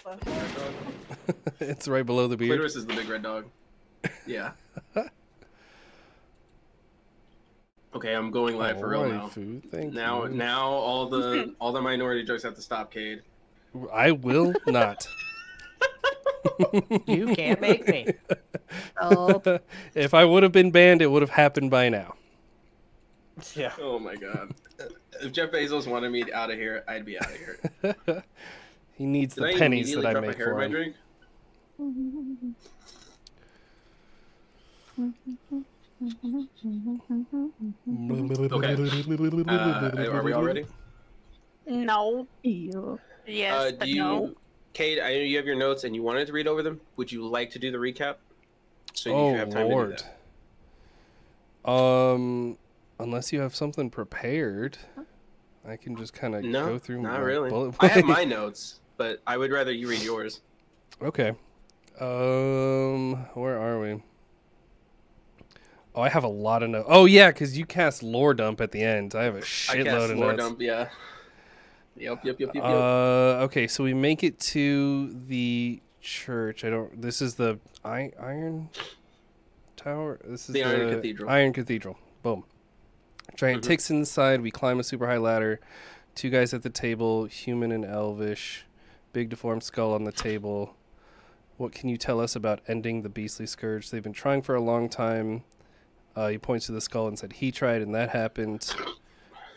Right? Big red dog. It's right below the beard. Clitoris is the big red dog. Yeah. Okay, I'm going live for real now. Thank now, you. now all the minority jokes have to stop, Cade. I will not. You can't make me. Oh, If I would have been banned, it would have happened by now. Yeah. Oh my god. If Jeff Bezos wanted me out of here, I'd be out of here. He needs Did the I pennies immediately that I drop make my hair in for my him. drink? Are we all ready? no. Ew. Yes, Do but you, no. Kate? I know you have your notes and you wanted to read over them. Would you like to do the recap? So you Oh have time Lord. to do that. Unless you have something prepared, I can just kind of No, go through. not my really. bullet I have points. my notes, but I would rather you read yours. Okay. Where are we? Oh, I have a lot of notes. Oh yeah, because you cast lore dump at the end. I have a I shitload cast of lore notes. dump, yeah. Yep. Okay, so we make it to the church. This is the Iron Tower. This is The Iron Cathedral. Iron Cathedral. Boom. Giant ticks inside. We climb a super high ladder. Two guys at the table, human and elvish. Big deformed skull on the table. What can you tell us about ending the beastly scourge? They've been trying for a long time. He points to the skull and said he tried, and that happened.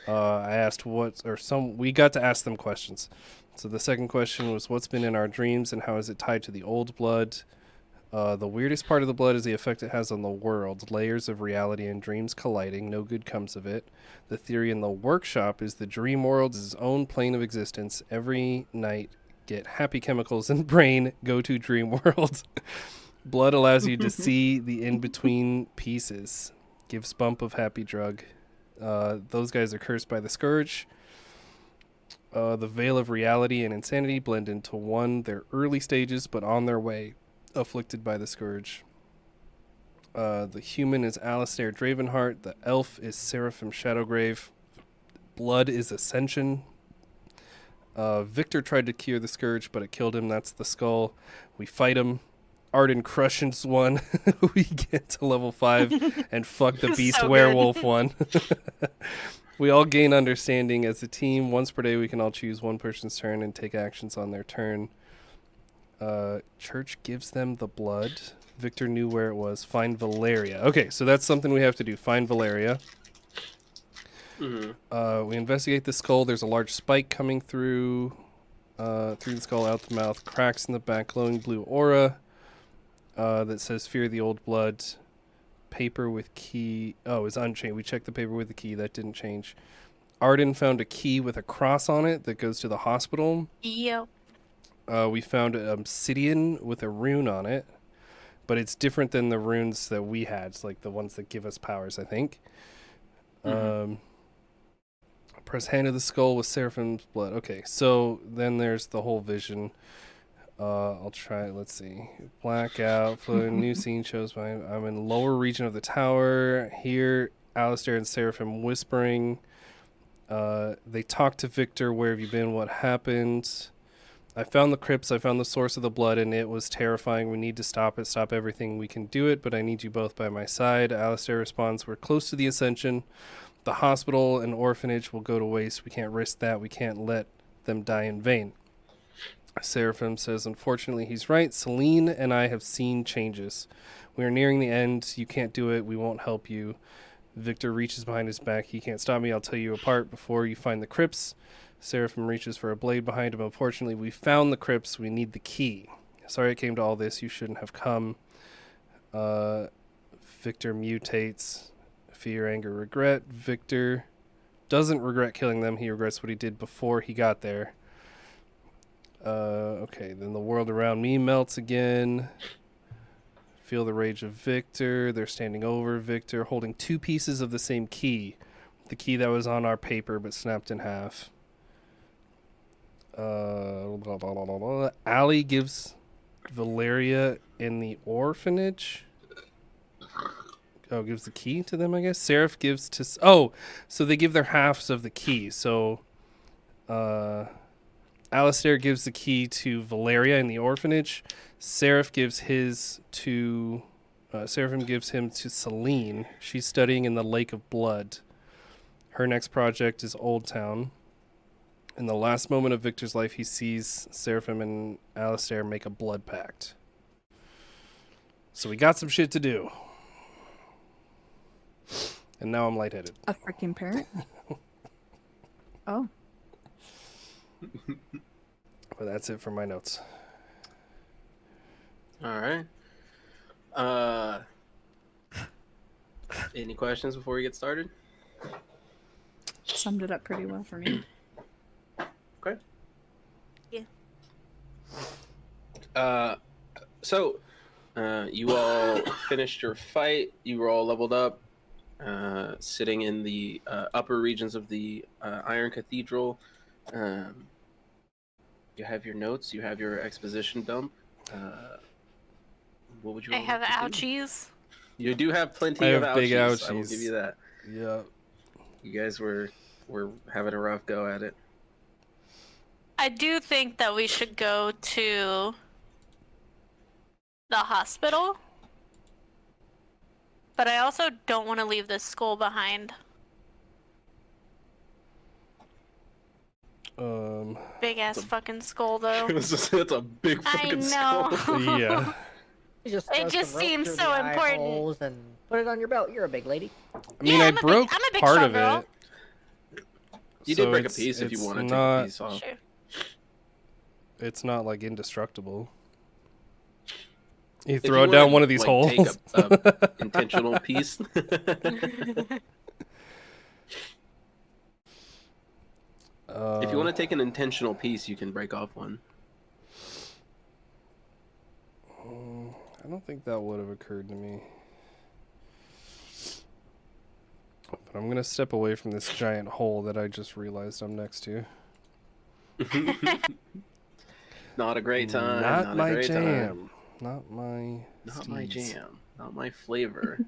I asked we got to ask them questions. So the second question was, what's been in our dreams and how is it tied to the old blood? The weirdest part of the blood is the effect it has on the world. Layers of reality and dreams colliding. No good comes of it. The theory in the workshop is the dream world is its own plane of existence. Every night, get happy chemicals in brain. Go to dream world. Blood allows you to see the in-between pieces. Gives bump of happy drug. Those guys are cursed by the scourge. The veil of reality and insanity blend into one. They're early stages, but on their way. Afflicted by the scourge. The human is Alistair Dravenheart. The elf is Seraphim Shadowgrave. Blood is Ascension. Victor tried to cure the scourge, but it killed him. That's the skull. We fight him. Arden crushes one. We get to level 5 and fuck the beast So werewolf one. We all gain understanding as a team. Once per day, we can all choose one person's turn and take actions on their turn. Church gives them the blood. Victor knew where it was. Find Valeria. Okay, so that's something we have to do. Find Valeria. We investigate the skull. There's a large spike coming through the skull, out the mouth. Cracks in the back, glowing blue aura that says fear the old blood. Paper with key. Oh, it's unchanged. We checked the paper with the key. That didn't change. Arden found a key with a cross on it that goes to the hospital. Yep. We found an obsidian with a rune on it, but it's different than the runes that we had. It's like the ones that give us powers, I think. Press hand to the skull with Seraphim's blood. Okay, so then there's the whole vision. I'll try it. Let's see. Blackout. New scene shows I'm in lower region of the tower. Here, Alistair and Seraphim whispering. They talk to Victor. Where have you been? What happened? I found the crypts. I found the source of the blood, and it was terrifying. We need to stop it. Stop everything. We can do it, but I need you both by my side. Alistair responds, we're close to the ascension. The hospital and orphanage will go to waste. We can't risk that. We can't let them die in vain. Seraphim says, unfortunately, he's right. Celine and I have seen changes. We are nearing the end. You can't do it. We won't help you. Victor reaches behind his back. He can't stop me. I'll tell you apart before you find the crypts. Seraphim reaches for a blade behind him. Unfortunately, we found the crypts. We need the key. Sorry it came to all this. You shouldn't have come. Victor mutates. Fear, anger, regret. Victor doesn't regret killing them. He regrets what he did before he got there. Okay, then the world around me melts again. Feel the rage of Victor. They're standing over Victor, holding two pieces of the same key. The key that was on our paper but snapped in half. Allie gives Valeria in the orphanage. Oh, gives the key to them, I guess. Seraph gives to... Oh, so they give their halves of the key. So Alistair gives the key to Valeria in the orphanage. Seraphim gives him to Celine. She's studying in the Lake of Blood. Her next project is Old Town. In the last moment of Victor's life, he sees Seraphim and Alistair make a blood pact. So we got some shit to do. And now I'm lightheaded. A freaking parrot? Oh. But that's it for my notes. All right. Any questions before we get started? Summed it up pretty well for me. Okay. Yeah. So, you all finished your fight. You were all leveled up, sitting in the upper regions of the Iron Cathedral. You have your notes. You have your exposition dump. What would you? I have like to do? ouchies. You do have plenty I of have big ouchies. I will ouchies. give you that. Yeah. You guys were having a rough go at it. I do think that we should go to the hospital. But I also don't want to leave this school behind. Big ass fucking skull though. It's a big I fucking know. skull. Yeah. You just It throw just some rope seems through so the eye important. holes and put it on your belt. You're a big lady. I mean, Yeah, I I'm a broke big part strong of girl. it. You so did break a it's- piece if you it's wanted to not, take a piece off. Sure. It's not like indestructible. You If throw you it down wanna, one of these like, holes. Take a intentional piece. If you want to take an intentional piece, you can break off one. I don't think that would have occurred to me. But I'm going to step away from this giant hole that I just realized I'm next to. Not a great time. Not a my great jam. time. Not my Not my steeds. jam. Not my flavor.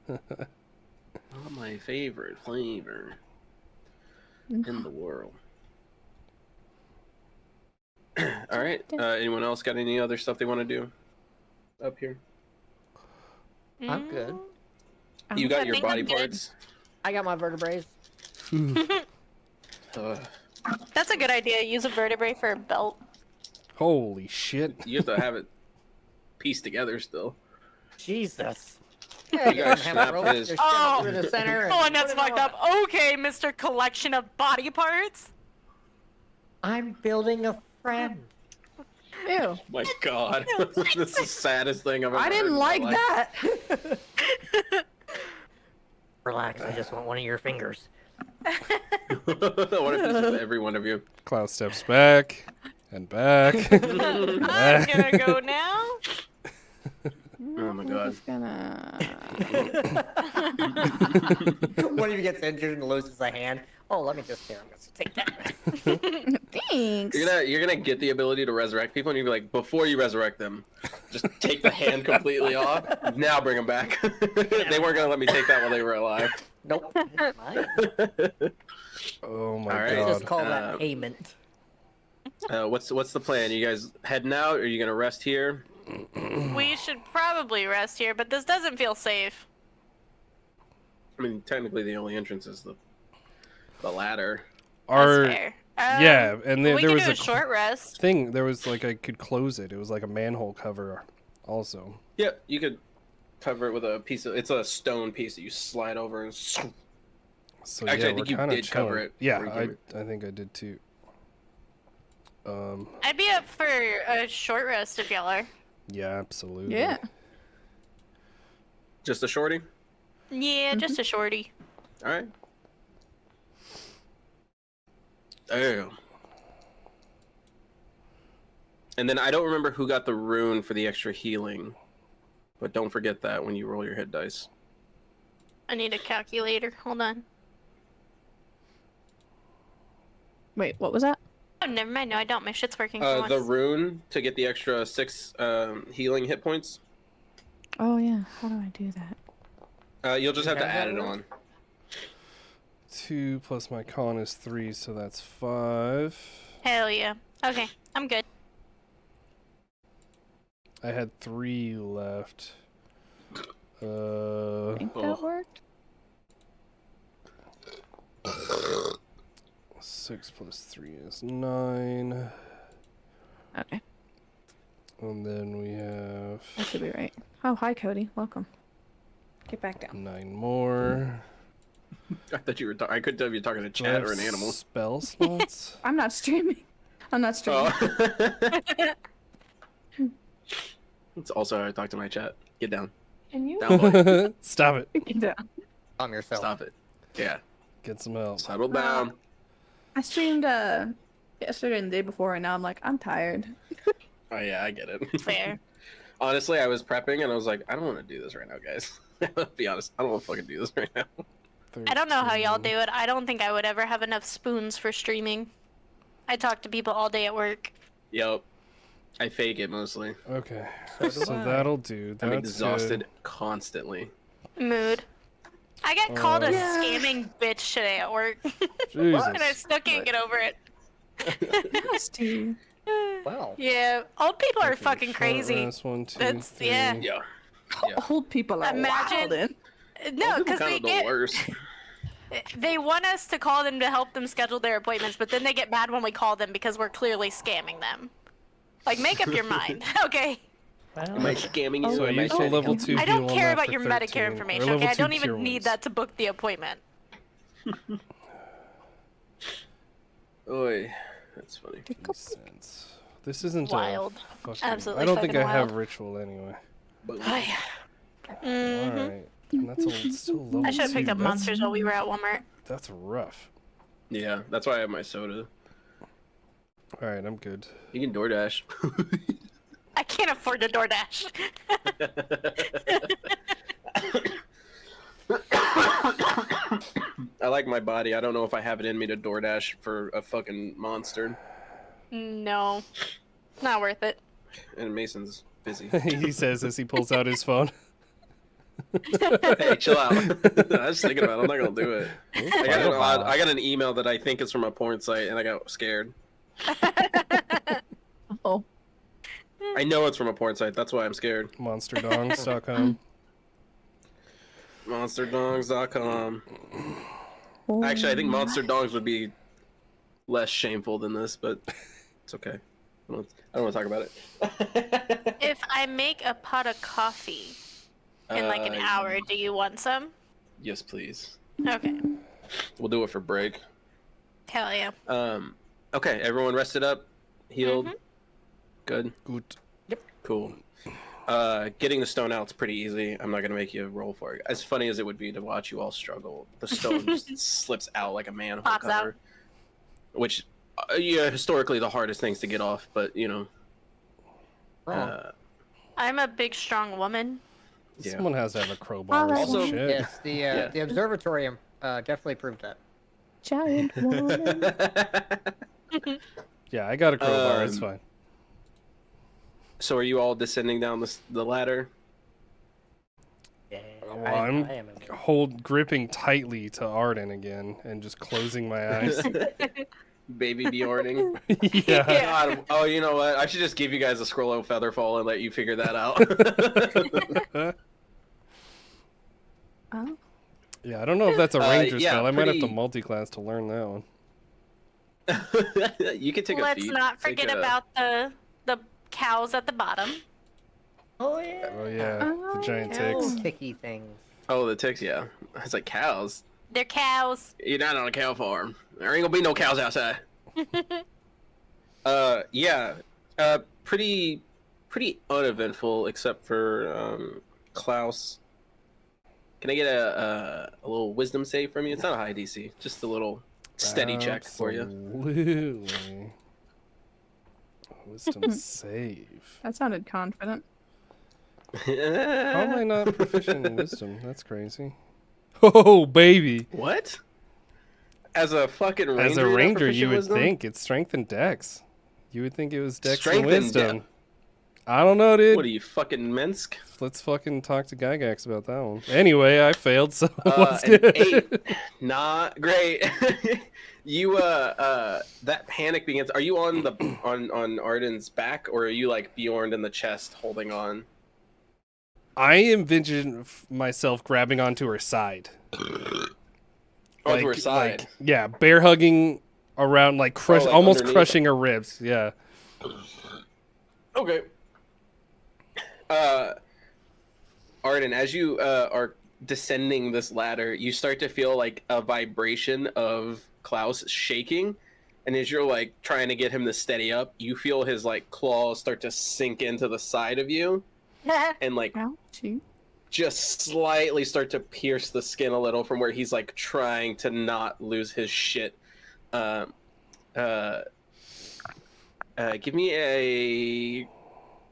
Not my favorite flavor in the world. All right. Anyone else got any other stuff they want to do up here? I'm good. You I got your think I'm body good. parts. I got my vertebrae. That's a good idea. Use a vertebrae for a belt. Holy shit. You have to have it pieced together still. Jesus. You Yeah, guys have snap a rope, his- just shove it Oh. through the center and Oh, and put that's it on fucked a- up. Okay, Mr. Collection of Body Parts. I'm building a friend. Ew. My God, this is the saddest thing I've ever I heard didn't in my like life. that. Relax, I just want one of your fingers. I want a piece of every one of you. Klaus steps back and back. I'm gonna go now. Oh my God. Just gonna... One of you gets injured and loses a hand. Oh, let me just here. I'm gonna take that. Thanks. You're gonna get the ability to resurrect people, and you're like, before you resurrect them, just take the hand completely off. Now bring them back. They weren't gonna let me take that while they were alive. Nope. It's mine. Oh my All right. Let's just god. call that payment. What's the plan? You guys heading out? Or are you gonna rest here? We should probably rest here, but this doesn't feel safe. I mean, technically, the only entrance is the ladder. Our, That's fair. yeah, and we there can was do a a short rest. thing. There was like I could close it. It was like a manhole cover, also. Yeah, you could cover it with a piece of. It's a stone piece that you slide over and. So Actually, I yeah, think we're you kind of did cover it Yeah, before you I think I did too. I'd be up for a short rest if y'all are. Yeah, absolutely. Yeah. Just a shorty. Yeah, just a shorty. All right. Damn. And then I don't remember who got the rune for the extra healing, but don't forget that when you roll your hit dice. I need a calculator. Hold on. Wait, what was that? Oh, never mind. No, I don't. My shit's working for once. The rune to get the extra 6 healing hit points. Oh, yeah. How do I do that? You'll just have to have add that it rune? on. 2 plus my con is 3, so that's 5. Hell yeah. Okay, I'm good. I had 3 left. I think that worked. 6 plus 3 is 9. Okay, And then we have that should be right. Oh, hi, Cody. Welcome. Get back down. 9 more. I thought you were. I couldn't tell if you're talking to Do I chat have or an animal. Spell slots? I'm not streaming. I'm not streaming. Oh. It's also how I talk to my chat. Get down. Can you Down, boy. Stop it. get down? Calm yourself. Stop it. Yeah. Get some help. Settle down. I streamed yesterday and the day before, and now I'm like, I'm tired. Oh yeah, I get it. Fair. Honestly, I was prepping and I was like, I don't want to do this right now, guys. Let's be honest. I don't want to fucking do this right now. I don't know how y'all 13. do it. I don't think I would ever have enough spoons for streaming. I talk to people all day at work. Yep. I fake it mostly. Okay, So so do I. that'll do. I'm That's exhausted good. constantly. Mood. I got called a Yeah. scamming bitch today at work. Jesus. And I still can't get over it. Nasty. Well, Yeah, old people are Okay, fucking short crazy. rest, 1, 2, That's- 3. yeah. Yeah. Old people are Imagine- wild. In. No, Old people because kind they of the get worst. they want us to call them to help them schedule their appointments, but then they get mad when we call them because we're clearly scamming them. Like, make up your mind, okay? Am I scamming you? So Am I use the scamming level you? 2 I don't heal on care that about for your 13, Medicare or information, level okay? I 2 don't cure even need wounds. that to book the appointment. Oi, that's funny. 2 cents. This isn't Wild. a fucking... Absolutely I don't think I fucking have wild. ritual anyway. Mhm. Alright. And that's still level I should have picked 2. up monsters while we were at Walmart. That's rough. Yeah, that's why I have my soda. Alright, I'm good. You can DoorDash. I can't afford to DoorDash. I like my body. I don't know if I have it in me to DoorDash for a fucking monster. No, not worth it. And Mason's busy. He says as he pulls out his phone. Hey, chill out. I was thinking about it. I'm not gonna do it. I got an email that I think is from a porn site, and I got scared. Oh, I know it's from a porn site. That's why I'm scared. Monsterdongs.com. Monsterdongs.com. oh. Actually, I think Monster Dogs would be less shameful than this, but it's okay. I don't want to talk about it. If I make a pot of coffee in like an hour, do you want some? Yes, please. Okay. We'll do it for break. Hell yeah. Okay, everyone rested up, healed. Mhm. Good. Good. Cool. Getting the stone out's pretty easy. I'm not gonna make you roll for it. As funny as it would be to watch you all struggle, the stone just slips out like a manhole Pops out. cover. Which, yeah, historically the hardest things to get off, but you know. I'm a big, strong woman. Yeah. Someone has to have a crowbar or Also- some shit. yes, the observatory definitely proved that. Giant woman. Yeah, I got a crowbar. It's Um, fine. So are you all descending down the ladder? Yeah, Well, I I'm am gripping tightly to Arden again and just closing my eyes. Baby Bjorning. Yeah. God, oh, you know what? I should just give you guys a scroll of Featherfall and let you figure that out. Oh. Yeah, I don't know if that's a ranger yeah, spell. I might have to pretty- multi-class to learn that one. You can take a Let's feat. not Take forget a- about the cows at the bottom. Oh yeah. Oh yeah, the Oh, giant Little ticks. ticky things. Oh, the ticks, yeah. It's like cows. They're cows. You're not on a cow farm. There ain't gonna be no cows outside. Yeah. Pretty uneventful, except for Klaus. Can I get a little wisdom save from you? It's not a high DC, just a little steady check for you. Absolutely. Wisdom save. That sounded confident. How am I not proficient in wisdom? That's crazy. Oh, baby. What? As a fucking ranger, As a you're not ranger, proficient you would wisdom? think it's strength and dex. You would think it was dex Strength and and wisdom. dex. I don't know, dude. What are you, fucking Minsk? Let's fucking talk to Gygax about that one. Anyway, I failed, so An what's good? 8. Not great. You that panic begins. Are you on the on Arden's back, or are you like Bjorn in the chest holding on? I envision myself grabbing onto her side. Onto her side. Yeah, bear hugging around, like almost underneath? crushing her ribs. Yeah. Okay. Arden, as you are descending this ladder, you start to feel like a vibration of Klaus shaking, and as you're like trying to get him to steady up, you feel his like claws start to sink into the side of you, and like Ouchie. just slightly start to pierce the skin a little from where he's like trying to not lose his shit. Give me a.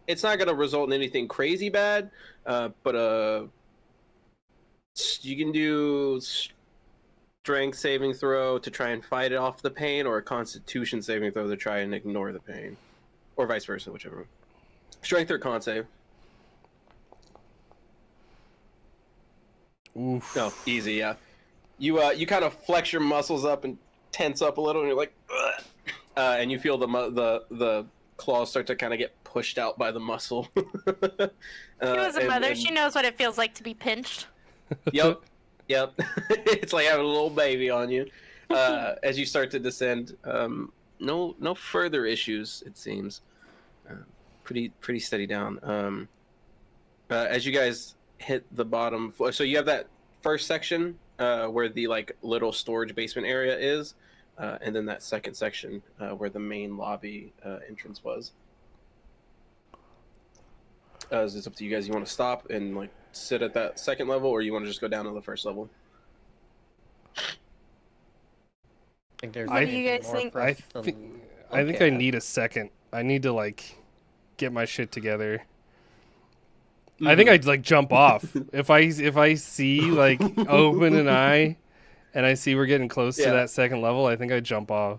It's not gonna result in anything crazy bad, but you can do strength saving throw to try and fight it off the pain, or a constitution saving throw to try and ignore the pain, or vice versa, whichever. Strength or con save. Oof. No, easy, yeah. You kind of flex your muscles up and tense up a little, and you're like, ugh. And you feel the claws start to kind of get pushed out by the muscle. She was a mother. She knows what it feels like to be pinched. Yep. It's like having a little baby on you. As you start to descend, no further issues, it seems. Pretty steady down. As you guys hit the bottom floor, so you have that first section where the like little storage basement area is, and then that second section where the main lobby entrance was. It's up to you guys. You want to stop and like sit at that second level, or you want to just go down to the first level? Think there's What do you anything guys more think? for I us to think look I at? need a second. I need to like get my shit together. I think I'd like jump off if I see like open an eye, and I see we're getting close to Yeah. that second level. I think I'd jump off.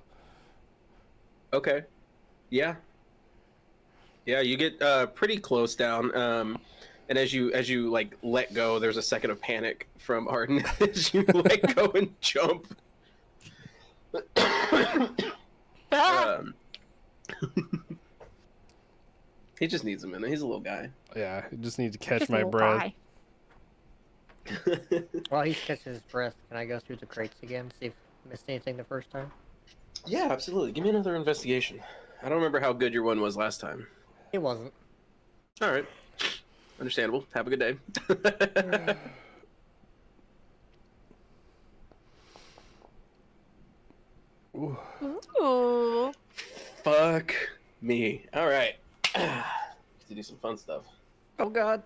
Okay. Yeah. Yeah, you get pretty close down, and as you like let go, there's a second of panic from Arden as you let go and jump. Um, he just needs a minute. He's a little guy. Yeah, I just need to catch Just a my little breath. pie. While he's catching his breath, can I go through the crates again, see if I missed anything the first time? Yeah, absolutely. Give me another investigation. I don't remember how good your one was last time. It wasn't. All right. Understandable. Have a good day. Ooh. Fuck me. All right. To do some fun stuff. Oh god.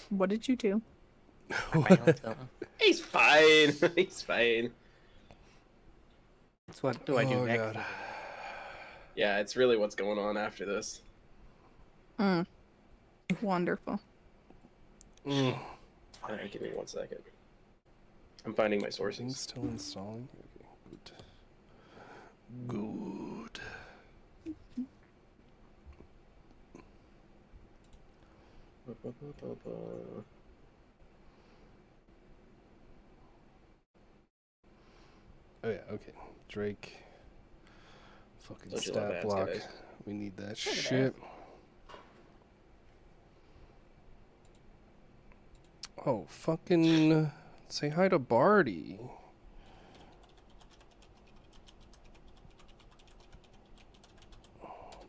What did you do? I found something. He's fine. He's fine. That's what do I do Oh, next? God. Yeah, it's really what's going on after this. Wonderful. Mm. All right, give me 1 second. I'm finding my Things sources. still installing. Okay, good. Oh yeah, okay. Drake. Fucking Don't you love stat ads, block. guys? We need that at shit. Oh, fucking say hi to Barty.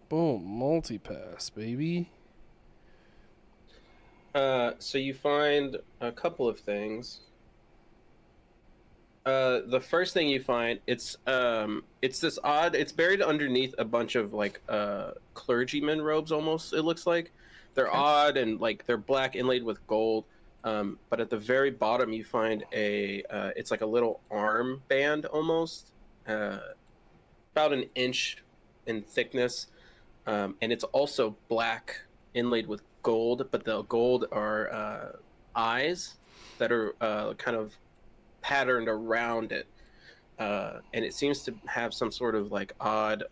Boom, multi-pass, baby. So you find a couple of things. The first thing you find, it's this odd. It's buried underneath a bunch of like clergyman robes. Almost, it looks like they're odd and like they're black inlaid with gold. But at the very bottom, you find it's like a little arm band almost, about an inch in thickness, and it's also black inlaid with gold. But the gold are eyes that are kind of patterned around it, and it seems to have some sort of like odd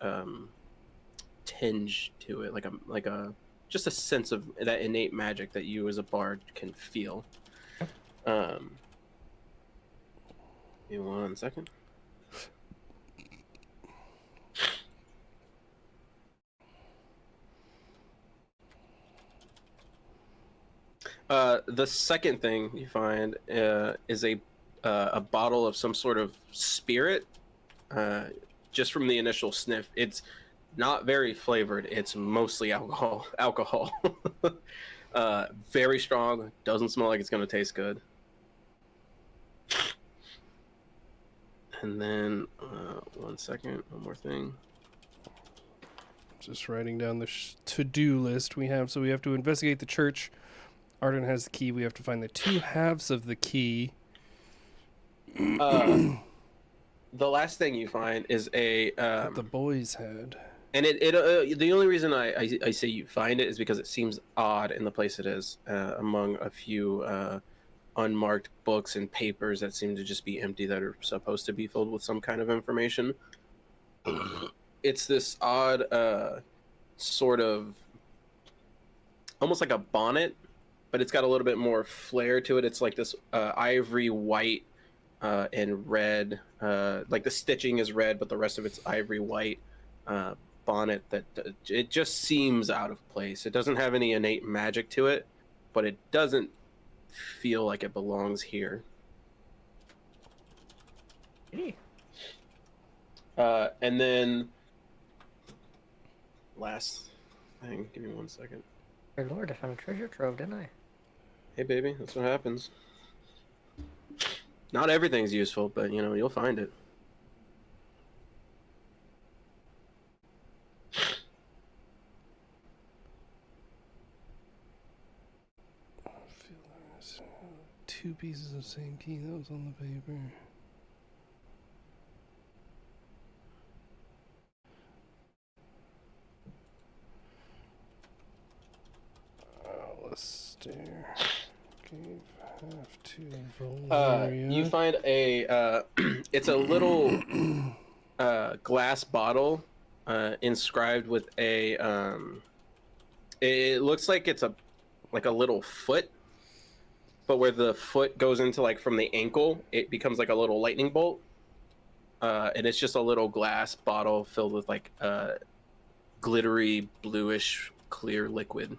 tinge to it, like a just a sense of that innate magic that you as a bard can feel. Give me 1 second. The second thing you find is a bottle of some sort of spirit. Just from the initial sniff, it's not very flavored. It's mostly alcohol. Very strong. Doesn't smell like it's gonna taste good. And then 1 second. One more thing. Just writing down the to-do list we have. So we have to investigate the church. Arden has the key. We have to find the 2 halves of the key. The last thing you find is a That the boys had. and the only reason I say you find it is because it seems odd in the place it is, among a few unmarked books and papers that seem to just be empty that are supposed to be filled with some kind of information. It's this odd sort of almost like a bonnet, but it's got a little bit more flair to it. It's like this ivory white and red, like the stitching is red, but the rest of it's ivory white bonnet that it just seems out of place. It doesn't have any innate magic to it, but it doesn't feel like it belongs here. And then last thing, give me 1 second. Dear Lord, I found a treasure trove, didn't I? Hey baby, that's what happens. Not everything's useful, but you'll find it. I feel there's 2 pieces of same key that was on the paper. Alistair gave half to Valeria. You find a it's a little glass bottle inscribed with a it looks like it's a little foot, but where the foot goes into like from the ankle, it becomes like a little lightning bolt, and it's just a little glass bottle filled with like glittery bluish clear liquid.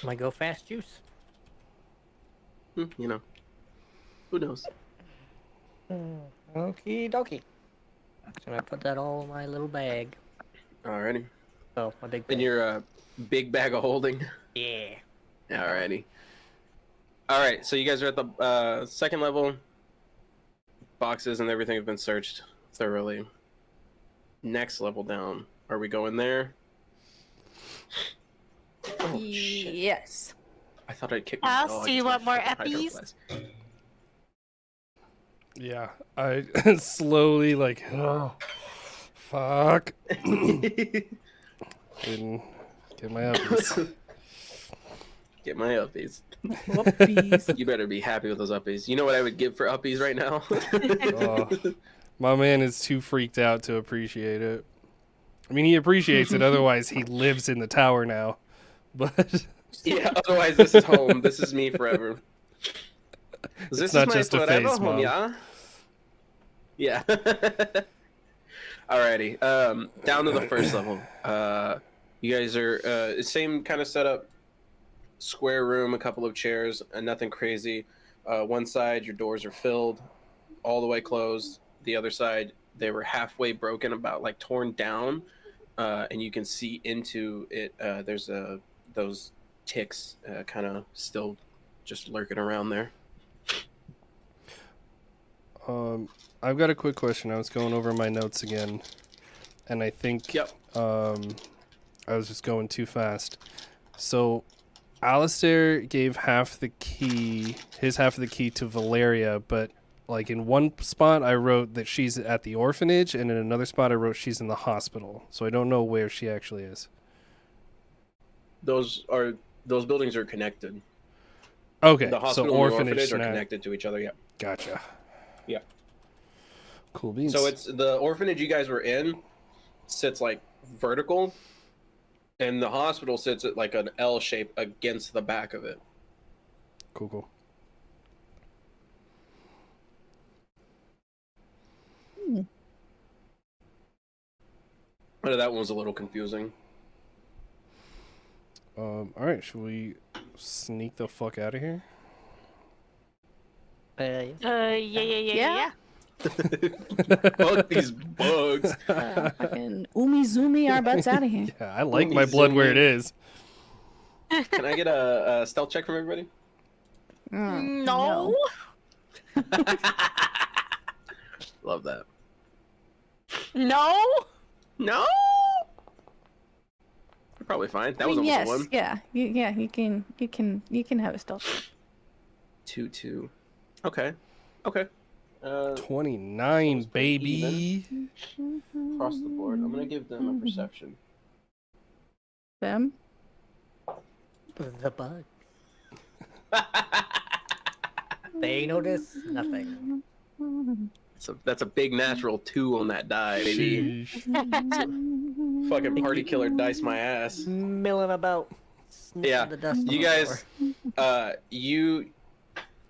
Might go fast juice. Who knows? Okie dokie. So I put that all in my little bag. Alrighty. Oh, my big In bag. your big bag of holding. Yeah. Alrighty. Alright, so you guys are at the second level. Boxes and everything have been searched thoroughly. Next level down. Are we going there? Oh, shit. Yes. I thought I'd kick my House, dog. do you It's want more fucking hydro eppies? flask. Yeah, I slowly like, oh, fuck. Didn't get my uppies. Get my uppies. Whoopsies. You better be happy with those uppies. You know what I would give for uppies right now? Oh, my man is too freaked out to appreciate it. I mean, he appreciates it, otherwise he lives in the tower now. But yeah, otherwise this is home. This is me forever. This not is just a my forever phase, home, Mom. yeah? Yeah. Alrighty. Down to the first level. You guys are same kind of setup. Square room, a couple of chairs, and nothing crazy. One side, your doors are filled, all the way closed. The other side, they were halfway broken, about like torn down, and you can see into it. There's those ticks kind of still just lurking around there. I've got a quick question. I was going over my notes again, and I think Yep. I was just going too fast. So Alistair gave half the key, his half of the key to Valeria, but like in one spot I wrote that she's at the orphanage, and in another spot I wrote she's in the hospital. So I don't know where she actually is. Those buildings are connected. The Okay, so hospital and the orphanage orphanage are not- connected to each other. Yeah. Gotcha. Yeah. Cool beans. So it's the orphanage you guys were in sits like vertical, And the hospital sits at like an L shape against the back of it. Cool. That one was a little confusing. All right, should we sneak the fuck out of here? Yeah. Fuck these bugs. Fucking zoomy our butts out of here. Yeah, I like my blood where it is. Can I get a stealth check from everybody? No. Love that. No. No. You're probably fine. That was almost yes, a one. yeah, you can have a stealth. 2-2. Okay. 29, Sounds pretty baby. Across the board. I'm gonna give them a perception. Them? The bug. They notice nothing. That's a big natural 2 on that die, baby. Sheesh. Fucking party killer dice my ass. Milling about. Sniffing Yeah, the dust you on the guys, floor.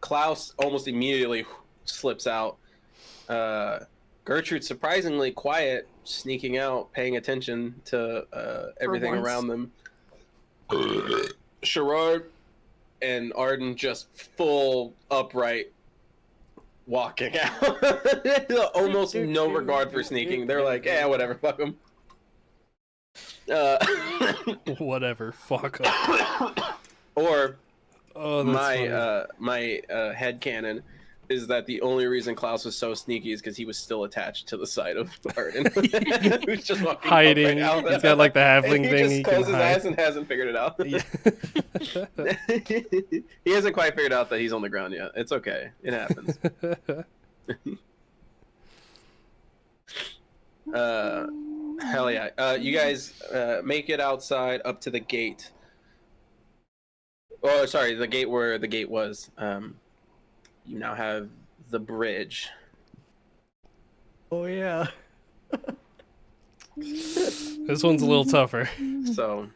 Klaus almost immediately slips out. Gertrude's surprisingly quiet, sneaking out, paying attention to everything once. around them. Sherrard and Arden just full upright walking out. Almost no regard for sneaking. They're like, yeah, whatever, fuck them. Whatever, fuck up. Or Oh, that's funny. my headcanon is that the only reason Klaus was so sneaky is because he was still attached to the side of Arden. He was just walking Hiding. up right out. He's got like the halfling He thing just he can closed his hide. eyes and hasn't figured it out. Yeah. He hasn't quite figured out that he's on the ground yet. It's okay. It happens. Hell yeah. You guys make it outside up to the gate. Oh, sorry, the gate where the gate was. You now have the bridge. Oh yeah. This one's a little tougher. So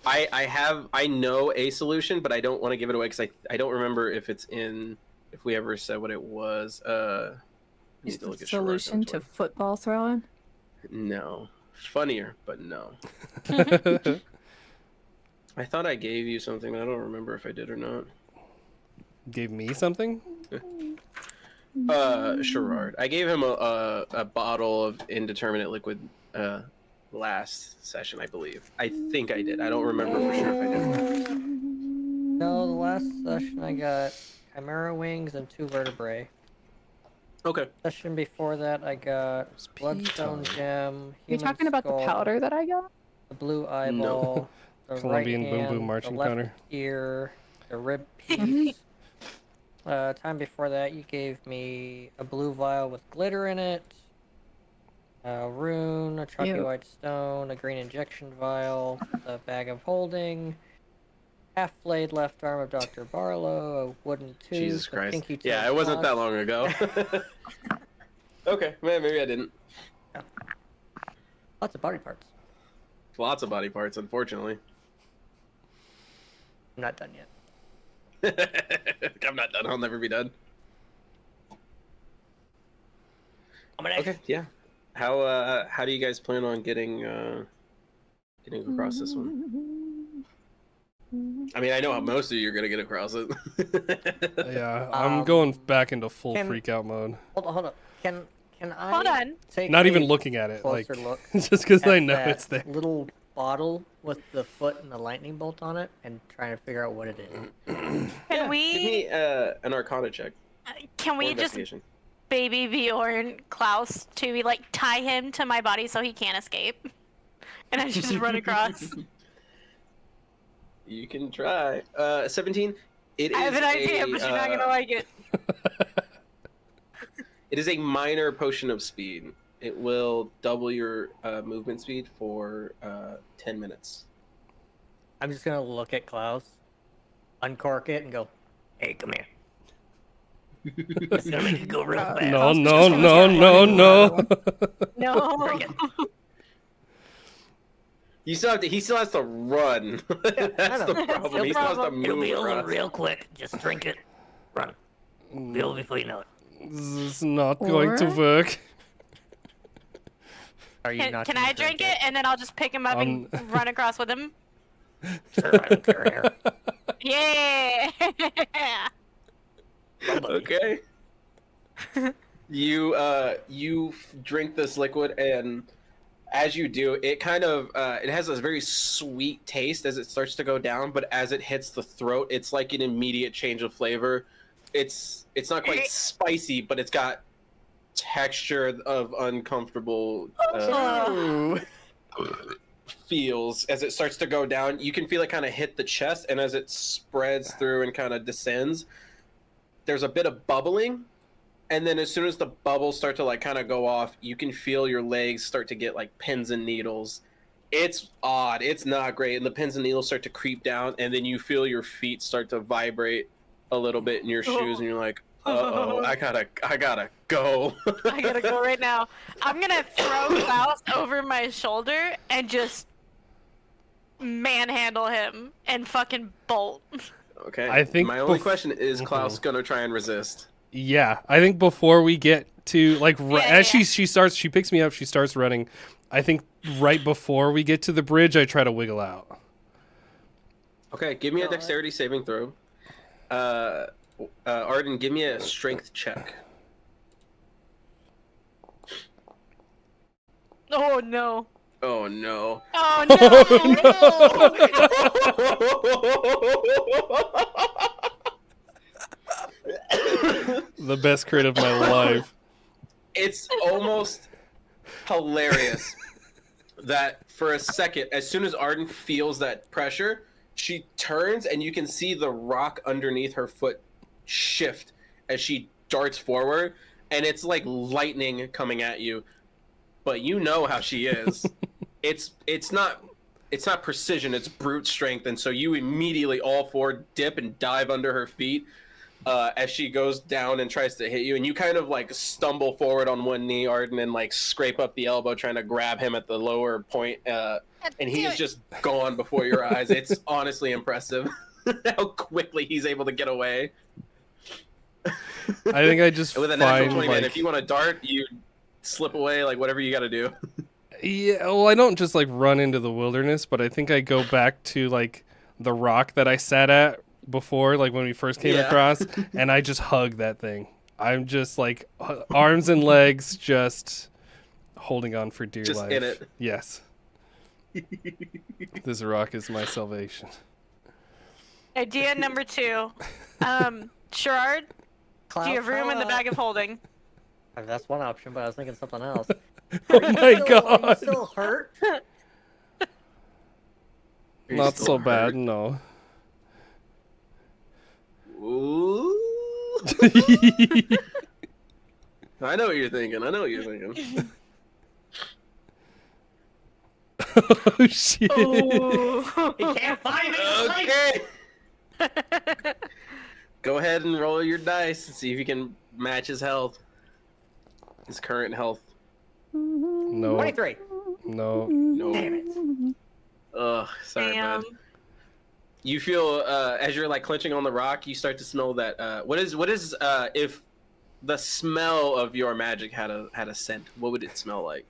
I know a solution, but I don't want to give it away because I don't remember if we ever said what it was. Need Is to the look at Sherrod solution to Jones' football throwing? one. No. Funnier, but no. I thought I gave you something, but I don't remember if I did or not. Gave me something? Sherrard. I gave him a bottle of indeterminate liquid last session, I believe. I think I did. I don't remember for sure if I did. No, the last session I got Chimera wings and 2 vertebrae. Okay. Session before that I got Bloodstone gem. You Human talking about the skull, powder that I got? The blue eyeball. The Colombian right Boom hand, Boom marching the left counter. ear. The rib piece. Time before that you gave me a blue vial with glitter in it. A rune, a chalky Ew. white stone, a green injection vial, a bag of holding, half-flayed left arm of Dr. Barlow, a wooden tooth, Jesus a Christ. pinky Yeah, toe it wasn't that floss. long ago. Okay, maybe I didn't. Lots of body parts. Lots of body parts, unfortunately. I'm not done yet. I'm not done. I'll never be done. Okay, yeah. How do you guys plan on getting across this one? I mean, I know how most of you are gonna get across it. Yeah, I'm going back into full can- freak out mode. Hold on. Can I Hold on. take Not even a looking at it, like closer look just because at I know that it's there. little bottle with the foot and the lightning bolt on it and trying to figure out what it is? Can Give we? me an Arcana check. Can Or we just investigation. baby Bjorn Klaus to like tie him to my body so he can't escape, and I just run across? You can try. 17. It is I have an idea, but you're not gonna like it. It is a minor potion of speed. It will double your movement speed for 10 minutes. I'm just gonna look at Klaus, uncork it, and go, "Hey, come here." It's gonna make it go real fast. No, no, no, no, no. No. You still have to. He still has to run. That's the problem. He still has to move. It'll be over across. real quick. Just drink it. Run. Be over before you know it. This is not going to work. Are you not Can gonna I drink it and then I'll just pick him up and run across with him? Sure, I don't care. Yeah. Okay. You drink this liquid, and as you do, it kind of it has a very sweet taste as it starts to go down, but as it hits the throat, it's like an immediate change of flavor. It's not quite spicy, but it's got texture of uncomfortable feels as it starts to go down. You can feel it kind of hit the chest, and as it spreads through and kind of descends, there's a bit of bubbling, and then as soon as the bubbles start to like kind of go off, you can feel your legs start to get like pins and needles. It's odd. It's not great, and the pins and needles start to creep down, and then you feel your feet start to vibrate a little bit in your shoes, and you're like, uh-oh, I gotta go. I gotta go right now. I'm gonna throw Klaus over my shoulder and just manhandle him and fucking bolt. Okay. I think my only question is, Klaus gonna try and resist? Yeah, I think before we get to like as yeah. she picks me up, she starts running. I think right before we get to the bridge, I try to wiggle out. Okay, give me a dexterity saving throw. Arden, give me a strength check. Oh no. Oh no. Oh no. The best crit of my life. It's almost hilarious that for a second, as soon as Arden feels that pressure, she turns and you can see the rock underneath her foot shift as she darts forward, and it's like lightning coming at you. But you know how she is. It's not precision, it's brute strength, and so you immediately all four dip and dive under her feet as she goes down and tries to hit you, and you kind of like stumble forward on one knee, Arden, and like scrape up the elbow trying to grab him at the lower point, and he's just gone before your eyes. It's honestly impressive how quickly he's able to get away. I think I just with a natural 20, man, if you want to dart, you slip away, like whatever you got to do. Yeah, well, I don't just like run into the wilderness, but I think I go back to like the rock that I sat at before, like when we first came across, and I just hug that thing. I'm just like arms and legs just holding on for dear just life. in it. Yes. This rock is my salvation. Idea number 2. Sherrard, do you have room in the bag of holding? That's one option, but I was thinking something else. Oh my god. Are you still hurt? Not so bad, no. Ooh. I know what you're thinking. Oh shit. Oh. He can't find it. Okay. Go ahead and roll your dice and see if you can match his health. His current health. No. 23. No. Damn it. Ugh, sorry, bud. You feel as you're like clenching on the rock, you start to smell that. What is if the smell of your magic had a scent? What would it smell like?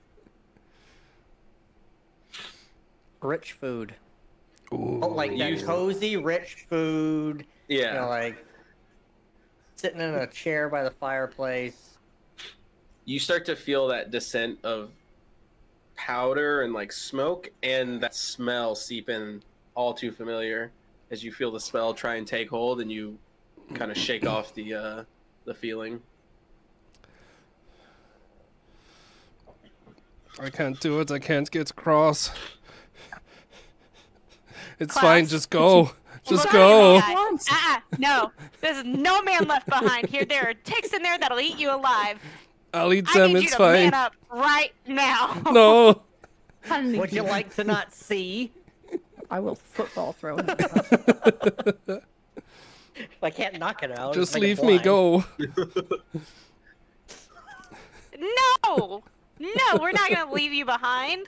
Rich food. Ooh. Oh, like that cozy, rich food. Yeah. You know, like sitting in a chair by the fireplace. You start to feel that descent of powder and like smoke, and that smell seep in all too familiar as you feel the spell try and take hold, and you kind of shake off the feeling. I can't do it. I can't get across. It's Klaus. fine. Just go. Just Look go. at me, guys. No. There's no man left behind. Here, there are ticks in there that'll eat you alive. I'll eat I them. need It's you to fine. man up right now. No. Would you like to not see? I will football throw him. If I can't knock it out, Just make it leave me blind. go. No, we're not gonna leave you behind.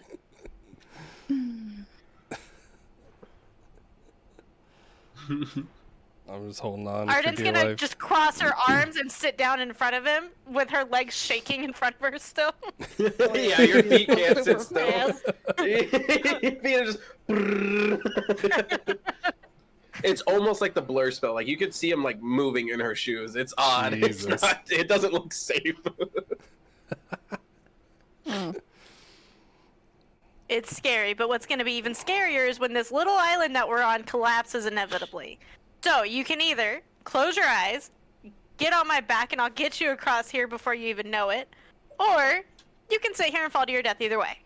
I'm just holding on Arden's for dear gonna life. just cross her arms and sit down in front of him with her legs shaking in front of her still. Yeah, your feet can't sit Super still. fast. Your feet are just. It's almost like the blur spell. Like you could see him like moving in her shoes. It's odd. Jesus. It's not. It doesn't look safe. It's scary, but what's gonna be even scarier is when this little island that we're on collapses inevitably. So you can either close your eyes, get on my back, and I'll get you across here before you even know it, or you can sit here and fall to your death either way.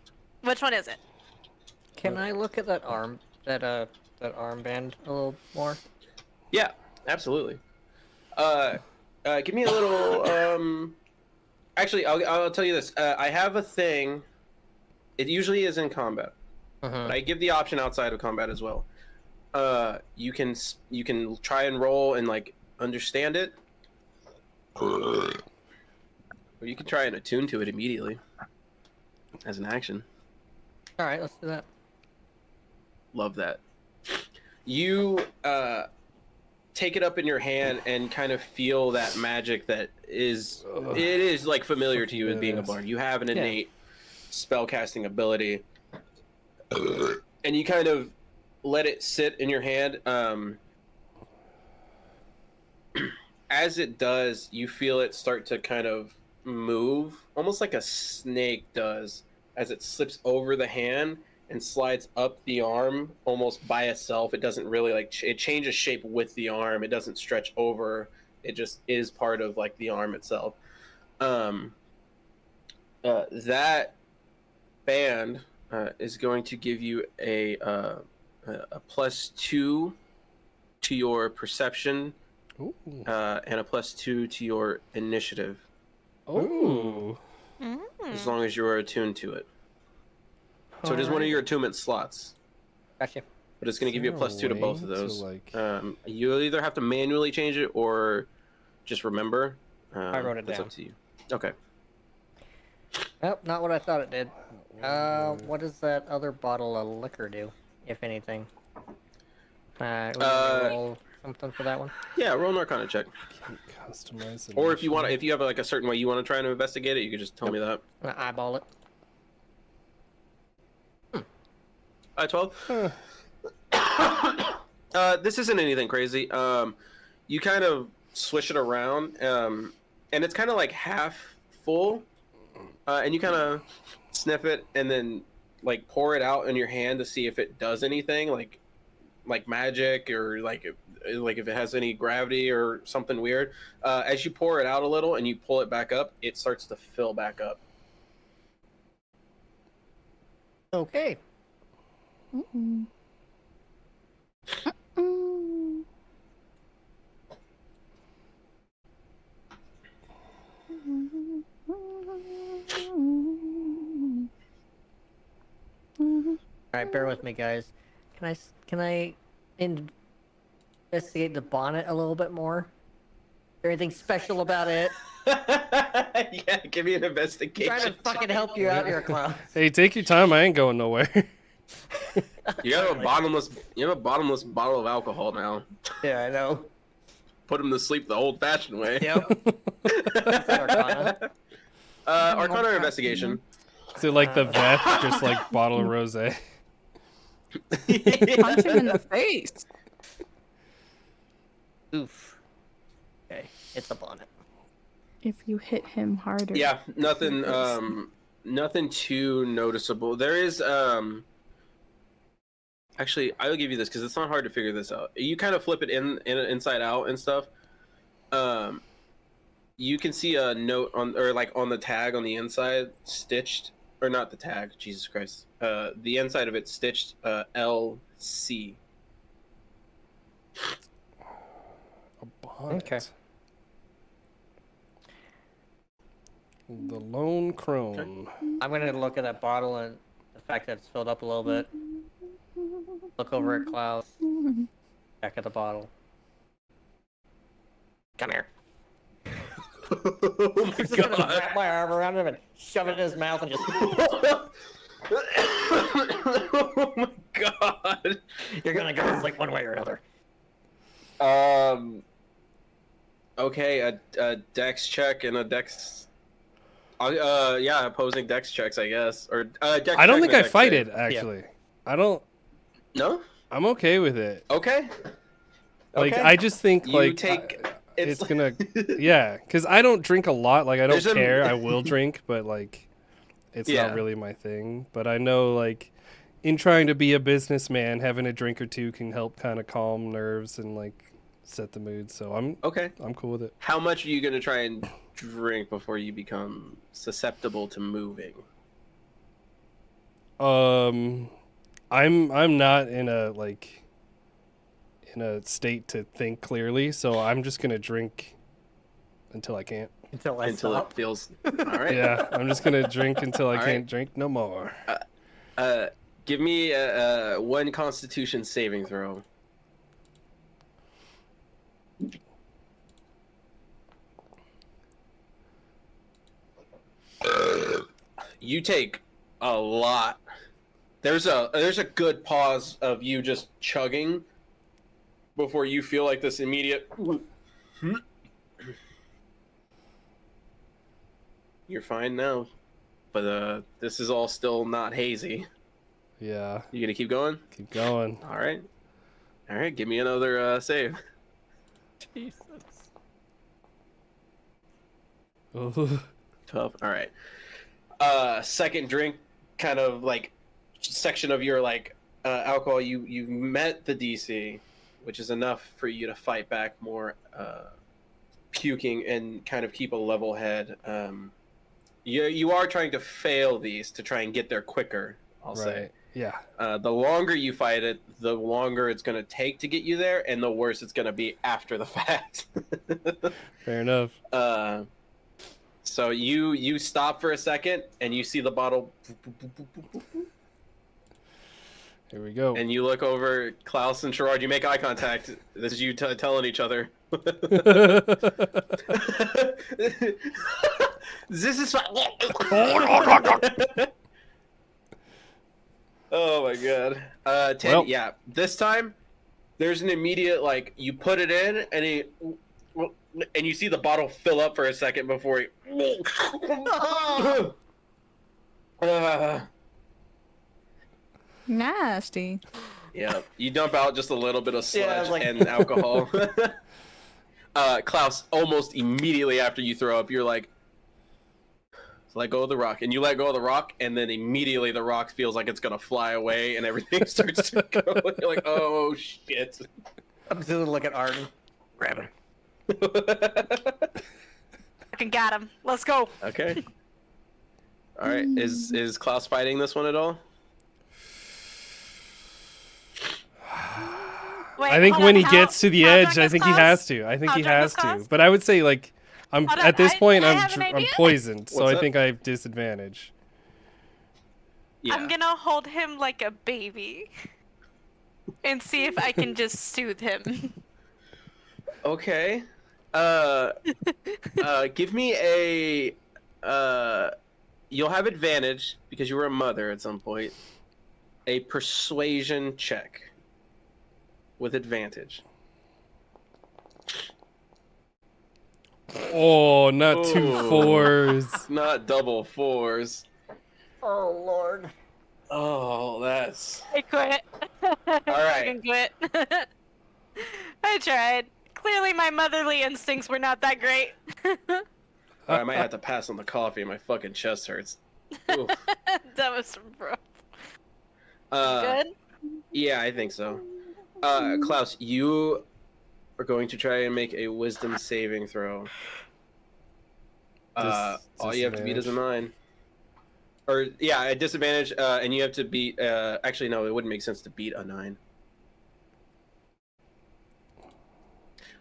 Which one is it? Can I look at that that armband a little more? Yeah, absolutely. Give me a little. Actually, I'll tell you this. I have a thing. It usually is in combat, but I give the option outside of combat as well. You can try and roll and like understand it, or you can try and attune to it immediately as an action. All right, let's do that. Love that. You take it up in your hand and kind of feel that magic that is it is like familiar to you as being a bard. You have an innate spellcasting ability, and you kind of let it sit in your hand. As it does, you feel it start to kind of move, almost like a snake does, as it slips over the hand and slides up the arm almost by itself. It doesn't really like it changes shape with the arm. It doesn't stretch over. It just is part of like the arm itself. That band is going to give you a +2 to your perception, and a +2 to your initiative. Ooh. As long as you are attuned to it. So it is one of your attunement slots. Gotcha. But it's going to give you a +2 to both of those. Like... You'll either have to manually change it or just remember. I wrote it that's down. up to you. Okay. Nope, not what I thought it did. What does that other bottle of liquor do, if anything? Roll something for that one? Yeah, roll an Arcana check. Customize Or if you want, if you have like a certain way you want to try and investigate it, you could just tell me that. Eyeball it. 12. This isn't anything crazy. You kind of swish it around, and it's kind of like half full, and you kind of sniff it and then like pour it out in your hand to see if it does anything, like magic or like if it has any gravity or something weird. As you pour it out a little and you pull it back up, it starts to fill back up. Okay. Alright, bear with me, guys. Can I investigate the bonnet a little bit more? Is there anything special about it? Yeah, give me an I'm investigation. trying to fucking help you out here, Clown. Hey, take your time. I ain't going nowhere. You have a bottomless bottle of alcohol now. Yeah, I know. Put him to sleep the old-fashioned way. Yep. Arcana. Arcana or investigation? Is it like the vet, just like bottle of rosé? Punch him in the face. Oof. Okay, it's a bonnet. If you hit him harder. Yeah, nothing too noticeable. There is actually, I'll give you this because it's not hard to figure this out. You kind of flip it inside out and stuff. You can see a note on the tag on the inside stitched, or not the tag, Jesus Christ. The inside of it stitched LC. A bonnet. Okay. The Lone Crone. I'm gonna look at that bottle and the fact that it's filled up a little bit. Look over at Klaus. Back at the bottle. Come here. Oh my I'm just gonna god. wrap my arm around him and shove it in his mouth and just. Oh my god. You're gonna go like one way or another. Okay, a dex check and a dex. Yeah, opposing dex checks, I guess, or dex. I don't check think and a I dex fight save. it actually. I don't. No. I'm okay with it. Okay. Like Okay. I just think You like take. it's gonna. Yeah, because I don't drink a lot. Like I don't There's care. I will drink, but like it's Yeah. not really my thing. But I know like in trying to be a businessman, having a drink or two can help kind of calm nerves and like set the mood. So I'm Okay. cool with it. How much are you gonna try and drink before you become susceptible to moving? I'm not in a state to think clearly, so I'm just gonna drink until I can't. Until I Until stop. it feels. All right. Yeah, I'm just gonna drink until I All can't right. drink no more. Give me one Constitution saving throw. You take a lot. There's a good pause of you just chugging before you feel like this immediate. You're fine now, but this is all still not hazy. Yeah, You gonna keep going? keep going. All right. Give me another save. Jesus. 12. All right. Second drink, kind of like section of your like alcohol. You've met the DC, which is enough for you to fight back more, puking and kind of keep a level head. You are trying to fail these to try and get there quicker. I'll say. Right. Yeah. The longer you fight it, the longer it's going to take to get you there, and the worse it's going to be after the fact. Fair enough. So you stop for a second, and you see the bottle, Here we go. and you look over. Klaus and Sherrod, you make eye contact. This is you telling each other. This is. Oh my god. Ted, Well. yeah. This time, there's an immediate like you put it in, and you see the bottle fill up for a second before you. Nasty. Yeah, you dump out just a little bit of sludge Yeah, like- and alcohol. Klaus, almost immediately after you throw up, you're like, let go of the rock. And you let go of the rock, and then immediately the rock feels like it's going to fly away, and everything starts to go. You're like, oh, shit. I'm just gonna look at Arden. Grab him. Fucking got him. Let's go. Okay. All right. Is Klaus fighting this one at all? Wait, I think hold when on, he gets to the how edge, drunk I is think he Klaus? has to. I think How he drunk has is to. Klaus? But I would say like I'm Hold on, at this point I I'm have an I'm idea. poisoned, so What's I up? think I have disadvantage. Yeah. I'm gonna hold him like a baby and see if I can just soothe him. Okay. Give me a. You'll have advantage because you were a mother at some point. A persuasion check with advantage. Oh, not two Ooh. fours. Not double fours. Oh Lord. Oh, that's. I quit. right. I can quit. I tried. Clearly, my motherly instincts were not that great. I might have to pass on the coffee. My fucking chest hurts. Ooh. That was rough. Good? Good? Yeah, I think so. Klaus, you are going to try and make a wisdom saving throw. All you have to beat is a 9. Or, yeah, a disadvantage, and you have to beat... actually, no, it wouldn't make sense to beat a 9.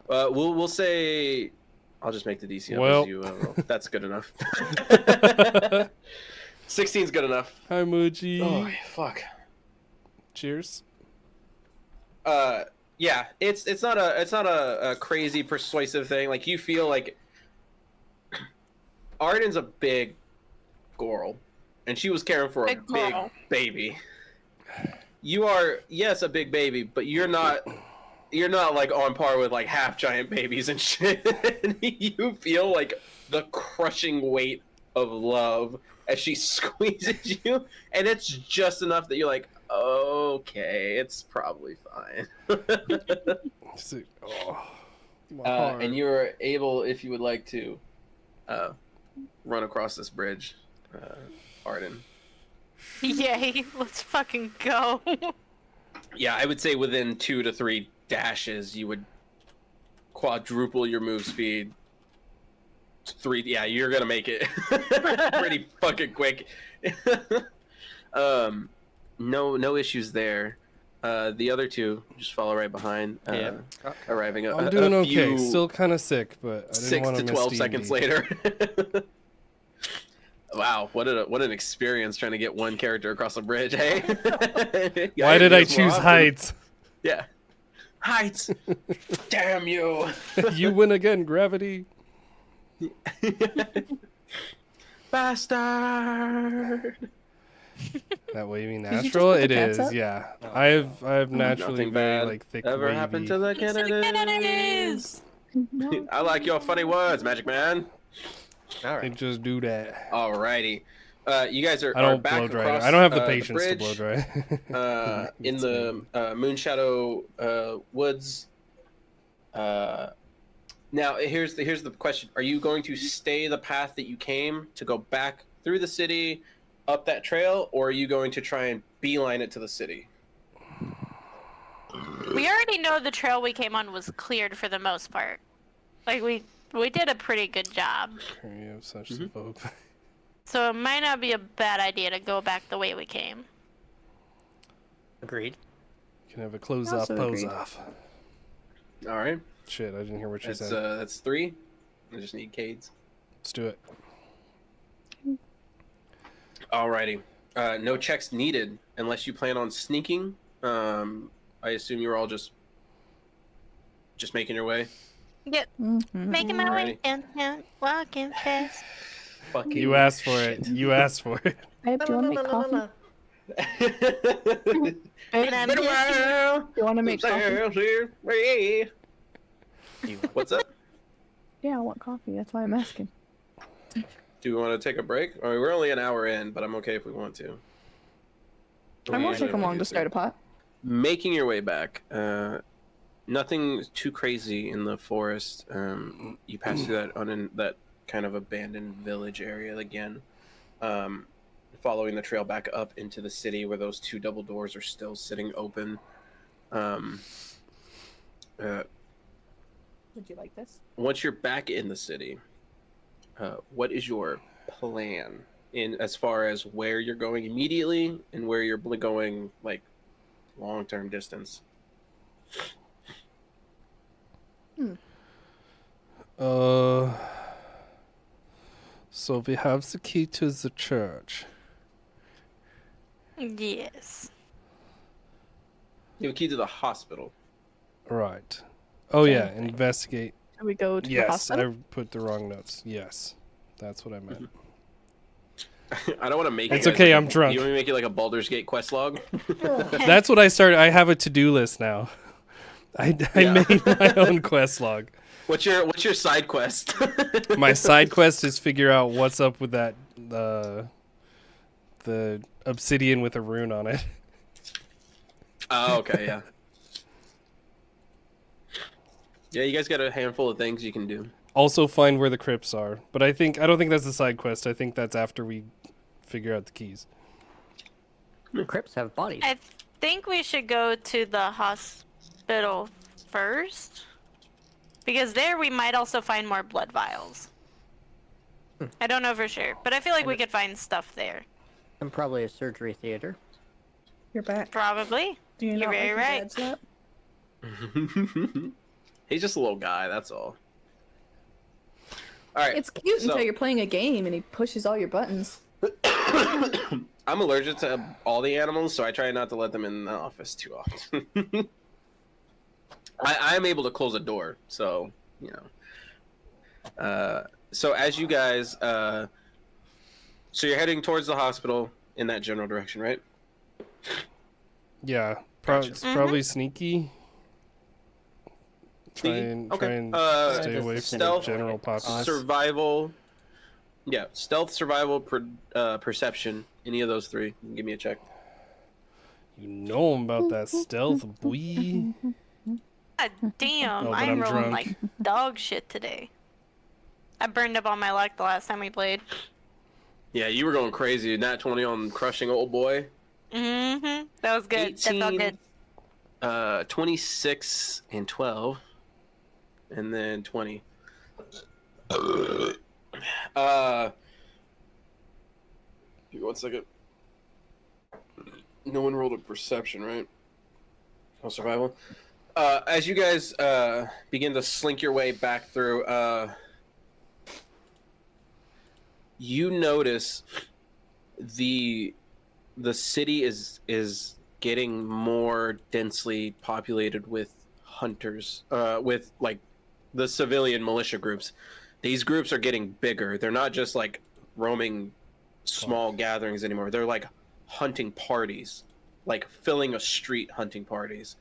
We'll say... I'll just make the DC up Well. as you roll. That's good enough. 16's good enough. Hi, Muji. Oh, fuck. Cheers. Yeah, it's not a crazy persuasive thing. Like you feel like Arden's a big girl, and she was caring for a Big big girl. baby. You are, yes, a big baby, but you're not you're not like on par with like half giant babies and shit. You feel like the crushing weight of love as she squeezes you, and it's just enough that you're like, okay, it's probably fine. And you're able, if you would like to, run across this bridge, Arden. Yay, let's fucking go. Yeah, I would say within 2 to 3 dashes, you would quadruple your move speed. 3, yeah, you're gonna make it pretty fucking quick. No issues there. The other two just follow right behind. Arriving. I'm doing okay. Still kind of sick, but I didn't 6 want to 12 seconds later. Wow, what an experience trying to get one character across a bridge, hey? Why did I choose heights? Yeah. Heights! Damn you! You win again, gravity. Bastard! That wavy Did you just natural? put the It cats is, up? yeah. I've naturally Nothing very bad like thick ever wavy. happened to the Kennedys. No. I like your funny words, Magic Man. All They right. just do that. Alrighty. You guys are, I don't back blow dry. across, I don't have the the patience to bridge, blow dry. in the Moonshadow woods. Now, here's the question: are you going to stay the path that you came to go back through the city, up that trail, or are you going to try and beeline it to the city? We already know the trail we came on was cleared for the most part. Like, we did a pretty good job. You have such Mhm. hope. So it might not be a bad idea to go back the way we came. Agreed. You can have a close off, Also pose agreed. off. All right, Shit, I didn't hear what you that's said. that's 3. I just need Cades. Let's do it. Alrighty. No checks needed unless you plan on sneaking. I assume you're all just making your way. Yep, Mhm. making my way downtown, walking fast. Fucking You asked for it. You asked for it. Babe, do you want to make coffee? it. Babe, And I'm do just- you want to make coffee? What's up? Yeah, I want coffee. That's why I'm asking. Do we want to take a break? I mean, we're only an hour in, but I'm okay if we want to. I won't take them long to Making start a pot. your way back. Nothing too crazy in the forest. You pass through that kind of abandoned village area again. Following the trail back up into the city where those 2 double doors are still sitting open. Would you like this? Once you're back in the city, what is your plan in as far as where you're going immediately and where you're going like long-term distance? So we have the key to the church. Yes. You have a key to the hospital. Right. Oh yeah, Okay. investigate. Should we go to the Yes, hospital? I put the wrong notes. Yes, that's what I meant. I don't want to make It's you guys okay, like I'm drunk. You want me to make it like a Baldur's Gate quest log? That's what I started. I have a to-do list now. I Yeah. made my own quest log. What's your side quest? My side quest is figure out what's up with that the obsidian with a rune on it. Oh, okay, yeah. Yeah, you guys got a handful of things you can do. Also find where the crypts are. But I don't think that's the side quest. I think that's after we figure out the keys. Crypts have bodies. I think we should go to the hospital first. Because there we might also find more blood vials. I don't know for sure, but I feel like we could find stuff there. And probably a surgery theater. You're back. Probably. Do you You're not very like right. your dad's lap? He's just a little guy, that's all. Alright. It's cute so- until you're playing a game and he pushes all your buttons. I'm allergic to all the animals, so I try not to let them in the office too often. I am able to close a door, so you know. So as you guys, so you're heading towards the hospital in that general direction, right? Yeah, Gotcha. it's probably sneaky. Try Sneaky? and Okay. try and stay just away from the stealth, general populace. survival. Yeah, stealth, survival, perception. Any of those three. Give me a check. You know about that stealth, boy. God damn, Oh, but I'm I'm rolling drunk. like dog shit today. I burned up all my luck the last time we played. Yeah, you were going crazy. Nat 20 on crushing old boy. Mm-hmm. That was good. That felt 18, good. 26 and 12, and then 20. Give me 1 second. No one rolled a perception, right? No survival. As you guys begin to slink your way back through, you notice the city is getting more densely populated with hunters, with like the civilian militia groups. These groups are getting bigger. They're not just like roaming small gatherings anymore. They're like hunting parties, like filling a street hunting parties.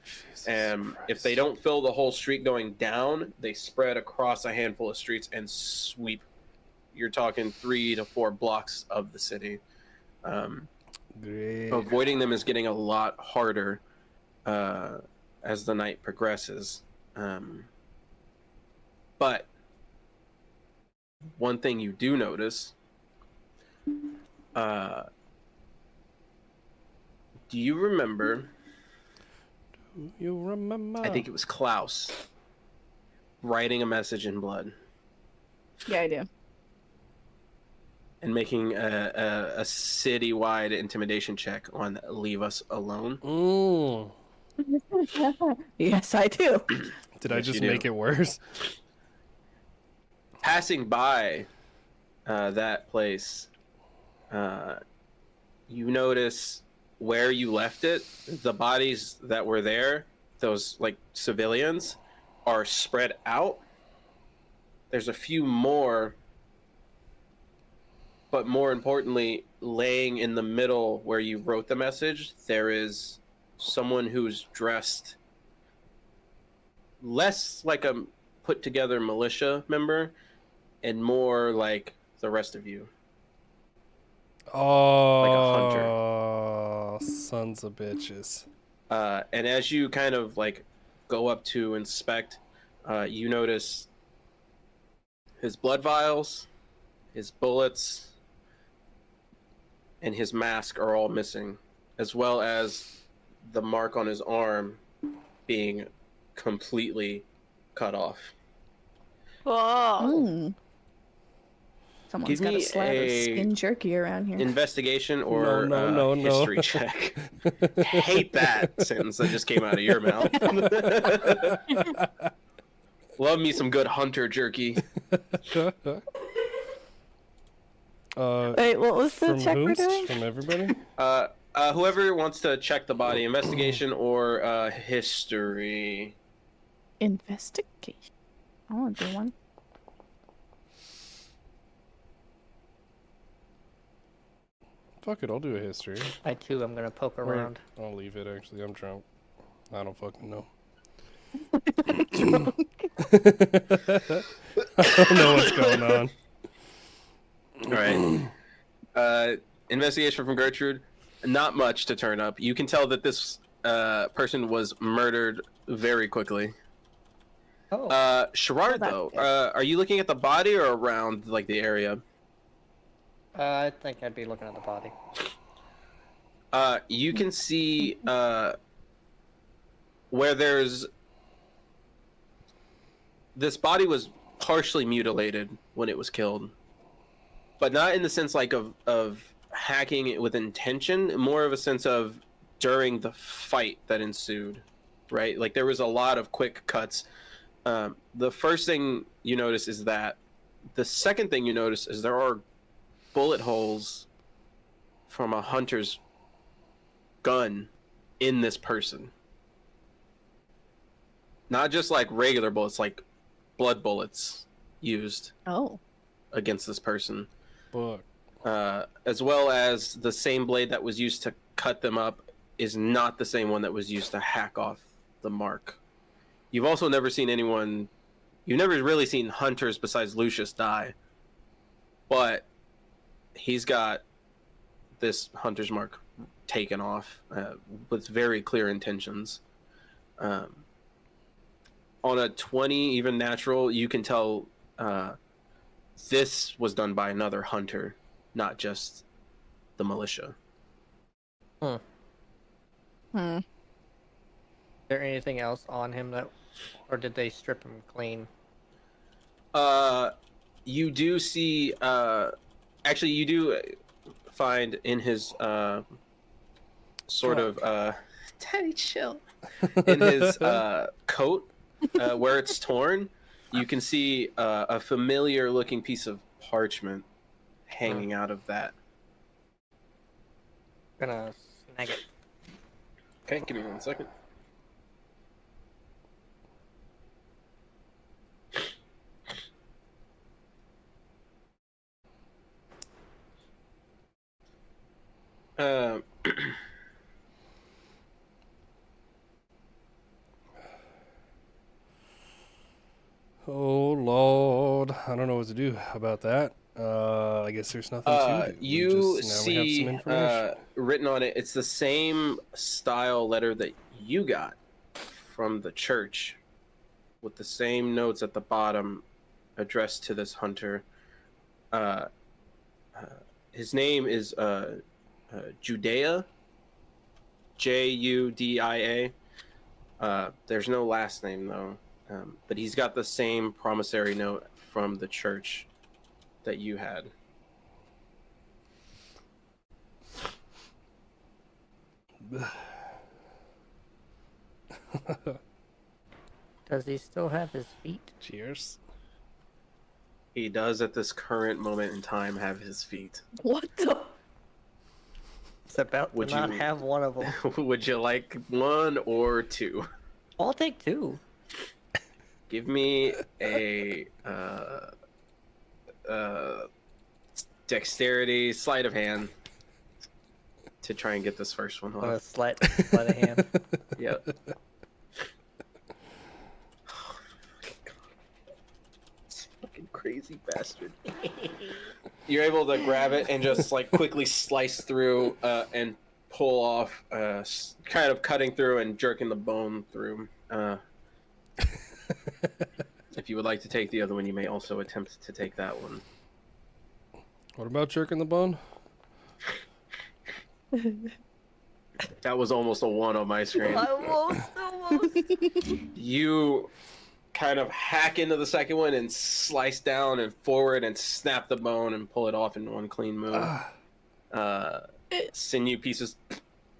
And if they don't fill the whole street going down, they spread across a handful of streets and sweep. You're talking 3 to 4 blocks of the city. Great. Avoiding them is getting a lot harder as the night progresses. But one thing you do notice, do you remember? You remember? I think it was Klaus writing a message in blood Yeah, I do. and making a citywide intimidation check on "Leave Us Alone." Mm. Yes, I do. Did I Yes, just you do. make it worse? Passing by that place, you notice where you left it. The bodies that were there, those like civilians, are spread out. There's a few more, but more importantly, laying in the middle where you wrote the message, there is someone who's dressed less like a put together militia member and more like the rest of you. Oh, sons of bitches. And as you kind of like go up to inspect, you notice his blood vials, his bullets, and his mask are all missing, as well as the mark on his arm being completely cut off. Whoa. Mm. Someone's Give got a me slab of a skin jerky around here. Investigation or No. history check. Hate that sentence that just came out of your mouth. Love me some good hunter jerky. Wait, what was the from check we're whomst? doing? From everybody? Whoever wants to check the body, investigation or history. Investigation. I want to do one. Fuck it, I'll do a history. I too am gonna poke Or- around. I'll leave it, actually. I'm drunk. I don't fucking know. I don't know what's going on. All right. Investigation from Gertrude. Not much to turn up. You can tell that this person was murdered very quickly. Oh, Sherrard, that's though, good. are you looking at the body or around like the area? I think I'd be looking at the body. You can see where there's this body was partially mutilated when it was killed, but not in the sense like of hacking it with intention, more of a sense of during the fight that ensued, right? Like there was a lot of quick cuts. The first thing you notice is that. The second thing you notice is there are bullet holes from a hunter's gun in this person. Not just like regular bullets, like blood bullets used Oh. against this person. Fuck. As well as the same blade that was used to cut them up is not the same one that was used to hack off the mark. You've also never seen anyone. You've never really seen hunters besides Lucius die. But he's got this hunter's mark taken off with very clear intentions. On a 20, even natural, you can tell this was done by another hunter, not just the militia. Is there anything else on him or did they strip him clean? You do see, actually, you do find in his sort of Daddy, chill. In his coat, where it's torn, you can see a familiar looking piece of parchment hanging out of that. Gonna snag it. Okay, give me 1 second. Oh Lord, I don't know what to do about that. I guess there's nothing to do. You now we have see some information. written on it, it's the same style letter that you got from the church, with the same notes at the bottom addressed to this hunter. His name is Judia, Judia. There's no last name though, but he's got the same promissory note from the church that you had. Does he still have his feet? Cheers. He does at this current moment in time have his feet. What the? It's about Would to not you- have one of them. Would you like 1 or 2? I'll take 2. Give me a dexterity sleight of hand to try and get this first one On a off. sleight of hand. Yep. Fucking crazy bastard. You're able to grab it and just like quickly slice through and pull off, kind of cutting through and jerking the bone through. If you would like to take the other one, you may also attempt to take that one. What about jerking the bone? That was almost a 1 on my screen. Almost. You kind of hack into the second one and slice down and forward and snap the bone and pull it off in one clean move. Sinew pieces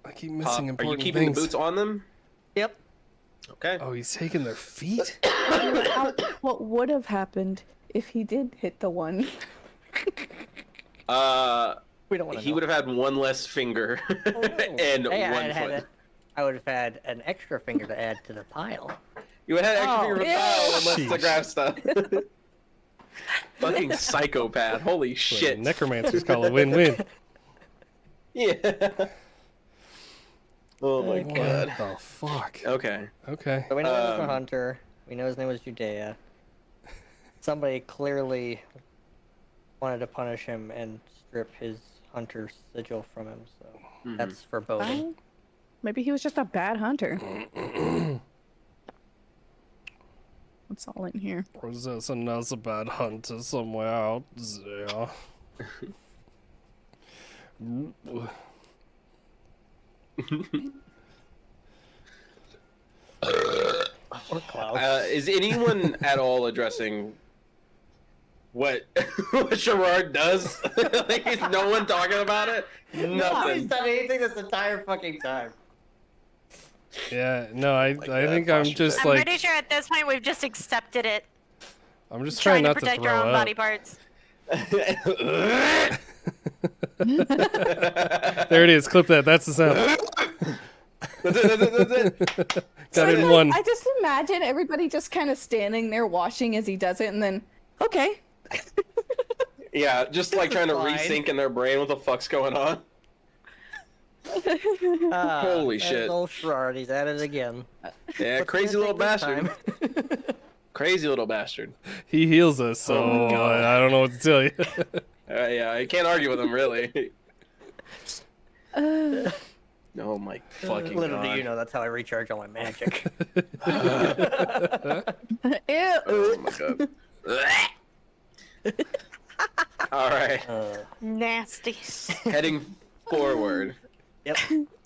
I keep pop. missing Are you important keeping things. the boots on them? Yep. Okay. Oh, he's taking their feet? What would have happened if he did hit the one? We don't want to He would have had 1 less finger and Hey, 1 foot. I would have had an extra finger to add to the pile. You would have extra Oh, finger for ew. unless to Sheesh. grab stuff. Fucking psychopath. Holy What shit. necromancers call a win-win. Yeah. Oh my Okay. god. What the fuck? Okay. Okay. So we know he was a Um, hunter. We know his name was Judea. Somebody clearly wanted to punish him and strip his hunter sigil from him, so Mhm. that's foreboding. Oh, maybe he was just a bad hunter. What's all in here? Or is this another bad hunter somewhere out there? Or Klaus. Is anyone at all addressing what what Sherrard does? Like, is no one talking about it? Nobody's Nothing. done anything this entire fucking time. Yeah, no, I that think I'm posture just back. I'm like, pretty sure at this point we've just accepted it. I'm just Trying trying to not to protect throw our own up. body parts. There it is. Clip that. That's the sound. That's it. Got it in Like, one. I just imagine everybody just kind of standing there watching as he does it, and then, okay. Yeah, just like trying to Fine. resync in their brain what the fuck's going on. Holy there's shit. Old Sherrard, he's at it again. Yeah, What's crazy gonna little take this bastard. time? Crazy little bastard. He heals us, so Oh my God. I don't know what to tell you. Yeah, I can't argue with him, really. Uh, Oh my fucking Little God. do you know, that's how I recharge all my magic. ew. Oh my God. All right. Nasty. Heading forward. Yep.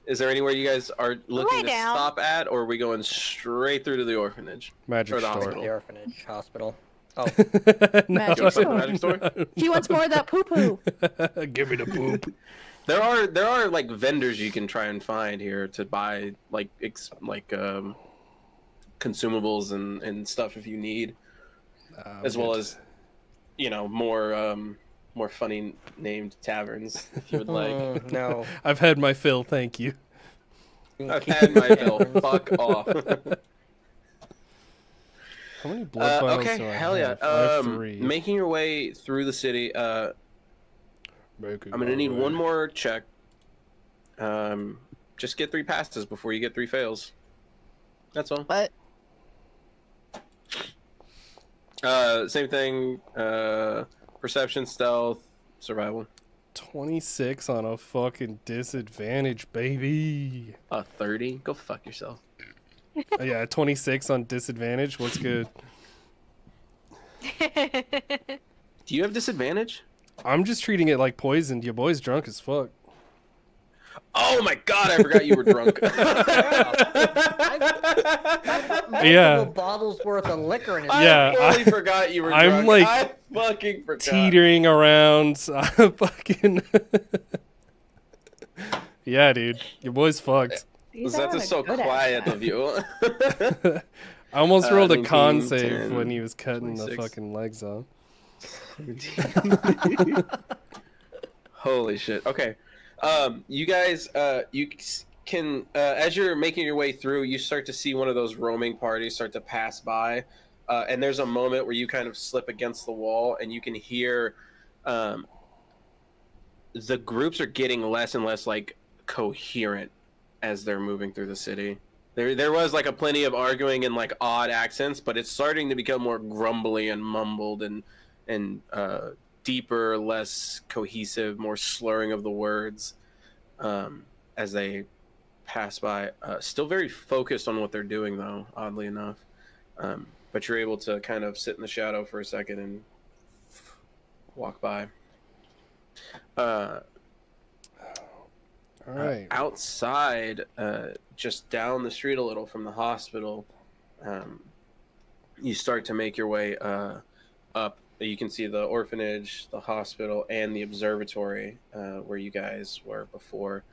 Is there anywhere you guys are looking Lie to down. stop at, or are we going straight through to the orphanage? Magic Or the store. hospital. The orphanage hospital. Oh, No. You want to stop at the magic store? He wants more of that poo poo. Give me the poop. There are like vendors you can try and find here to buy like consumables and stuff if you need, as well as more funny named taverns if you would like. no. I've had my fill, thank you. I've had my fill. Fuck off. How many blood vials Okay, do I hell yeah. have? I have 3. Making your way through the city. I'm gonna need one more check. Just get 3 passes before you get 3 fails. That's all. What? Same thing. Perception, stealth, survival. 26 on a fucking disadvantage, baby. 30. Go fuck yourself. Yeah, 26 on disadvantage. What's good? Do you have disadvantage? I'm just treating it like poisoned. Your boy's drunk as fuck. Oh my God! I forgot you were drunk. Yeah. Multiple bottles worth of liquor in his Yeah, I totally forgot you were I'm drunk. like I fucking forgot. Teetering around. Fucking. Yeah, dude. Your boy's fucked. He's That's having just a so good quiet ass of you. I almost rolled a 19, con save 10, when he was cutting 26. the fucking legs off. Holy shit. Okay. You guys, you can, as you're making your way through, you start to see one of those roaming parties start to pass by. And there's a moment where you kind of slip against the wall and you can hear the groups are getting less and less like coherent as they're moving through the city. There was like a plenty of arguing in like odd accents, but it's starting to become more grumbly and mumbled and deeper, less cohesive, more slurring of the words as they pass by. Still very focused on what they're doing, though, oddly enough. But you're able to kind of sit in the shadow for a second and walk by. All right. Outside, just down the street a little from the hospital, you start to make your way up. You can see the orphanage, the hospital, and the observatory where you guys were before.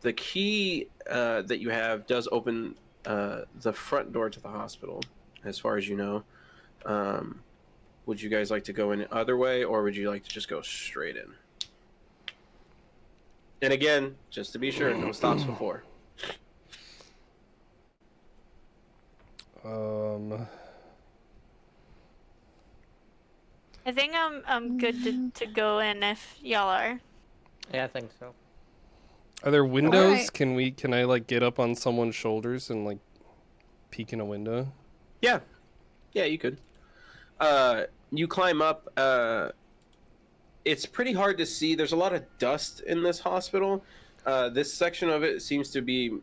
The key that you have does open the front door to the hospital, as far as you know. Would you guys like to go in the other way, or would you like to just go straight in? And again, just to be sure, no stops before. I think I'm good to go in if y'all are. Yeah, I think so. Are there windows? Alright. Can I like get up on someone's shoulders and like peek in a window? Yeah, you could. You climb up. It's pretty hard to see. There's a lot of dust in this hospital. This section of it seems to be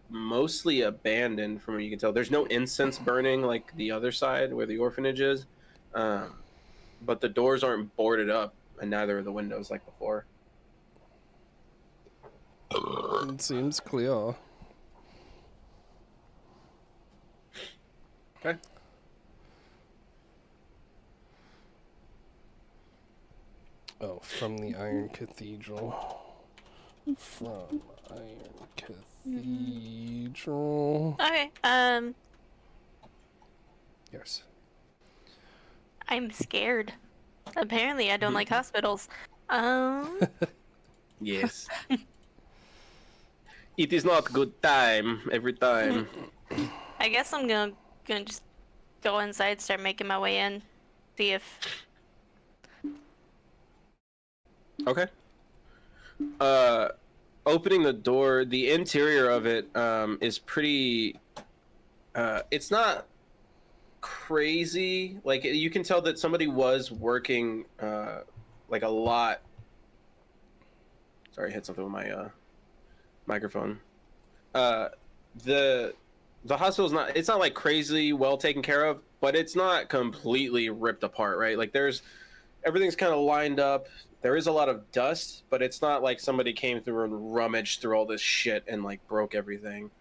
mostly abandoned, from what you can tell. There's no incense burning like the other side where the orphanage is, but the doors aren't boarded up, and neither are the windows like before. It seems clear. Okay. Oh, from the Iron Cathedral. From Iron Cathedral. Okay. Yes. I'm scared. Apparently, I don't like hospitals. Yes. It is not good time every time. I guess I'm gonna just go inside, start making my way in, see if Okay. Opening the door, the interior of it is pretty. It's not crazy. Like you can tell that somebody was working like a lot. Sorry, I hit something with my microphone. The hospital's not. It's not like crazy well taken care of, but it's not completely ripped apart, right? Like everything's kind of lined up. There is a lot of dust, but it's not like somebody came through and rummaged through all this shit and like broke everything.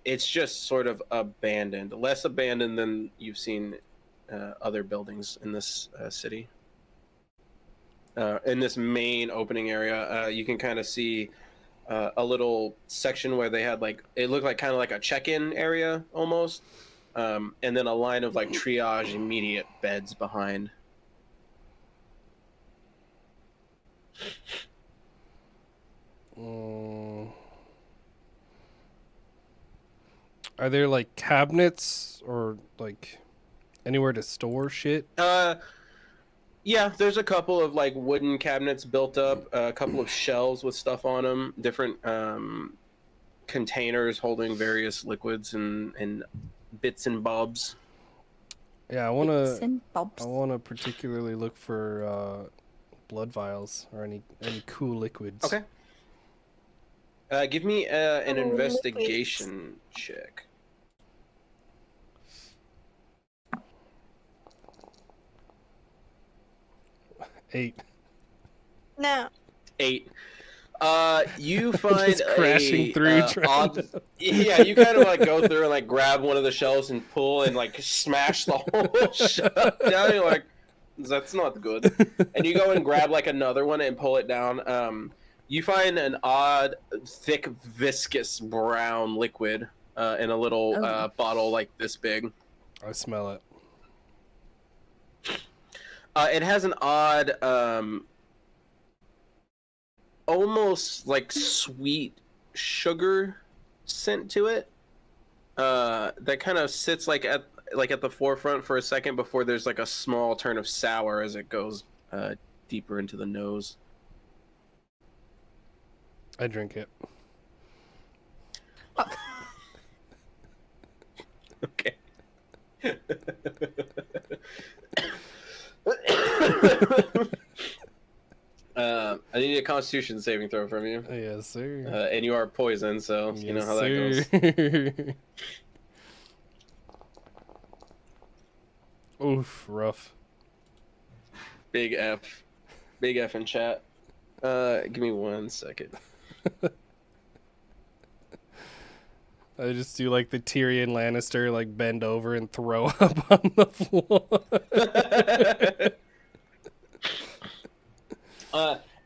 It's just sort of abandoned, less abandoned than you've seen other buildings in this city. In this main opening area, you can kind of see a little section where they had like, it looked like kind of like a check-in area almost, and then a line of like triage immediate beds behind. Are there like cabinets or like anywhere to store shit? Yeah, there's a couple of like wooden cabinets built up, a couple of shelves with stuff on them, different containers holding various liquids and bits and bobs. Yeah, I Bits and bobs. wanna particularly look for blood vials or any cool liquids. Okay. Give me an investigation check. Eight. No. 8. You find Just crashing through. Yeah, you kind of like go through and like grab one of the shelves and pull and like smash the whole shelf down. You're like, that's not good. And you go and grab like another one and pull it down. You find an odd, thick, viscous brown liquid in a little bottle like this big. I smell it. It has an odd, almost like sweet sugar scent to it. That kind of sits like at the forefront for a second before there's like a small turn of sour as it goes deeper into the nose. I drink it. Okay. I need a Constitution saving throw from you. Yes, sir. And you are poisoned, so you know how that goes. Oof, rough. Big F. Big F in chat. Give me 1 second. I just do like the Tyrion Lannister, like bend over and throw up on the floor.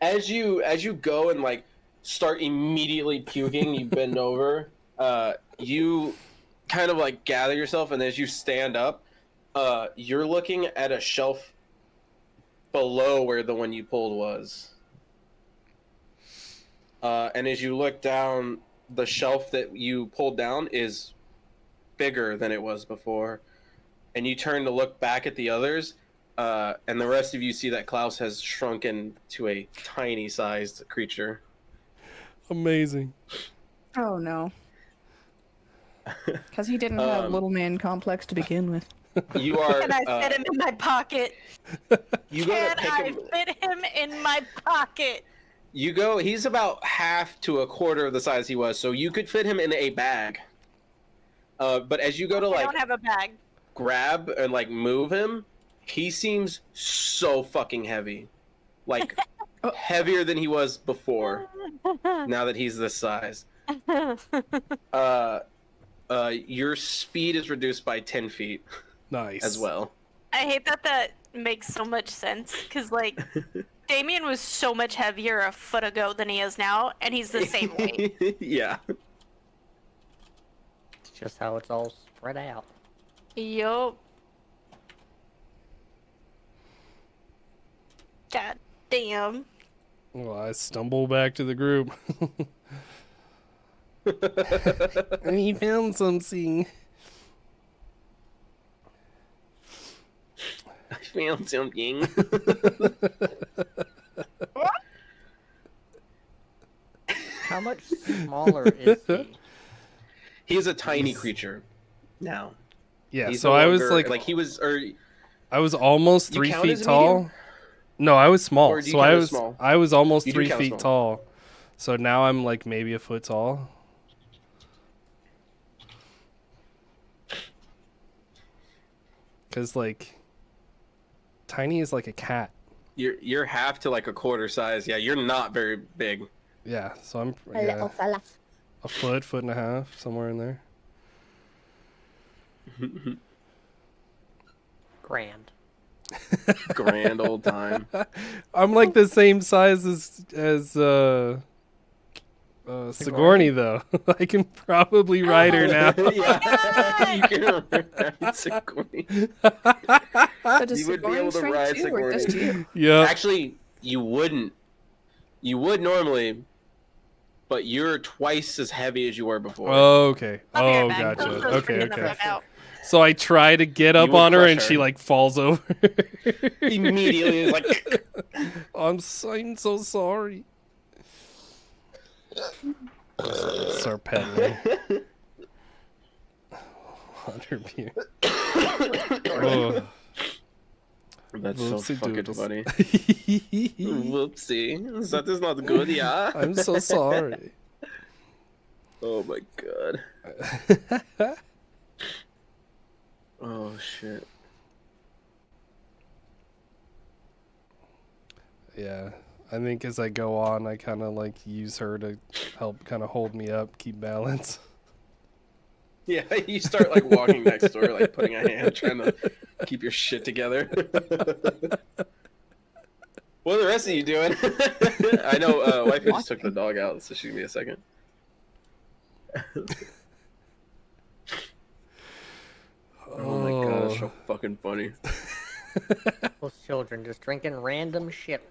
As you go and like start immediately puking, you bend over. You kind of like gather yourself, and as you stand up, you're looking at a shelf below where the one you pulled was. And as you look down, the shelf that you pulled down is bigger than it was before. And you turn to look back at the others, and the rest of you see that Klaus has shrunken to a tiny-sized creature. Amazing. Oh no. Because he didn't have little man complex to begin with. You are. Can I fit him in my pocket? You go to pick him. Fit him in my pocket? You go. He's about half to a quarter of the size he was, so you could fit him in a bag. But as you go to I like don't have a bag. grab and like move him, he seems so fucking heavy, like heavier than he was before. Now that he's this size, your speed is reduced by 10 feet. Nice. As well. I hate that makes so much sense, because like Damien was so much heavier a foot ago than he is now, and he's the same weight. Yeah. It's just how it's all spread out. Yup. God damn. Well, I stumble back to the group. He found something. I found something. How much smaller is he? He's a tiny creature now. Yeah, He's so no I was longer- like he was, or I was almost You 3 count feet as a tall. medium? No, I was small. Or do you So count I as was small? I was almost You do 3 count as feet small. tall. So now I'm like maybe a foot tall. Cuz like tiny is like a cat. you're half to like a quarter size. Yeah, you're not very big. Yeah, so I'm A little fella. a foot and a half, somewhere in there. Grand. Grand old time. I'm like the same size as Sigourney though. I can probably ride her now. Yeah, you can ride Sigourney. But does You would be Sigourney able to shrink ride too, or just Sigourney. you? Yeah. Actually, you wouldn't. You would normally, but you're twice as heavy as you were before. Okay. I'll be right Oh, back. gotcha. Those are Okay, freaking the okay. fuck out. So I try to get up would on her crush and she her. like falls over. Immediately, it's like. I'm so sorry. Start petting her. On her beard. Oh. That's so Whoopsie fucking doodles. funny. Whoopsie. That is not good, yeah? I'm so sorry. Oh my god. Oh shit. Yeah. I think as I go on, I kind of like use her to help kind of hold me up, keep balance. Yeah, you start like walking next door, like putting a hand, trying to keep your shit together. What are the rest of you doing? I know, wifey just took the dog out, so she'll give me a second. Oh my god, that's so fucking funny. Those children just drinking random shit.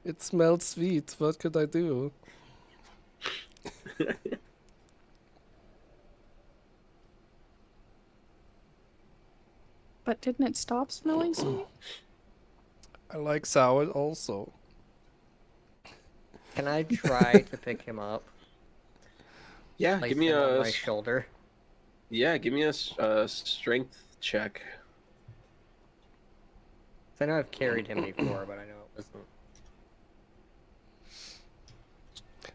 It smelled sweet. What could I do? But didn't it stop smelling sweet? I like sour also. Can I try to pick him up? Yeah, Place give me him on a my shoulder. Strength check. 'Cause I know I've carried him before, but I know it wasn't.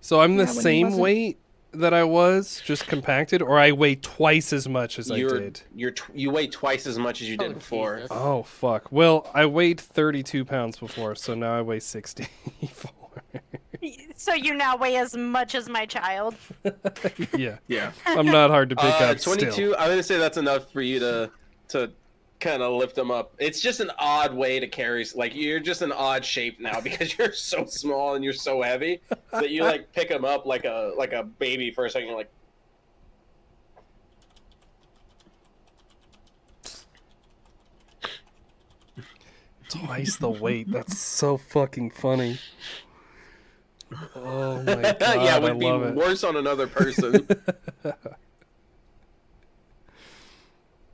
So I'm the Yeah, when he same wasn't- weight that I was, just compacted, or I weigh twice as much as I did. You weigh twice as much as you did Oh, before. Jesus. Oh fuck. Well, I weighed 32 pounds before, so now I weigh 64. So you now weigh as much as my child. Yeah. Yeah. I'm not hard to pick up 22. still. I'm gonna say that's enough for you to kind of lift them up. It's just an odd way to carry. Like you're just an odd shape now because you're so small and you're so heavy that you like pick them up like a baby for a second. You're like, Twice the weight. That's so fucking funny. Oh my god, yeah, it would I be love it. worse on another person.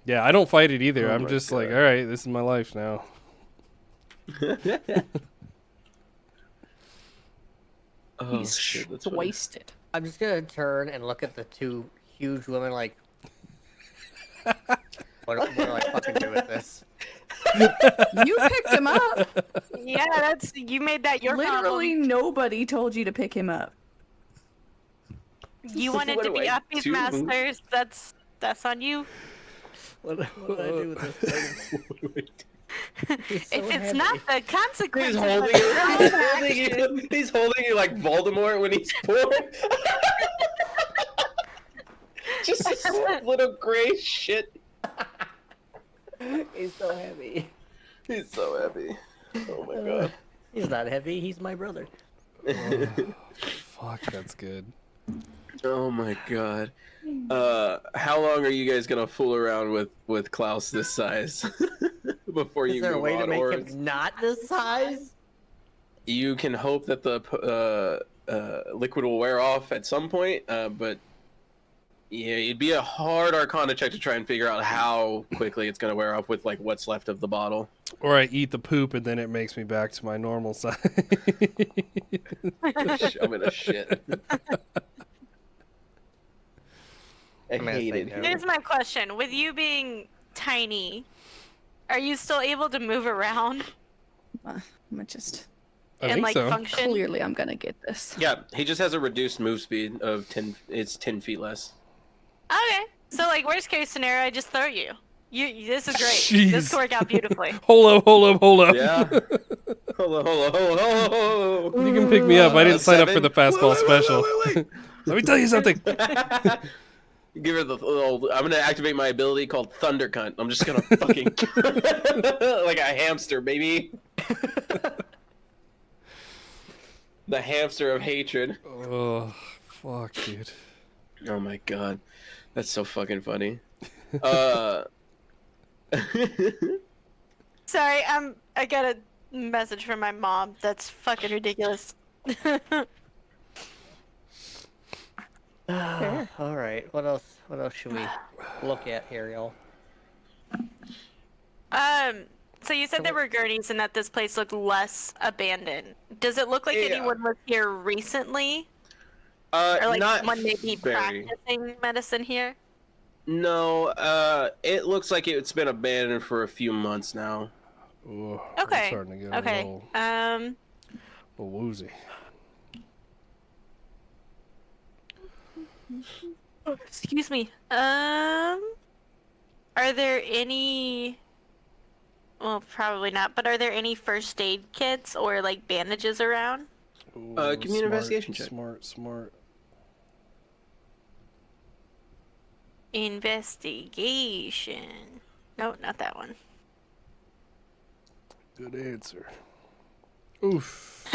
Yeah, I don't fight it either. Oh I'm my just like, God. all right, this is my life now. Oh He's shit, that's funny. wasted. I'm just gonna turn and look at the two huge women like, what do I fucking do with this? You picked him up. Yeah, that's you made that your Literally problem. nobody told you to pick him up. You wanted What to do be I Uppy's do? masters. That's on you. What do I do with this thing? He's so If it's heavy. not the He's consequences. holding of you. your own He's holding action. you. He's holding you like Voldemort when he's poor. Just this little gray shit. He's so heavy. He's so heavy. Oh my god. He's not heavy. He's my brother. Fuck, that's good. Oh my god. How long are you guys gonna fool around with Klaus this size before Is you there a move way to on? make Or him not this size? you can hope that the liquid will wear off at some point, but Yeah, it'd be a hard Arcana check to try and figure out how quickly it's gonna wear off with like what's left of the bottle. Or I eat the poop and then it makes me back to my normal size. I'm gonna shit. I I'm gonna hate say it no. here. Here's my question: with you being tiny, are you still able to move around I'm gonna just I and think like so. function? clearly I'm gonna get this. Yeah, he just has a reduced move speed of 10. It's 10 feet less. Okay, so like worst case scenario, I just throw you. This is great. Jeez. This could work out beautifully. Hold up. Yeah. hold on. You can pick me up. I didn't sign up for 7. the fastball Wait. special. Let me tell you something. Give her the old. I'm gonna activate my ability called Thunder Cunt. I'm just gonna fucking like a hamster, baby. The hamster of hatred. Oh, fuck, dude. Oh my god, that's so fucking funny. Sorry, I got a message from my mom. That's fucking ridiculous. All right. What else? What else should we look at here, y'all? So you said there were gurneys and that this place looked less abandoned. Does it look like Yeah. anyone was here recently? Or like not someone maybe very. practicing medicine here? No, it looks like it's been abandoned for a few months now. Ooh, Okay. I'm starting to get Okay. a little woozy. Excuse me. Are there any? Well, probably not. But are there any first aid kits or like bandages around? Ooh, Give me an investigation check. Smart. Investigation. No, not that one. Good answer. Oof.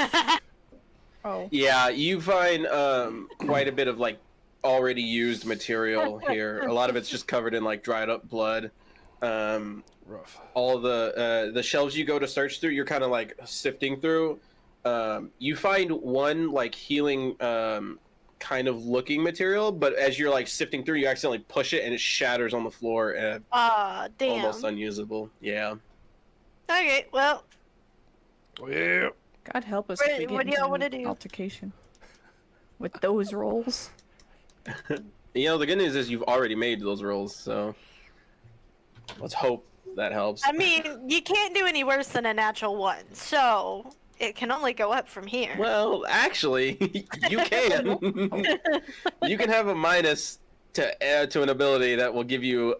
Oh. Yeah, you find quite a bit of like already used material here. A lot of it's just covered in like dried up blood. Rough. All the shelves you go to search through, you're kind of like sifting through. You find one like healing kind of looking material, but as you're like sifting through, you accidentally push it and it shatters on the floor and Ah, damn. almost unusable. Yeah. Okay, well, Oh, yeah. God help us What- if we get what do y'all into wanna an do? altercation with those rolls. You know, the good news is you've already made those rolls, so let's hope that helps. I mean, you can't do any worse than a natural one, so it can only go up from here. Well, actually, you can. You can have a minus to add to an ability that will give you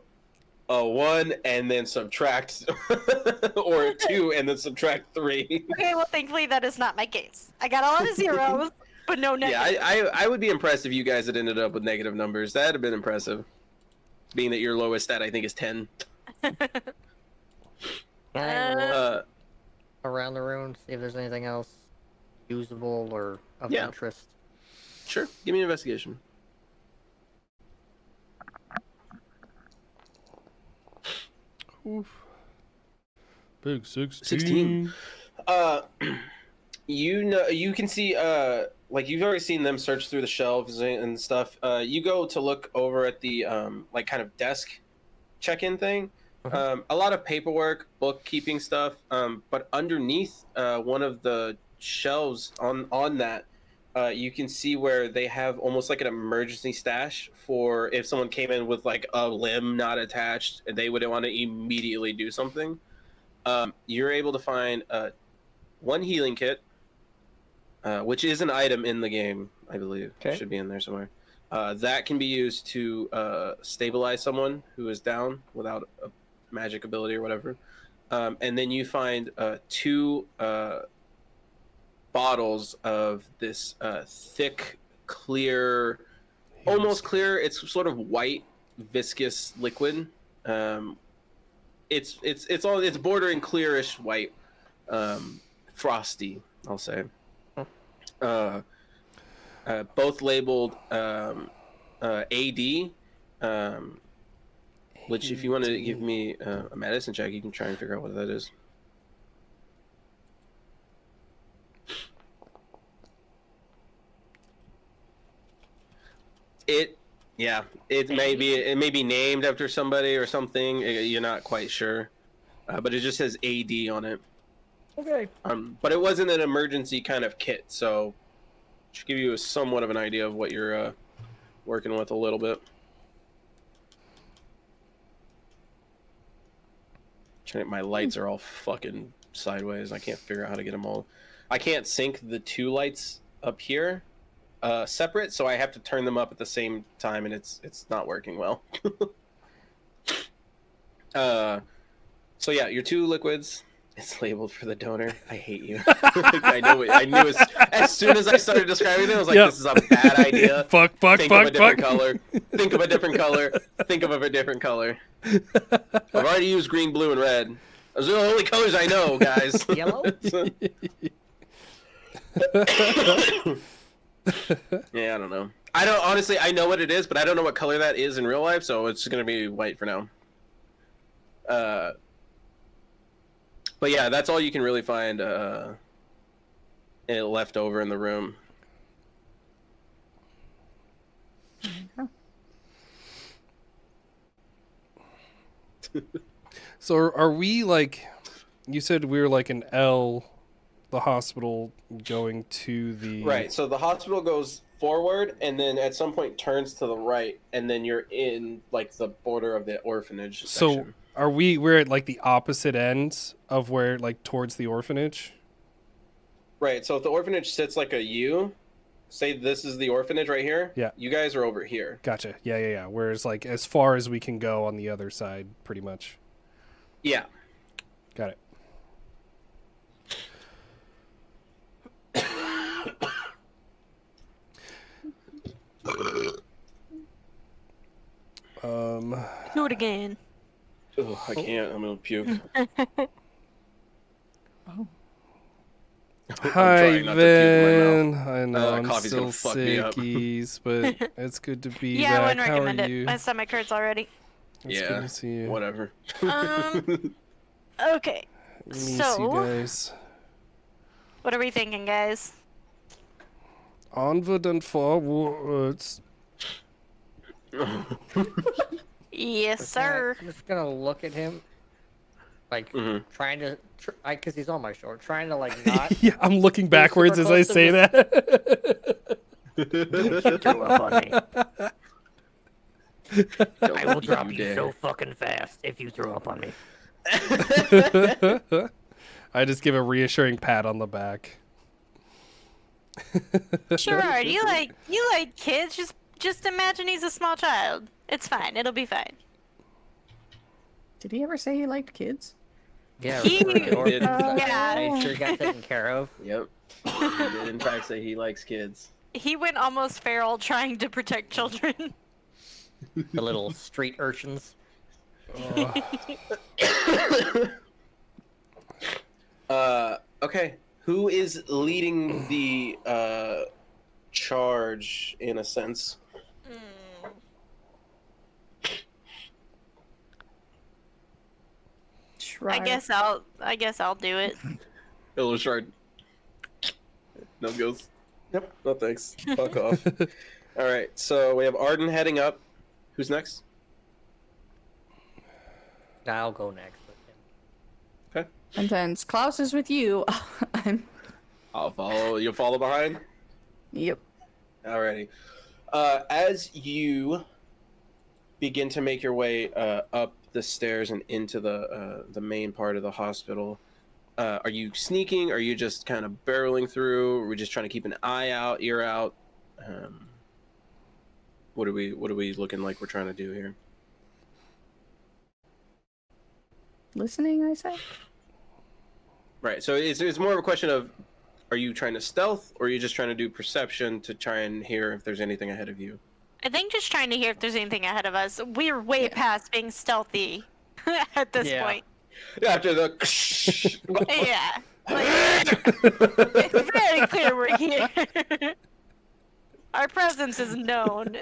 a 1 and then subtract, or a 2 and then subtract 3. Okay, well, thankfully that is not my case. I got a lot of zeros, but no Yeah, negatives. I would be impressed if you guys had ended up with negative numbers. That'd have been impressive. Being that your lowest stat, I think, is 10. Can I look Uh, around the room, see if there's anything else usable or of Yeah. interest? sure. Give me an investigation. Oof. Big 16. 16. You know, you can see, like you've already seen them search through the shelves and stuff. You go to look over at the like kind of desk check-in thing. A lot of paperwork, bookkeeping stuff. But underneath one of the shelves on that, you can see where they have almost like an emergency stash for if someone came in with like a limb not attached and they would want to immediately do something. You're able to find one healing kit, which is an item in the game, I believe. Okay. Should be in there somewhere. That can be used to stabilize someone who is down without a magic ability or whatever. And then you find 2 bottles of this thick, clear, almost clear. It's sort of white, viscous liquid. It's bordering clearish white, frosty, I'll say. Both labeled AD. Which, if you want to give me a medicine check, you can try and figure out what that is. Yeah, it may be named after somebody or something. You're not quite sure, but it just says AD on it. Okay. But it wasn't an emergency kind of kit, so should give you a somewhat of an idea of what you're working with a little bit. My lights are all fucking sideways. I can't figure out how to get them all. I can't sync the two lights up here separate, so I have to turn them up at the same time, and it's not working well. So yeah, your two liquids. It's labeled for the donor. I hate you. I knew as soon as I started describing it, I was like, This is a bad idea. Fuck. Think of a different color. Think of a different color. Think of a different color. I've already used green, blue, and red. Those are the only colors I know, guys. Yellow? Yeah, I don't know. Honestly, I know what it is, but I don't know what color that is in real life, so it's gonna be white for now. But yeah, that's all you can really find left over in the room. So are we like? You said we were like an L, the hospital going to the Right. So the hospital goes forward, and then at some point turns to the right, and then you're in like the border of the orphanage section. So we're at like the opposite ends of where, like, towards the orphanage? Right. So if the orphanage sits like a U, say this is the orphanage right here. Yeah. You guys are over here. Gotcha. Yeah. Whereas, like, as far as we can go on the other side, pretty much. Yeah. Got it. Do it again. Ugh, I can't. I'm gonna puke. Oh. Hi, trying not to puke in Vin. I know I'm coffee's still gonna fuck me up. sickies, but it's good to be Yeah, I back. wouldn't How recommend are it. you? My stomach hurts already. It's Yeah, good to see you. Whatever. Okay. Miss you So, guys. what are we thinking, guys? Onward and forwards. Yes, sir. I'm just gonna look at him, like trying to, because he's on my shoulder, trying to like not. Yeah, I'm looking backwards as I close to say me. that. Don't throw up on me. I will drop you dare. so fucking fast if you throw up on me. I just give a reassuring pat on the back. Gerard, you like kids? Just imagine he's a small child. It's fine. It'll be fine. Did he ever say he liked kids? Yeah, He- I Yeah. sure got taken care of. Yep. He did in fact say he likes kids. He went almost feral trying to protect children. The little street urchins. Okay. Who is leading the charge in a sense? I guess I'll do it. Hello, Shard. No goes. Yep. No thanks. Fuck off. All right. So we have Arden heading up. Who's next? I'll go next with him. Okay. And then Klaus is with you. I'll follow. You'll follow behind. Yep. Alrighty. As you begin to make your way up the stairs and into the main part of the hospital, are you sneaking? Are you just kind of barreling through? Are we just trying to keep an eye out, ear out? What are we looking like we're trying to do here? Listening, I say. Right. So it's more of a question of, are you trying to stealth, or are you just trying to do perception to try and hear if there's anything ahead of you? I think just trying to hear if the's anything ahead of us. We're way past being stealthy at this point. After the. Yeah. Like, it's very clear we're here. Our presence is known.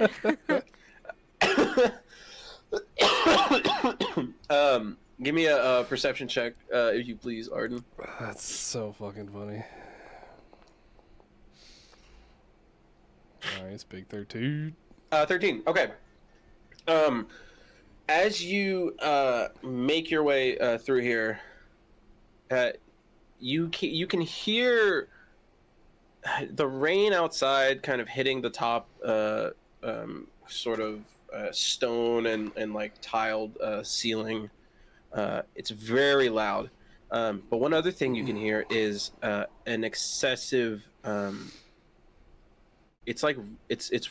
Give me a perception check, if you please, Arden. That's so fucking funny. Nice, big 13. 13. Okay. As you make your way through here, you can hear the rain outside kind of hitting the top sort of stone and like tiled ceiling. It's very loud. But one other thing you can hear is an excessive. It's like it's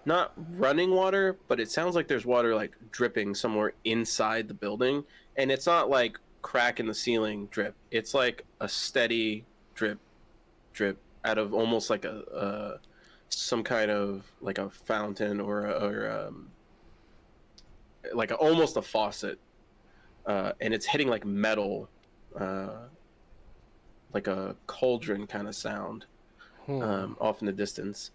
not running water, but it sounds like there's water like dripping somewhere inside the building, and it's not like crack in the ceiling drip. It's like a steady drip out of almost like a some kind of like a fountain or like almost a faucet, and it's hitting like metal, like a cauldron kind of sound off in the distance.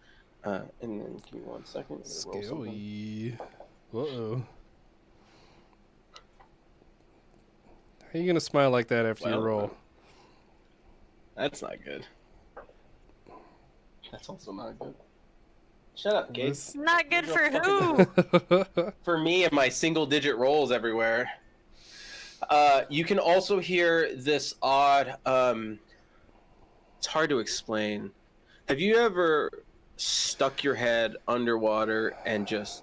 And then give me 1 second. Scary. Uh-oh. How you gonna smile like that after you roll? That's not good. That's also not good. Shut up, Gabe. Not good for who? For me and my single-digit rolls everywhere. You can also hear this odd. It's hard to explain. Have you ever stuck your head underwater and just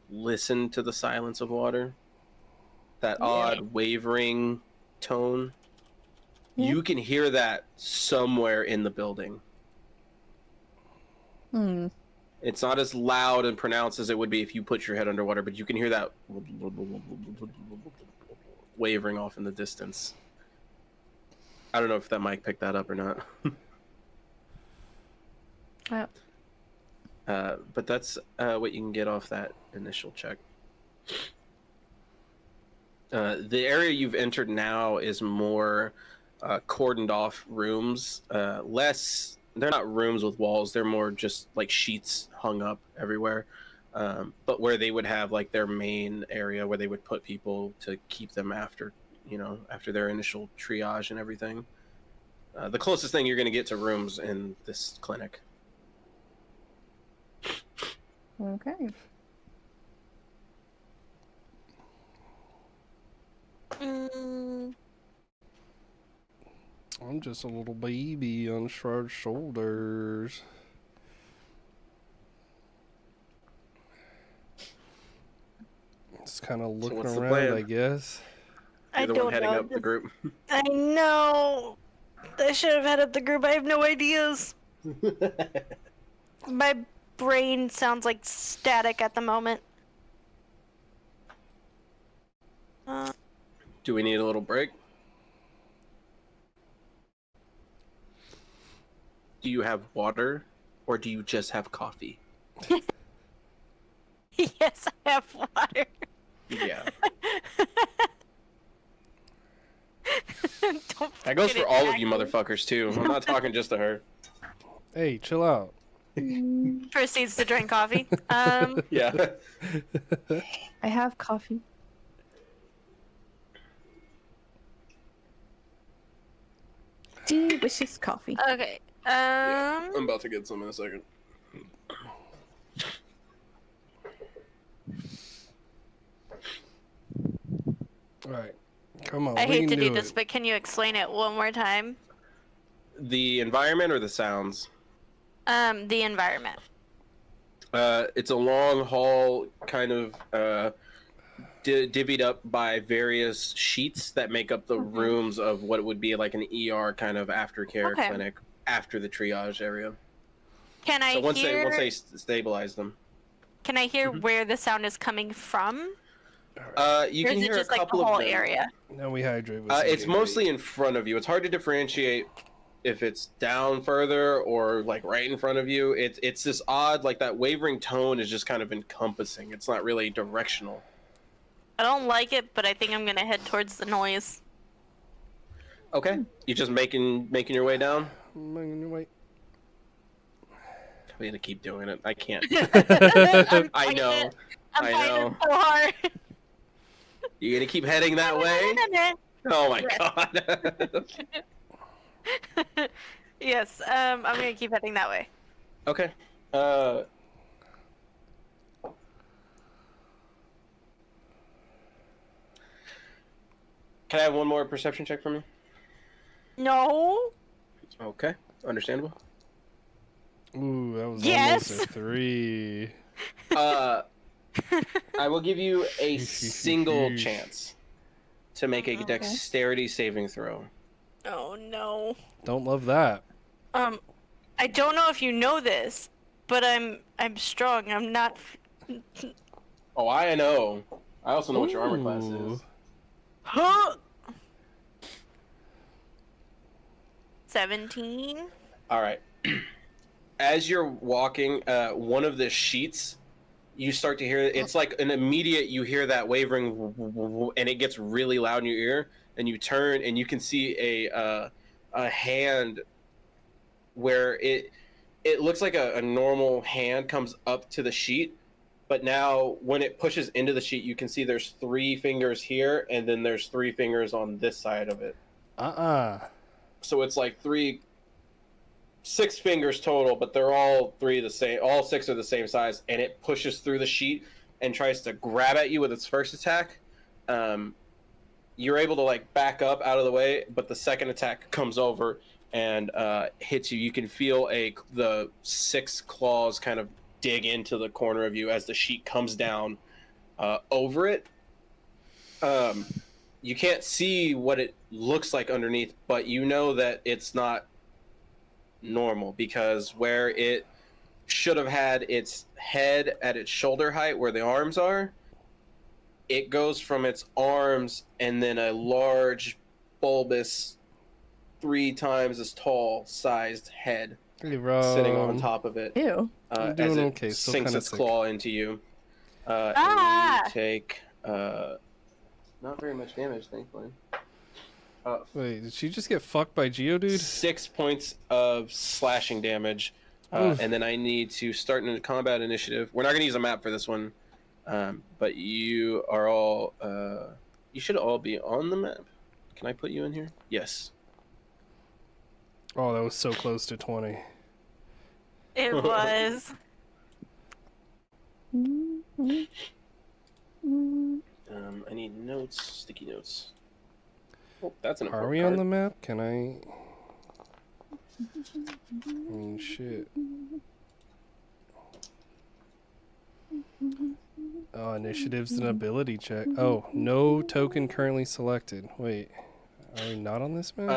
listened to the silence of water? That odd wavering tone? Yeah. You can hear that somewhere in the building. It's not as loud and pronounced as it would be if you put your head underwater, but you can hear that wavering off in the distance. I don't know if that mic picked that up or not. But that's what you can get off that initial check. The area you've entered now is more cordoned off rooms. They're not rooms with walls. They're more just like sheets hung up everywhere. But where they would have like their main area where they would put people to keep them after their initial triage and everything. The closest thing you're going to get to rooms in this clinic. Okay. I'm just a little baby on Shroud's shoulders. Just kind of looking what's the around, plan? I guess. You're the one heading up the group. I know. I should have headed up the group. I have no ideas. My brain sounds like static at the moment. Do we need a little break? Do you have water, or do you just have coffee? Yes, I have water. Yeah. Don't That goes forget for it, all of you Jackie. motherfuckers, too. I'm not talking just to her. Hey, chill out. Proceeds to drink coffee. Yeah. I have coffee. Delicious coffee. Okay. I'm about to get some in a second. All right. Come on. I we hate can to do it. this, but can you explain it one more time? The environment or the sounds? The environment. It's a long hall, kind of divvied up by various sheets that make up the rooms of what would be like an ER kind of aftercare clinic after the triage area. Can I Once hear? they stabilize them, Can I hear where the sound is coming from? you Or can is it hear just a like the couple whole of them. area? Now we hydrate with It's some mostly in front of you. It's hard to differentiate if it's down further or like right in front of you. It's this odd, like that wavering tone is just kind of encompassing. It's not really directional. I don't like it, but I think I'm gonna head towards the noise. Okay, you just making your way down. Wait. I'm gonna keep doing it. I can't. I'm I fighting know. it. I'm I fighting know. so hard. You gonna keep heading that way? Oh my god. Yes, I'm gonna keep heading that way. Okay. Can I have one more perception check from you? No. Okay, understandable. Ooh, that was Yes! almost a 3. I will give you a single chance to make a dexterity saving throw. Oh no. Don't love that. I don't know if you know this, but I'm strong. I'm not. Oh, I know. I also know what your armor class Ooh. is. Huh? 17. All right. As you're walking, one of the sheets, you start to hear. It's like an immediate. You hear that wavering, and it gets really loud in your ear. And you turn, and you can see a hand where it looks like a normal hand comes up to the sheet, but now when it pushes into the sheet, you can see there's 3 fingers here, and then there's 3 fingers on this side of it. So it's like 6 fingers total, but they're all 3 the same. All 6 are the same size, and it pushes through the sheet and tries to grab at you with its first attack. You're able to like back up out of the way, but the second attack comes over and hits you. You can feel the 6 claws kind of dig into the corner of you as the sheet comes down over it. You can't see what it looks like underneath, but you know that it's not normal, because where it should have had its head at its shoulder height where the arms are, it goes from its arms and then a large, bulbous, 3 times as tall sized head sitting on top of it. Ew. I'm doing as it okay, still sinks kinda its sick. claw into you. And you take not very much damage, thankfully. Wait, did she just get fucked by Geodude? 6 points of slashing damage. And then I need to start in a combat initiative. We're not going to use a map for this one. But you are all... you should all be on the map. Can I put you in here? Yes. Oh, that was so close to 20. It was. I need notes, sticky notes. Oh, that's an Are important we card. on the map? Can I mean, shit. Oh, initiative's an ability check. Oh, no token currently selected. Wait, are we not on this map?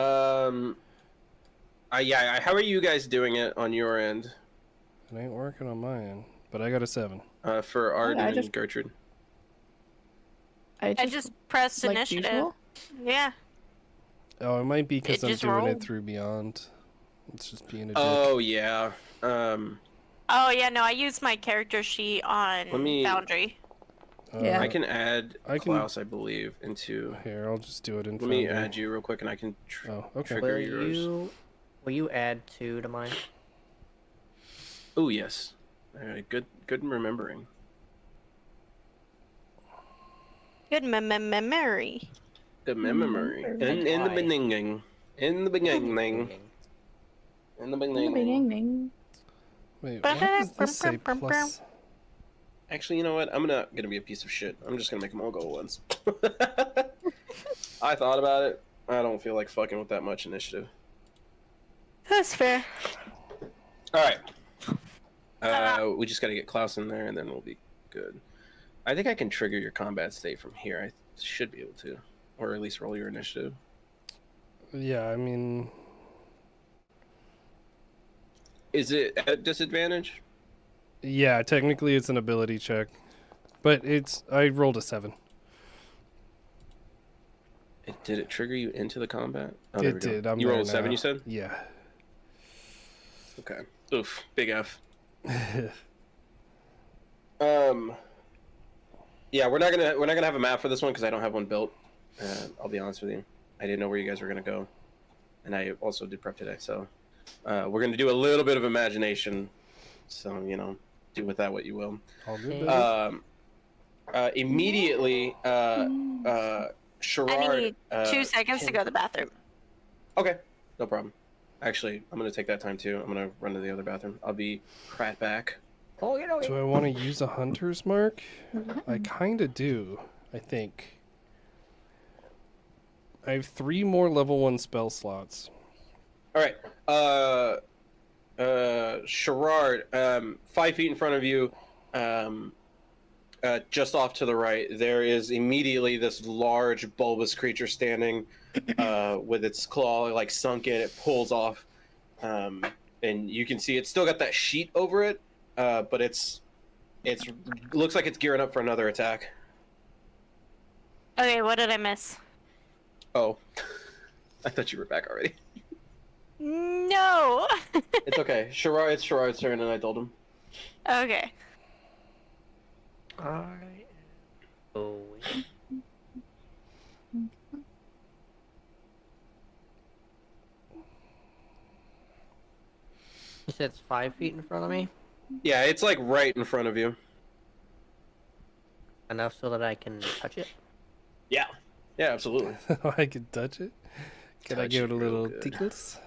Yeah. How are you guys doing it on your end? It ain't working on my end, but I got a 7. For Arden I and just- Gertrude. I I just pressed like initiative. usual. Yeah. Oh, it might be because It I'm just doing rolled. it through Beyond. It's just being a dick. Oh, yeah. Oh yeah, no, I used my character sheet on Let me- Foundry. Yeah. I can add I can- Klaus, I believe, into... Here, I'll just do it in Let me Foundry. add you real quick, and I can Oh, okay. trigger yours. Will you add 2 to mine? Oh, yes. Good remembering. Good memory. Good memory. In the Why? beginning. In the beginning. In the beginning. Beginning. Wait, why does this say plus? Actually, you know what? I'm not gonna be a piece of shit. I'm just gonna make them all go once. I thought about it. I don't feel like fucking with that much initiative. That's fair. Alright. We just gotta get Klaus in there, and then we'll be good. I think I can trigger your combat state from here. I should be able to. Or at least roll your initiative. Yeah, I mean, Is it at disadvantage? yeah, technically it's an ability check, but I rolled a 7. Did it trigger you into the combat? Oh, there It we go. did. I'm You there rolled a 7, now. you said? Yeah. Okay. Oof. Big F. Yeah, we're not gonna have a map for this one because I don't have one built. I'll be honest with you. I didn't know where you guys were gonna go, and I also did prep today. So we're gonna do a little bit of imagination. So do with that what you will. All good. Okay. buddy. Immediately, Sherrard. I need 2 seconds to go to the bathroom. Okay, no problem. Actually, I'm gonna take that time too. I'm gonna run to the other bathroom. I'll be right back. Oh, Do I want to use a hunter's mark? I kind of do, I think. I have 3 more level 1 spell slots. All right. Sherrard, 5 feet in front of you, just off to the right, there is immediately this large bulbous creature standing, with its claw like sunk in. It pulls off, and you can see it's still got that sheet over it, but it's looks like it's gearing up for another attack. Okay, what did I miss? Oh, I thought you were back already. No. It's okay. It's Sherrard's turn, and I told him. Okay. Alright. Oh. You said it's 5 feet in front of me? Yeah, it's like right in front of you. Enough so that I can touch it? Yeah. Yeah, absolutely. I can touch it. Can I Touch give it it a real little good. tickles?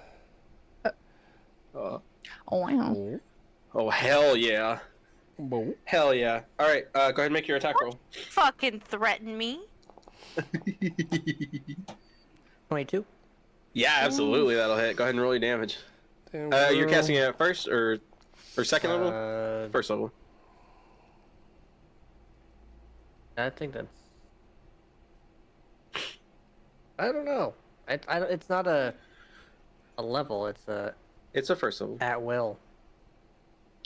Oh wow. Oh. Oh, hell yeah. Whoa. Hell yeah. All right, go ahead and make your attack roll. Fucking threaten me. 22? Yeah, absolutely, that'll hit. Go ahead and roll your damage. Damn, You're girl. casting it at first or second level? First level. I think that's... I don't know. It's not a level, it's a It's a first level. at will.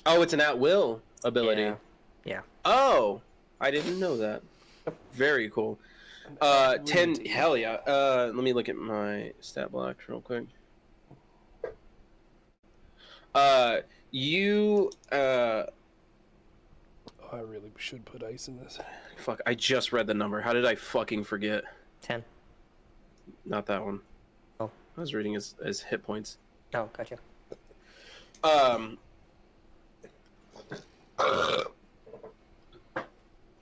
Oh, it's an at-will ability. Yeah. Yeah. Oh, I didn't know that. Very cool. 10, hell yeah. Let me look at my stat blocks real quick. You, Oh, I really should put ice in this. fuck, I just read the number. How did I fucking forget? 10. Not that one. Oh. I was reading his hit points. Oh, gotcha.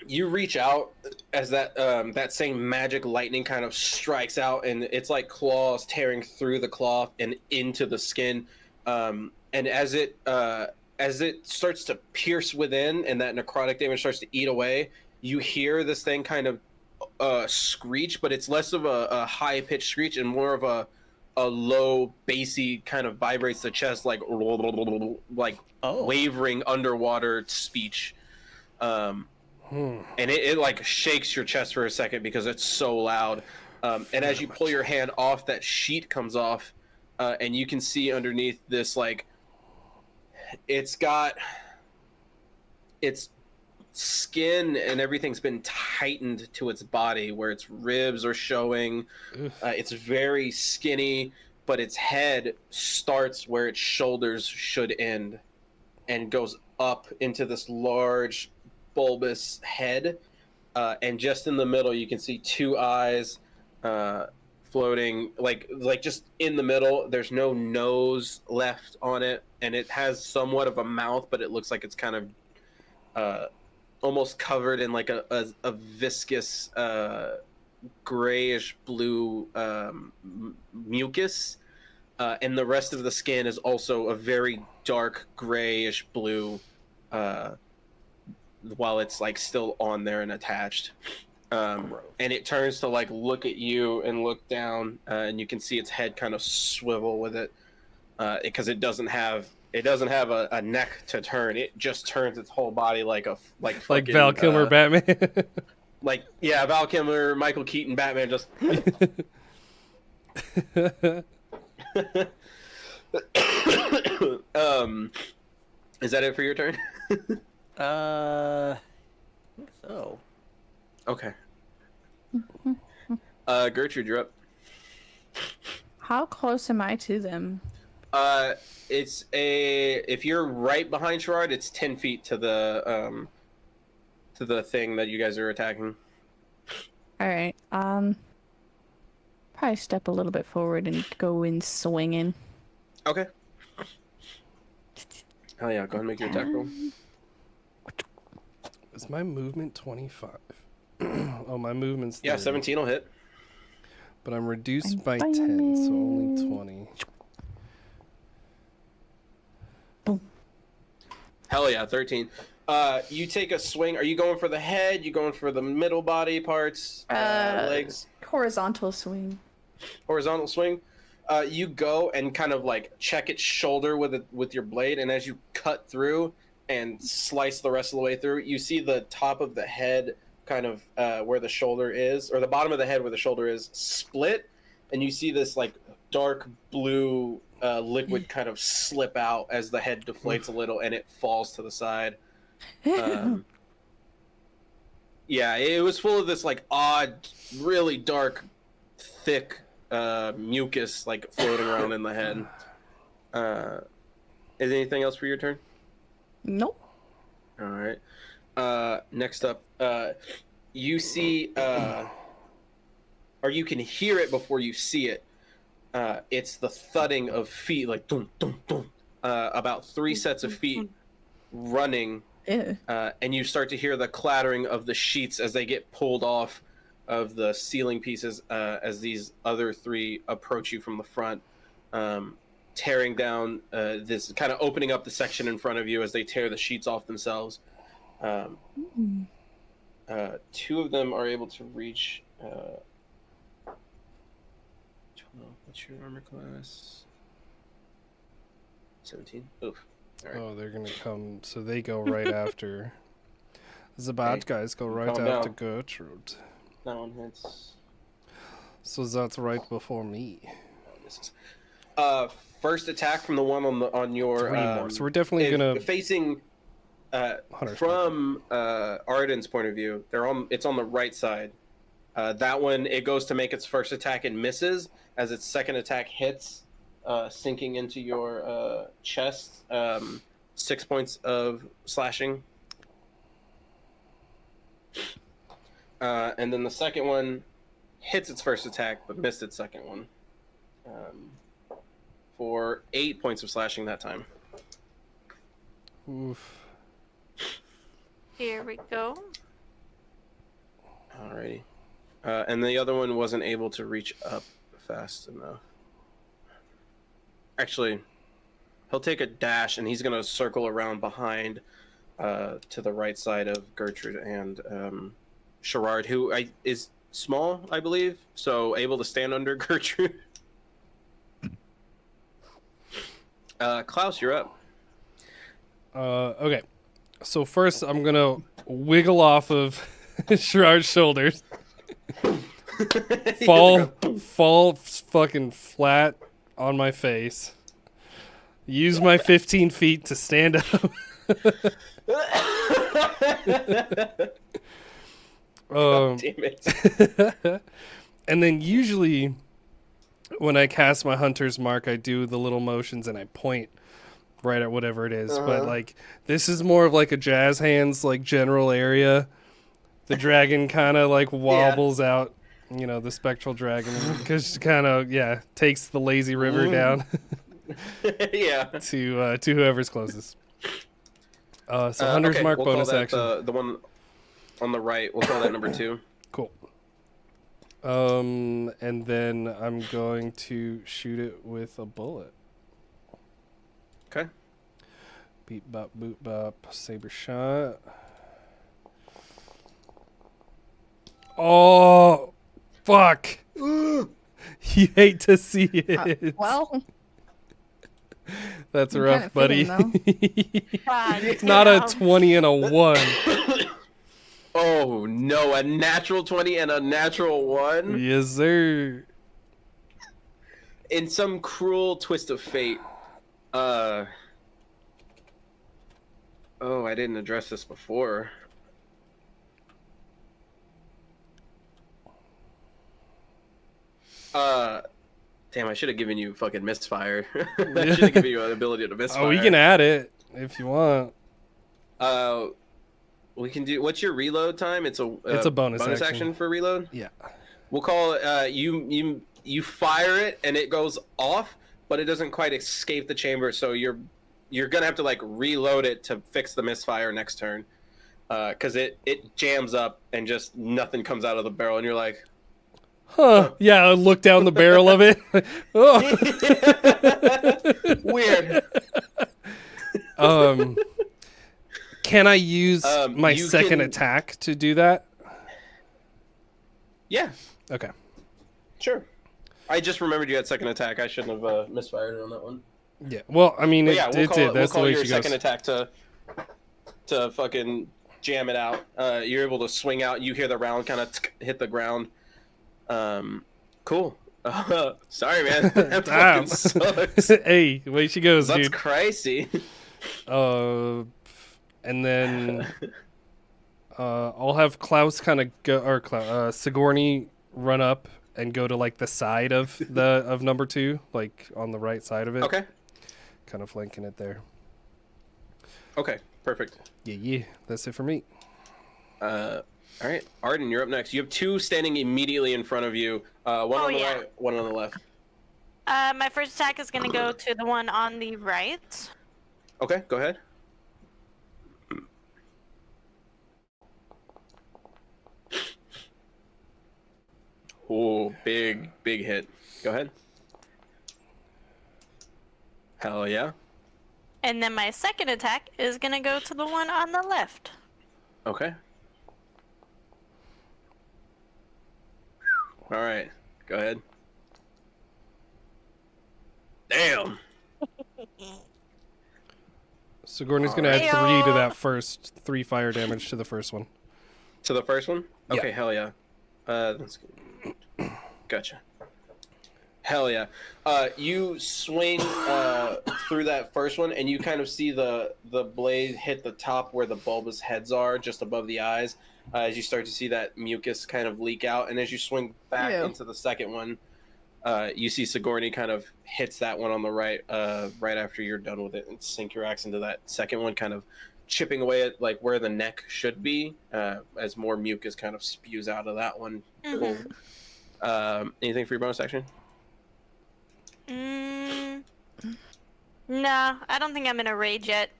You reach out as that same magic lightning kind of strikes out, and it's like claws tearing through the cloth and into the skin. And as it starts to pierce within, and that necrotic damage starts to eat away, you hear this thing kind of screech, but it's less of a high pitched screech and more of a low bassy kind of vibrates the chest like wavering underwater speech. And it like shakes your chest for a second because it's so loud. And as you pull your hand off, that sheet comes off, and you can see underneath this, like, it's got its skin and everything's been tightened to its body where its ribs are showing. It's very skinny, but its head starts where its shoulders should end and goes up into this large bulbous head, and just in the middle you can see 2 eyes floating like just in the middle. There's no nose left on it, and it has somewhat of a mouth, but it looks like it's kind of almost covered in like a viscous grayish blue mucus, and the rest of the skin is also a very dark grayish blue, while it's like still on there and attached. And it turns to like look at you and look down, and you can see its head kind of swivel with it, because it doesn't have a neck to turn. It just turns its whole body like fucking, Val Kilmer Batman. like, yeah, Val Kilmer, Michael Keaton Batman, just is that it for your turn? I think so. Okay. Gertrude, you're up. How close am I to them? If you're right behind Sherrard, it's 10 feet to the thing that you guys are attacking. All right. Probably step a little bit forward and go in swinging. Okay. Oh yeah, go ahead and make your attack roll. Is my movement 25? Oh, my movement's 30. Yeah, 17 will hit. But I'm reduced I'm by 10, so only fine. 20. Boom. Hell yeah, 13. You take a swing. Are you going for the head? You going for the middle body parts? Legs? Horizontal swing. horizontal swing. You go and kind of like check its shoulder with your blade, and as you cut through and slice the rest of the way through, you see the top of the head kind of where the shoulder is, or the bottom of the head where the shoulder is, split, and you see this like dark blue liquid kind of slip out as the head deflates a little and it falls to the side. Yeah, it was full of this like odd, really dark, thick mucus like floating around in the head. Is anything else for your turn? Nope. All right. Next up, you see, or you can hear it before you see it. It's the thudding of feet, like dum dum dum. About 3 sets of feet running, Ew. and you start to hear the clattering of the sheets as they get pulled off of the ceiling pieces as these other 3 approach you from the front, tearing down this, kind of opening up the section in front of you as they tear the sheets off themselves. 2 of them are able to reach. What's your armor class? 17. Oof. All right. Oh, they're gonna come. So they go right after. The bad guys go right calm after down. Gertrude. That one hits. So that's right before me. Misses. First attack from the one on your 3 more. So we're definitely gonna facing Hunter's from Arden's point of view. It's on the right side. That one, it goes to make its first attack and misses. As its second attack hits, sinking into your chest, 6 points of slashing. And then the second one hits its first attack, but missed its second one. For 8 points of slashing that time. Oof. Here we go. Alrighty. And the other one wasn't able to reach up fast enough. Actually, he'll take a dash and he's going to circle around behind to the right side of Gertrude and Sherrard, who is small, I believe, so able to stand under Gertrude. Klaus, you're up. Okay. So first, I'm gonna wiggle off of Sherrard's shoulders, fall fucking flat on my face. Use my 15 feet to stand up. Damn it. And then usually when I cast my hunter's mark, I do the little motions and I point right at whatever it is. But like this is more of like a jazz hands like general area. The dragon kind of like wobbles out, you know, the spectral dragon, because kind of takes the lazy river down Yeah. to whoever's closest. So hunter's okay, mark we'll bonus call that action. the one on the right. We'll call that number 2. Cool. And then I'm going to shoot it with a bullet. Okay. Beep bop boop bop, saber shot. Oh, fuck! You hate to see it. Well, That's I'm rough, kinda buddy. fitting, God, Not a damn. 20 and a 1. Oh no, a natural 20 and a natural 1? Yes, sir. In some cruel twist of fate, oh, I didn't address this before. Damn, I should have given you fucking misfire. I should have given you an ability to misfire. Oh, we can add it if you want. We can do. What's your reload time? It's a bonus action action for reload. Yeah. We'll call it. You fire it and it goes off, but it doesn't quite escape the chamber. So you're gonna have to like reload it to fix the misfire next turn, because it jams up and just nothing comes out of the barrel, and you're like, Huh. Yeah, I look down the barrel of it. Oh. weird. Can I use my you second can- attack to do that? Yeah, Okay. sure. I just remembered you had second attack. I shouldn't have misfired on that one. Yeah. Well, I mean, But it, yeah, it did. That's the way your she second goes. attack to fucking jam it out. You're able to swing out. You hear the round kind of hit the ground. Cool. Sorry, man. That Damn. fucking sucks. Hey, the way she goes, That's dude. crazy. And then I'll have Klaus kind of go, or Sigourney run up and go to like the side of number 2, like on the right side of it. Okay. Kind of flanking it there. Okay. Perfect. Yeah. That's it for me. All right, Arden, you're up next. You have 2 standing immediately in front of you. One on the right, one on the left. My first attack is gonna go to the one on the right. Okay, go ahead. Ooh, big hit. Go ahead. Hell yeah. And then my second attack is gonna go to the one on the left. Okay. All right, go ahead. Damn. Sigourney's going to add 3 to that first, 3 fire damage to the first one. To the first one? Yeah. Okay, hell yeah. That's good. Gotcha. Hell yeah. You swing through that first one, and you kind of see the blade hit the top where the bulbous heads are, just above the eyes, as you start to see that mucus kind of leak out. And as you swing back into the second one, you see Sigourney kind of hits that one on the right, right after you're done with it, and sink your axe into that second one, kind of chipping away at like where the neck should be, as more mucus kind of spews out of that one. Mm-hmm. Anything for your bonus action? No, I don't think I'm in a rage yet.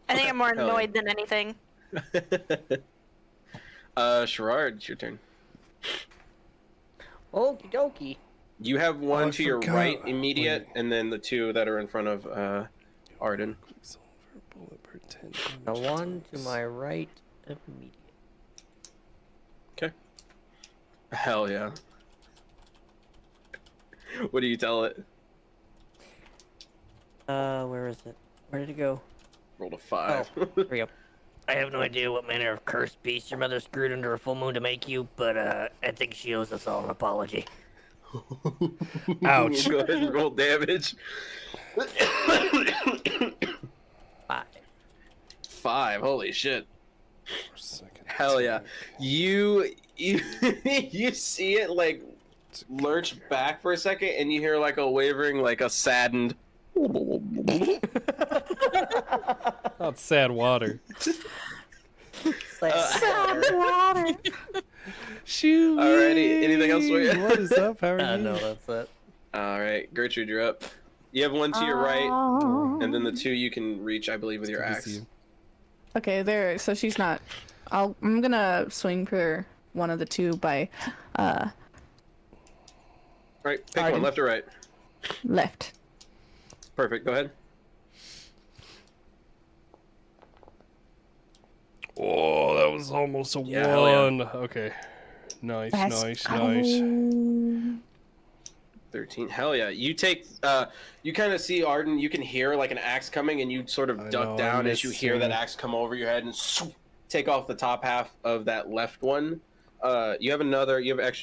I think I'm more annoyed than anything. Sherrard, it's your turn. Okie dokie. You have one I to your forgot. right immediate, Wait. and then the 2 that are in front of Arden. Quicksilver bullet per 10 The damage. one to my right immediate. Okay. Hell yeah. What do you tell it? Where is it? Where did it go? Rolled a 5. Here we go. I have no idea what manner of cursed beast your mother screwed under a full moon to make you, but I think she owes us all an apology. Ouch. Go ahead and roll damage. 5. 5. Holy shit. Second Hell yeah. attack. You you see it like lurch back for a second, and you hear like a wavering, like a saddened. Not sad water. Shoo. Alrighty, anything else for you? What is up? How are you? No, that's it. All right, Gertrude, you're up. You have one to your right, and then the 2 you can reach, I believe, with your Good to axe. see you. Okay, there. So she's not. I'm gonna swing for one of the 2 by Right, pick Arden. one, left or right. left. Perfect. Go ahead. Oh, that was almost a Yeah, hell yeah. 1. Okay. Nice. 13. Hell yeah. You take, you kind of see Arden, you can hear like an axe coming, and you sort of I duck know, down I as you miss hear that him. axe come over your head and take off the top half of that left one. You have another, you have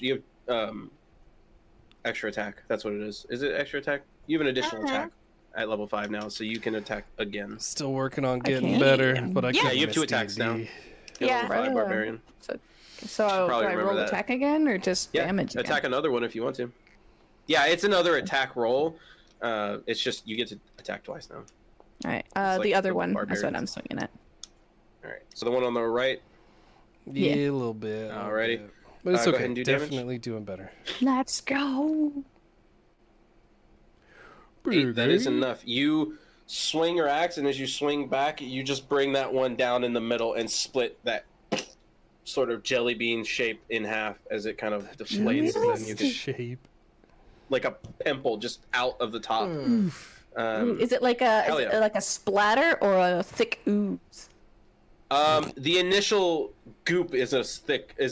extra attack. That's what it is. Is it extra attack? You have an additional attack at level 5 now, so you can attack again. Still working on getting can't. better, but I Yeah, can't you have miss 2 attacks D&D. now. Yeah. Level 5 Right. barbarian. So do probably I remember roll that. attack again or just Yeah, damage again? attack another one if you want to. Yeah, it's another attack roll. It's just you get to attack twice now. All right. like The other the one. That's what barbarians. I'm swinging at. All right. So the one on the right. Yeah, Yeah. a little bit. a little Alrighty. bit. But it's Go okay. ahead and do damage. Definitely doing better. Let's go. 8, that is enough. You swing your axe, and as you swing back, you just bring that one down in the middle and split that sort of jelly bean shape in half as it kind of deflates, and then you get shape. like a pimple just out of the top. Is it like a hell yeah. like a splatter or a thick ooze? The initial goop is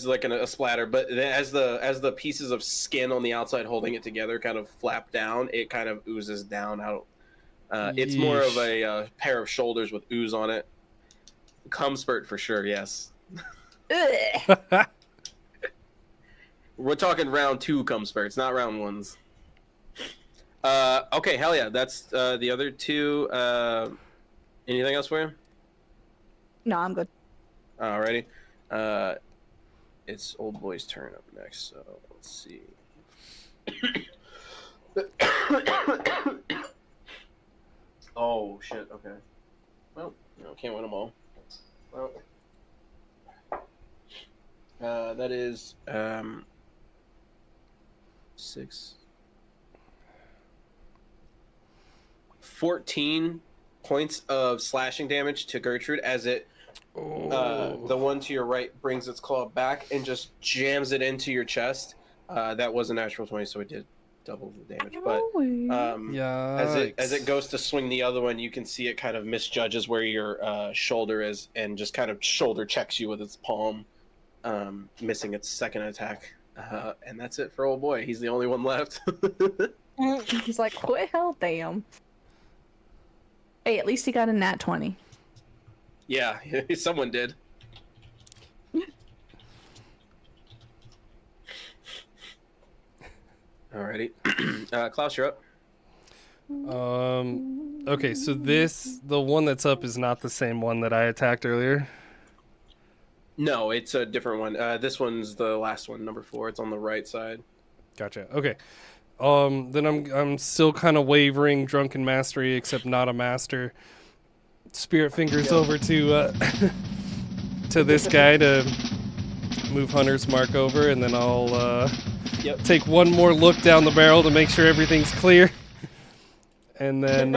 like a splatter, but then as the pieces of skin on the outside holding it together kind of flap down, it kind of oozes down out. It's more of a pair of shoulders with ooze on it. Cum spurt for sure, yes. We're talking round 2 cum spurts, not round 1s. Okay, hell yeah. That's the other 2. Anything else for you? No, I'm good. Alrighty. It's old boy's turn up next, so let's see. Oh, shit, okay. Well, no, can't win them all. Well, that is 14 points of slashing damage to Gertrude as it the one to your right brings its claw back and just jams it into your chest. That was a natural 20, so it did double the damage. But as it goes to swing the other one, you can see it kind of misjudges where your shoulder is and just kind of shoulder checks you with its palm, missing its second attack. And that's it for old boy. He's the only one left. He's like, well, damn. Hey, at least he got a nat 20. Yeah, someone did. Alrighty. Klaus, you're up. Okay, so the one that's up is not the same one that I attacked earlier. No, it's a different one. This one's the last one, number 4. It's on the right side. Gotcha. Okay. Then I'm still kind of wavering, drunken mastery, except not a master. Spirit fingers over to to this guy to move Hunter's Mark over, and then I'll take one more look down the barrel to make sure everything's clear. And then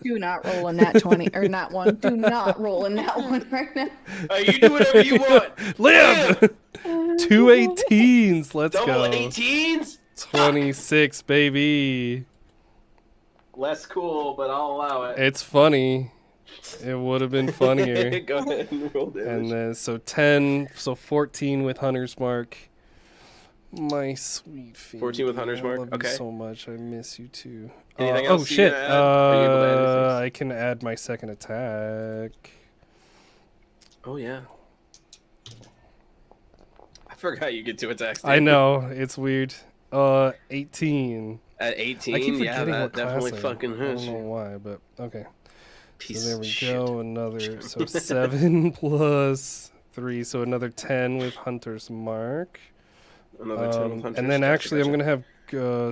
do not roll a nat 20 or nat 1. Do not roll a nat 1 right now. You do whatever you want. Live. 2 18s. Let's Double go. 18s. 26, baby. Less cool, but I'll allow it. It's funny. It would have been funnier. Go ahead and roll damage. And then so 10, so 14 with Hunter's Mark. My sweet fiend. 14 with Hunter's Mark? I love you Okay. so much. I miss you too. Anything Oh else you shit. gonna add? Are you able to add anything? I can add my second attack. Oh yeah. I forgot you get 2 attacks. I know, it's weird. 18. At I keep 18, yeah, forgetting that what definitely class fucking I hurts. don't know why, but okay. Piece So there of we shit. go. Another, so 7 plus 3, so another 10 with Hunter's Mark. Another 10 with Hunter's. And then Gotcha, actually, I'm gotcha. gonna have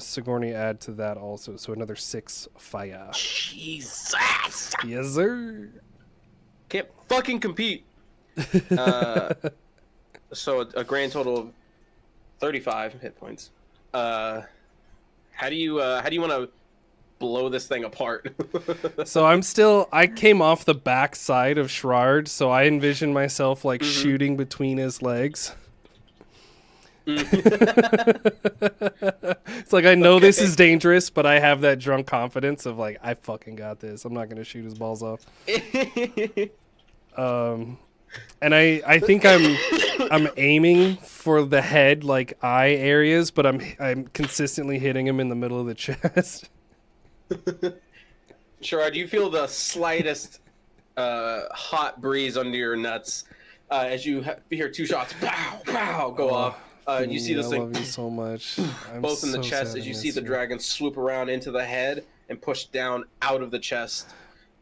Sigourney add to that also, so another 6 fire. Jesus. Yes, sir. Can't fucking compete. So a grand total of 35 hit points. How do you want to blow this thing apart? So I came off the back side of Shrard, so I envision myself like shooting between his legs. It's like I know this is dangerous, but I have that drunk confidence of like I fucking got this. I'm not gonna shoot his balls off. And I think I'm aiming for the head, like eye areas, but I'm consistently hitting him in the middle of the chest. Sherrod, you feel the slightest hot breeze under your nuts as you hear 2 shots, pow, pow, go off. You see this I thing love you so much. I'm both in the so chest sad as I you miss see the dragon swoop around into the head and push down out of the chest.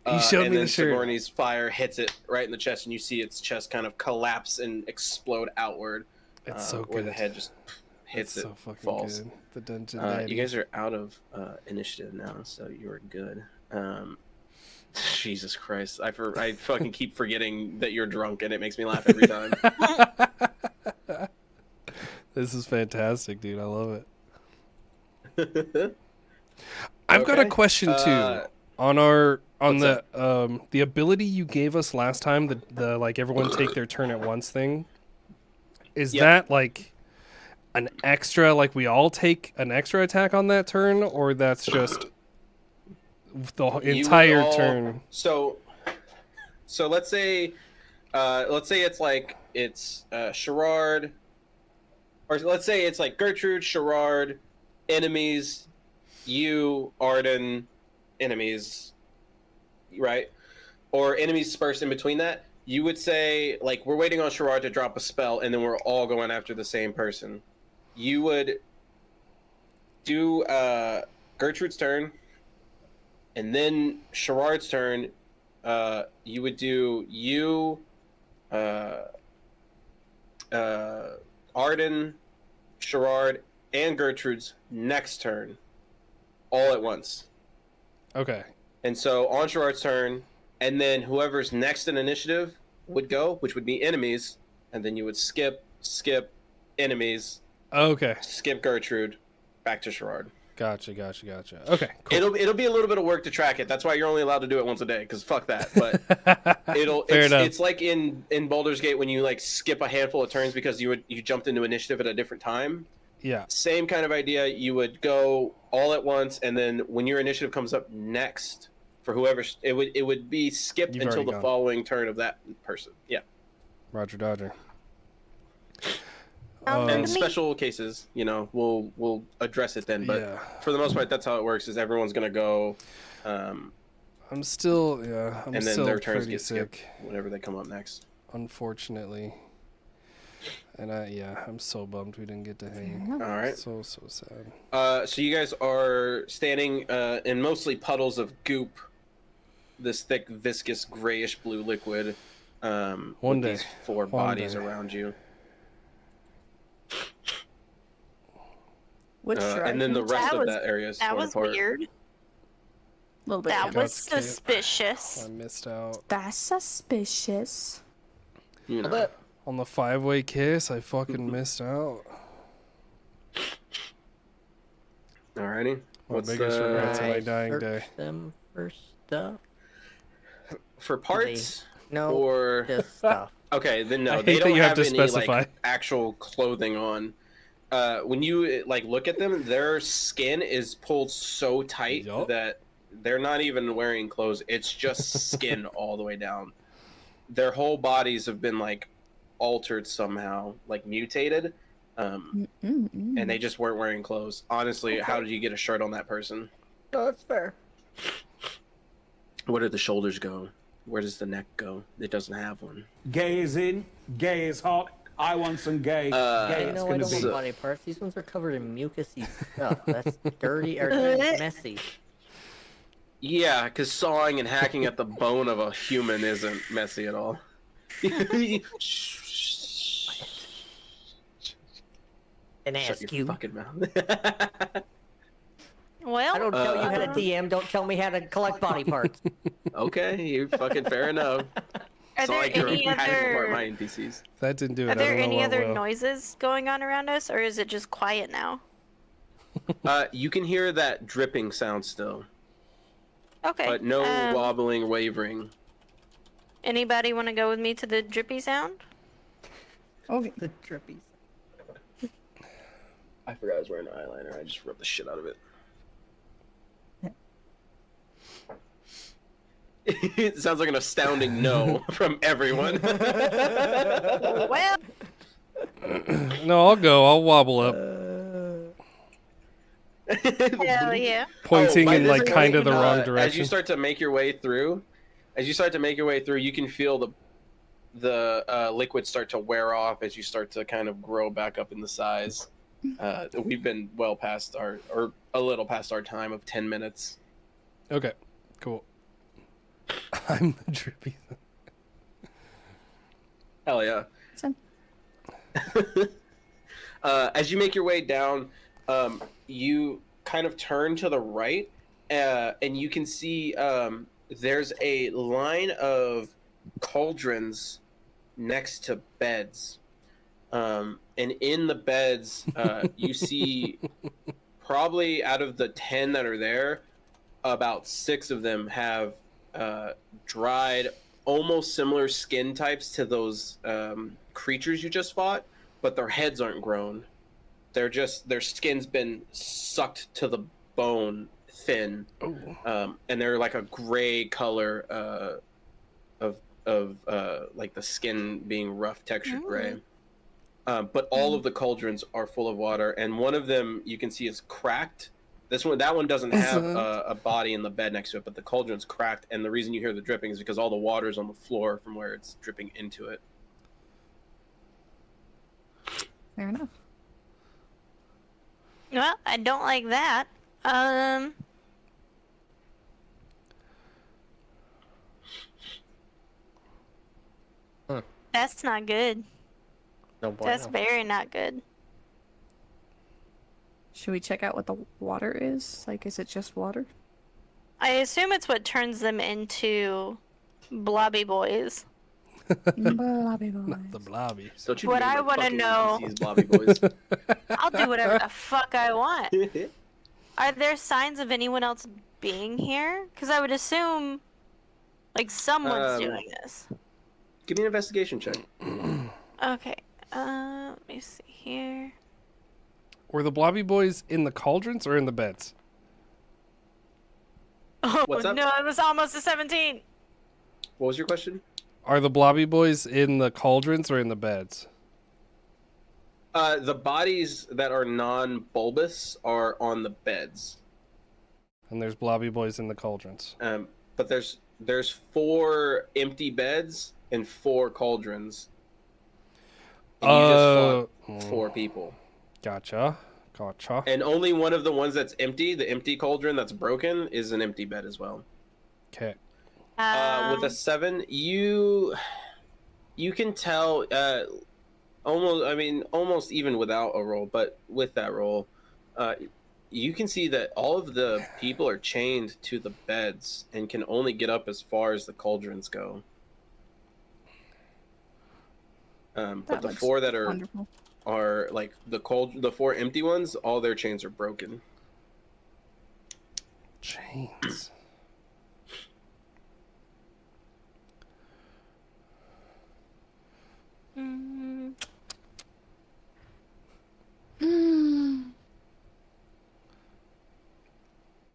He showed and me then the shirt. Sigourney's fire hits it right in the chest, and you see its chest kind of collapse and explode outward. It's so where good. the head just hits It's it, so fucking falls. good. The dungeon. You daddy. guys are out of initiative now, so you are good. Jesus Christ, I fucking keep forgetting that you're drunk, and it makes me laugh every time. This is fantastic, dude. I love it. I've got a Okay. question too. On What's the ability you gave us last time, the like everyone take their turn at once thing. Is Yep. that like an extra, like we all take an extra attack on that turn, or that's just the You would entire all- turn? So So let's say it's Sherrard, or let's say it's like Gertrude, Sherrard, enemies, you, Arden, enemies, right? Or enemies dispersed in between that. You would say, like, we're waiting on Sherrard to drop a spell, and then we're all going after the same person. You would do Gertrude's turn, and then Sherrard's turn. You would do Arden, Sherrard, and Gertrude's next turn, all at once. Okay. And so on Sherrard's turn, and then whoever's next in initiative would go, which would be enemies, and then you would skip, enemies, Okay. skip Gertrude, back to Sherrard. Gotcha. Okay. Cool. It'll be a little bit of work to track it. That's why you're only allowed to do it once a day, because fuck that. But Fair enough. it's like in Baldur's Gate when you like skip a handful of turns because you jumped into initiative at a different time. Yeah. Same kind of idea. You would go all at once, and then when your initiative comes up next for whoever, it would be skipped You've until already the gone. following turn of that person. Yeah. Roger Dodger. And me. special cases, we'll address it then. But yeah. for the most part, that's how it works. Is everyone's gonna go, I'm still and then still their turns pretty get sick, skipped whenever they come up next. unfortunately. And I'm so bummed we didn't get to hang. All right. So sad. So you guys are standing in mostly puddles of goop, this thick, viscous, grayish blue liquid. One with day. these four One bodies day. around you. Which And then the rest of that area is That torn was apart. weird. A little bit. That yeah. was God's suspicious. I missed out. That's suspicious. You know. But On the 5-way kiss, I fucking missed out. Alrighty. My What's biggest regrets of I my dying searched day. them for stuff. for parts No, or just stuff. okay? Then I no, hate they that don't you have have to any specify. like actual clothing on. When you like look at them, their skin is pulled so tight Yup. that they're not even wearing clothes. It's just skin all the way down. Their whole bodies have been like altered somehow, like mutated, and they just weren't wearing clothes. Honestly, how did you get a shirt on that person? No, that's fair. Where do the shoulders go? Where does the neck go? It doesn't have one. Gay is in, gay is hot. I want some gay. Gay I it's know I gonna don't be. want body parts. These ones are covered in mucusy stuff. That's dirty or messy. Yeah, because sawing and hacking at the bone of a human isn't messy at all. And Shut ask your you. fucking mouth. Well, I don't tell you how to Uh, DM. Don't tell me how to collect body parts. Okay, you're fucking fair enough. are It's not there like you're any hacking apart other my NPCs. If that didn't do it, are I there don't know any what other will. noises going on around us, or is it just quiet now? You can hear that dripping sound still, Okay. but no um, wobbling, wavering. Anybody want to go with me to the drippy sound? Okay. The drippies. I forgot I was wearing an eyeliner. I just rubbed the shit out of it. It sounds like an astounding no from everyone. Well, No, I'll go. I'll wobble up, hell yeah. pointing by in this like kind of point, the wrong As you direction. start to make your way through, you can feel the liquid start to wear off as you start to kind of grow back up in the size. We've been well past or a little past our time of 10 minutes. Okay, cool. I'm the drippy. Hell yeah. So- As you make your way down, you kind of turn to the right, and you can see there's a line of cauldrons next to beds. And in the beds, you see probably out of the 10 that are there, about 6 of them have dried, almost similar skin types to those creatures you just fought, but their heads aren't grown. Their skin's been sucked to the bone thin, and they're like a gray color of of like the skin being rough textured gray. But all of the cauldrons are full of water, and one of them you can see is cracked. That one doesn't have a body in the bed next to it, but the cauldron's cracked, and the reason you hear the dripping is because all the water's on the floor from where it's dripping into it. Fair enough. Well, I don't like that. That's not good. No boy. That's very not good. Should we check out what the water is? Like, is it just water? I assume it's what turns them into blobby boys. Blobby boys. Not the blobby. Don't you What name I our wanna fucking know- NPCs Blobby Boys. I'll do whatever the fuck I want. Are there signs of anyone else being here? Because I would assume, like, someone's doing this. Give me an investigation check. Okay. Let me see here. Were the blobby boys in the cauldrons or in the beds? Oh What's up? no, it was almost a 17. What was your question? Are the blobby boys in the cauldrons or in the beds? The bodies that are non-bulbous are on the beds. And there's blobby boys in the cauldrons. But there's 4 empty beds and 4 cauldrons. And you just fought 4 people. Gotcha. And only one of the ones that's empty, the empty cauldron that's broken, is an empty bed as well. Okay. With a 7, you can tell almost even without a roll, but with that roll, you can see that all of the people are chained to the beds and can only get up as far as the cauldrons go. But the 4 that wonderful. are like the 4 empty ones, all their chains are broken. Chains.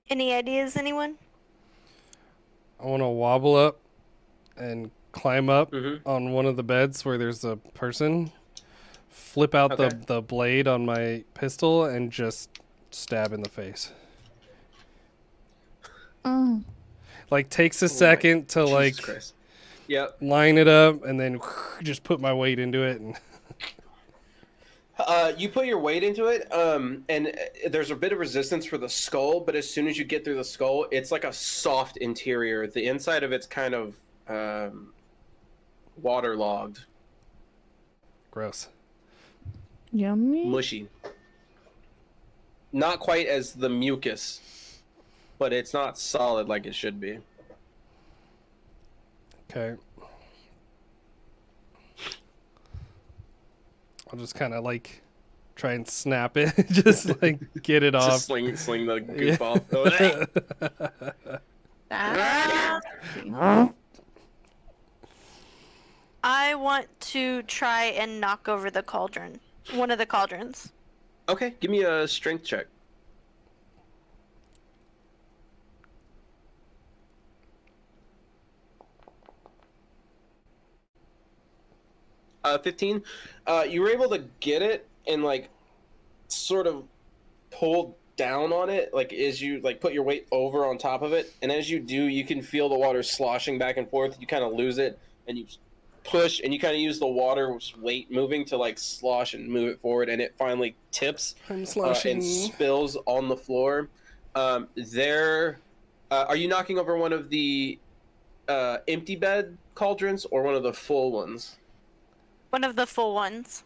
Any ideas, anyone? I want to wobble up and climb up Mm-hmm. on one of the beds where there's a person, flip out Okay. the blade on my pistol, and just stab in the face. Oh. Like, takes a second to, like, Jesus Christ. Yep. line it up, and then just put my weight into it. And You put your weight into it, and there's a bit of resistance for the skull, but as soon as you get through the skull, it's like a soft interior. The inside of it's kind of waterlogged, gross. Yummy. mushy. Not quite as the mucus, but it's not solid like it should be. Okay. I'll just kind of, like, try and snap it. Just, like, get it off. Just sling the goof off. I want to try and knock over the cauldron. One of the cauldrons. Okay, give me a strength check. Uh, 15. You were able to get it and like sort of pull down on it, like as you like put your weight over on top of it, and as you do, you can feel the water sloshing back and forth. You kind of lose it, and you push, and you kind of use the water's weight moving to like slosh and move it forward, and it finally tips I'm sloshing. and spills on the floor. Are you knocking over one of the empty bed cauldrons or one of the full ones? One of the full ones.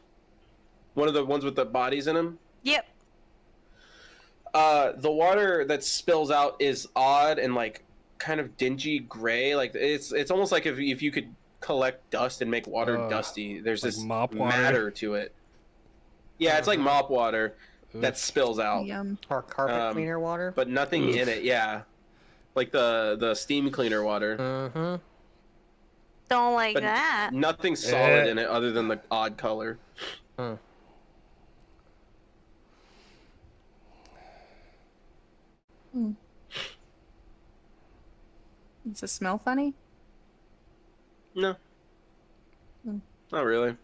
One of the ones with the bodies in them? Yep. The water that spills out is odd and like kind of dingy gray. Like it's almost like if you could collect dust and make water dusty. There's like this mop water? matter to it. Yeah, it's like mop water that spills out, Yum. Or carpet cleaner water. but nothing in it. Yeah, like the steam cleaner water. Mm-hmm. Don't like But that. nothing solid in it other than the odd color. Does it smell funny? No. Hmm. Not really.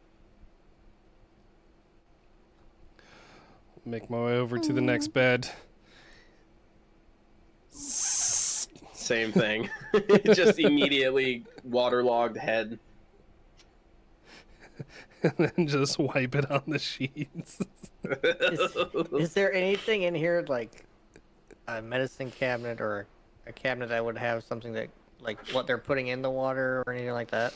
Make my way over to the next bed. Same thing. Just immediately waterlogged head. And then just wipe it on the sheets. Is there anything in here like a medicine cabinet or a cabinet that would have something that like what they're putting in the water or anything like that?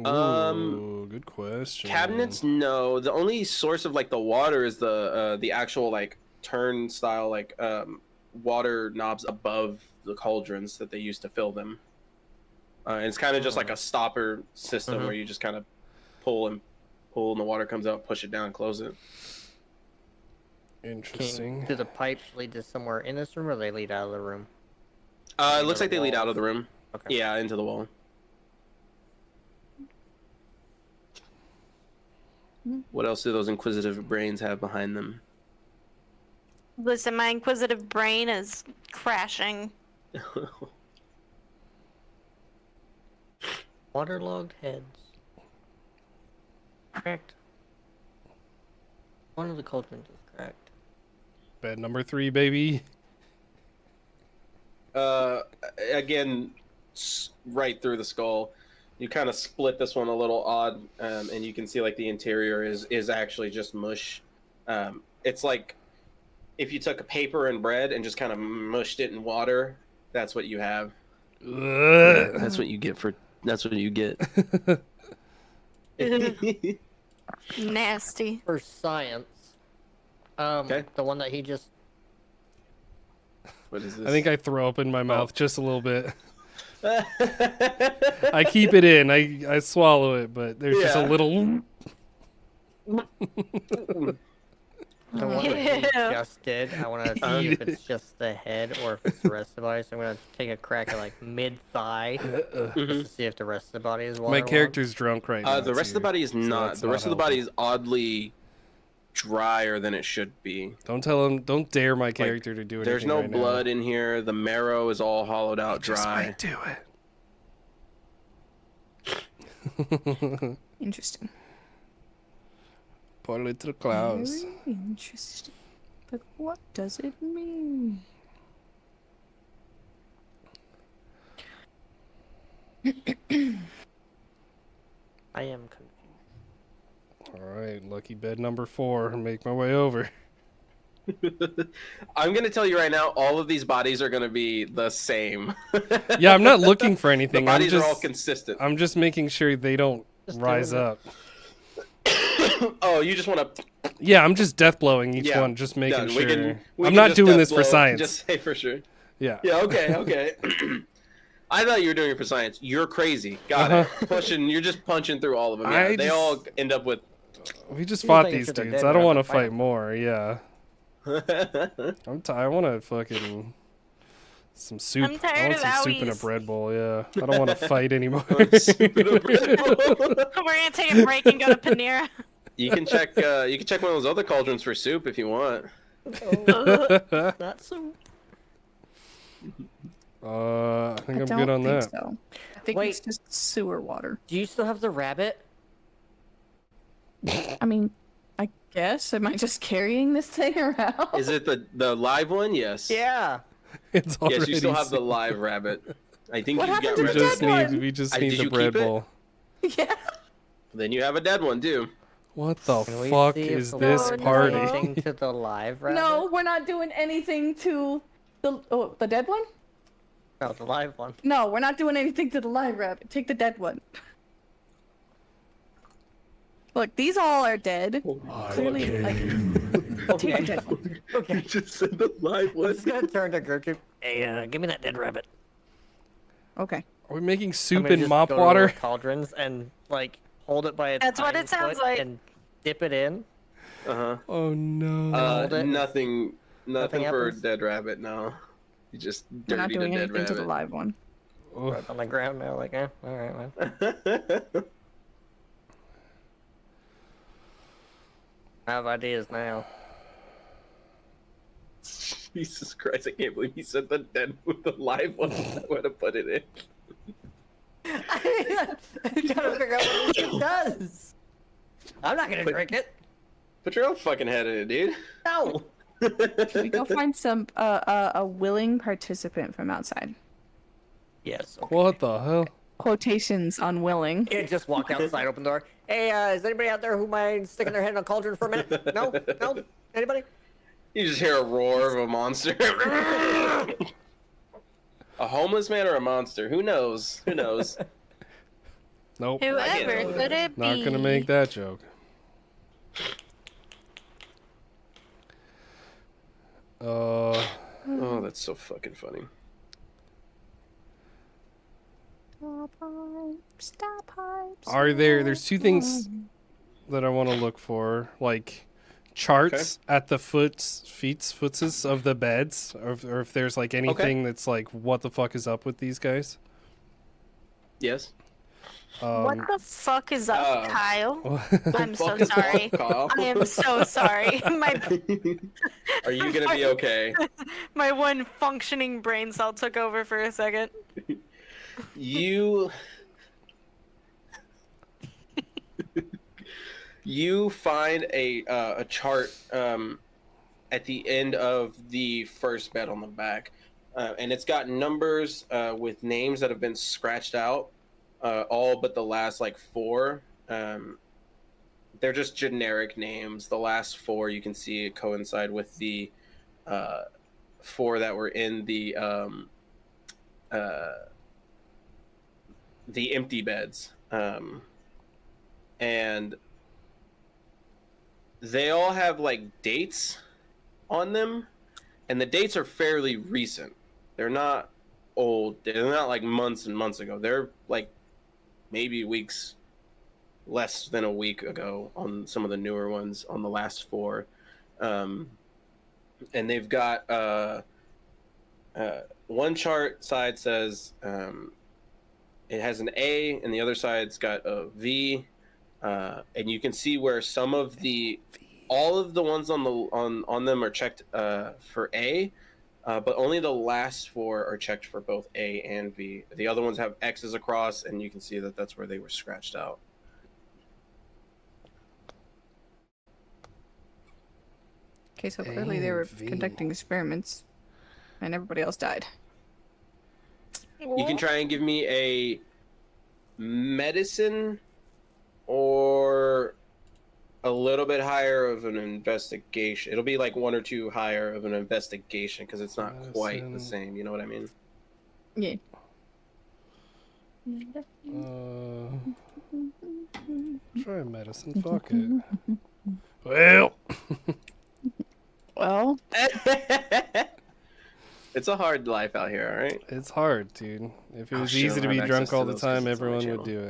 Ooh, good question. Cabinets, no. The only source of like the water is the actual like turnstile like water knobs above the cauldrons that they used to fill them. And it's kind of just like a stopper system where you just kind of pull and the water comes out, push it down, close it. Interesting. Do the pipes lead to somewhere in this room, or they lead out of the room? It looks like they lead out of the room. Okay. Yeah, into the wall. What else do those inquisitive brains have behind them? Listen, my inquisitive brain is crashing. Waterlogged heads. Cracked. One of the cauldrons is cracked. Bed number 3, baby. Again, right through the skull. You kind of split this one a little odd, and you can see like the interior is actually just mush. It's like if you took a paper and bread and just kind of mushed it in water. That's what you have. Yeah, that's what you get for. That's what you get. Nasty. For science, Okay. the one that he just What is this? I think I throw up in my mouth just a little bit. I keep it in. I swallow it, but there's just a Yeah. little. the one that he Ew. just did. I want to see if it's just the head or if it's the rest of the body. So I'm gonna take a crack at like mid thigh just to see if the rest of the body is My waterlogged. character's drunk right now. The rest of the too. body is not. that's The rest not of the body helpful. is oddly drier than it should be. Don't tell him. Don't dare my character to do anything. There's no right blood in here. The marrow is all hollowed out, Just dry. might do it. Interesting. Poor little Klaus. Very interesting. But what does it mean? I am confused. All right, lucky bed number 4. Make my way over. I'm gonna tell you right now, all of these bodies are gonna be the same. Yeah, I'm not looking for The anything. bodies I'm are all just, consistent. I'm just making sure they don't Just rise doing it. up. Oh, you just want to? Yeah, I'm just death blowing each Yeah, one, just making done. sure. We I'm can not just doing death this for blow, science. Just say for sure. Yeah. Yeah. Okay. Okay. I thought you were doing it for science. You're crazy. Got it. Pushing. You're just punching through all of them. Yeah, I they just- all end up with. We just You're fought making these sure they're dudes. dead, I don't we want to have to fight fight more. Yeah. I want to fucking some soup. I'm tired I want of some soup in a owies. bread bowl. Yeah. I don't want to fight anymore. Soup in a bread bowl. We're gonna take a break and go to Panera. You can check. You can check one of those other cauldrons for soup if you want. Not so. I think I I'm don't good on think that. so. I think Wait. it's just sewer water. Do you still have the rabbit? I mean, I guess. Am I just carrying this thing around? Is it the live one? Yes. Yeah. It's already. Yes, you still have the set. live rabbit. I think What you happened got to rid the of Just it. dead need. one? We just Did need you the keep bread it? bowl. Yeah. Then you have a dead one too. What the Can we fuck see if is the this live party? rabbit Anything to the live rabbit? No, we're not doing anything to the dead one. No, the live one. No, we're not doing anything to the live rabbit. Take the dead one. Look, these all are dead. Clearly, like, take the dead one. Okay. just said the live I'm just gonna turn to Gertrude. Hey, give me that dead rabbit. Okay. Are we making I'm soup gonna in just mop go to water? the cauldrons and like hold it by its That's what hind it sounds foot like. and dip it in. Oh no. Hold it. Nothing Nothing for happens? dead rabbit. No, you just We're not dirtied a doing dead anything to the rabbit. live one. Ugh. Right on the ground now, like, all right, man. I have ideas now. Jesus Christ! I can't believe he said the dead with the live one. I would have put it in. I'm trying to figure out what this shit does. I'm not gonna drink it. Put your own fucking head in it, dude. No. Should we go find some a willing participant from outside? Yes. Okay. What the hell? Quotations on willing. It just walked outside, open door. Hey, is anybody out there who mind sticking their head in a cauldron for a minute? No? No? Anybody? You just hear a roar of a monster. A homeless man or a monster? Who knows? Who knows? Nope. Whoever could it be? Not gonna make that joke. Oh, that's so fucking funny. Are there's two things that I want to look for, like charts at the footses of the beds, or if there's like anything that's like, what the fuck is up with these guys? Yes. What the fuck is up, Kyle? I'm so fuck is sorry. up, Kyle? I am so sorry. Are you gonna be okay? My one functioning brain cell took over for a second. You find a chart at the end of the first bed on the back, and it's got numbers with names that have been scratched out, all but the last like 4. They're just generic names. The last 4 you can see coincide with the 4 that were in the empty beds, and they all have like dates on them, and the dates are fairly recent. They're not old. They're not like months and months ago. They're like maybe weeks, less than a week ago on some of the newer ones on the last 4. And they've got one chart side says it has an A, and the other side's got a V, and you can see where some of all of the ones on them are checked for A, but only the last 4 are checked for both A and V. The other ones have X's across, and you can see that that's where they were scratched out. Okay, so clearly they were conducting experiments, and everybody else died. You can try and give me a medicine or a little bit higher of an investigation. It'll be like 1 or 2 higher of an investigation because it's not quite the same. You know what I mean? Yeah. Try medicine. Fuck it. Well. Well, It's a hard life out here, all right? It's hard, dude. If it Oh, was shit, I easy to don't be have drunk access all to the those 'cause time, it's on my everyone would channel. do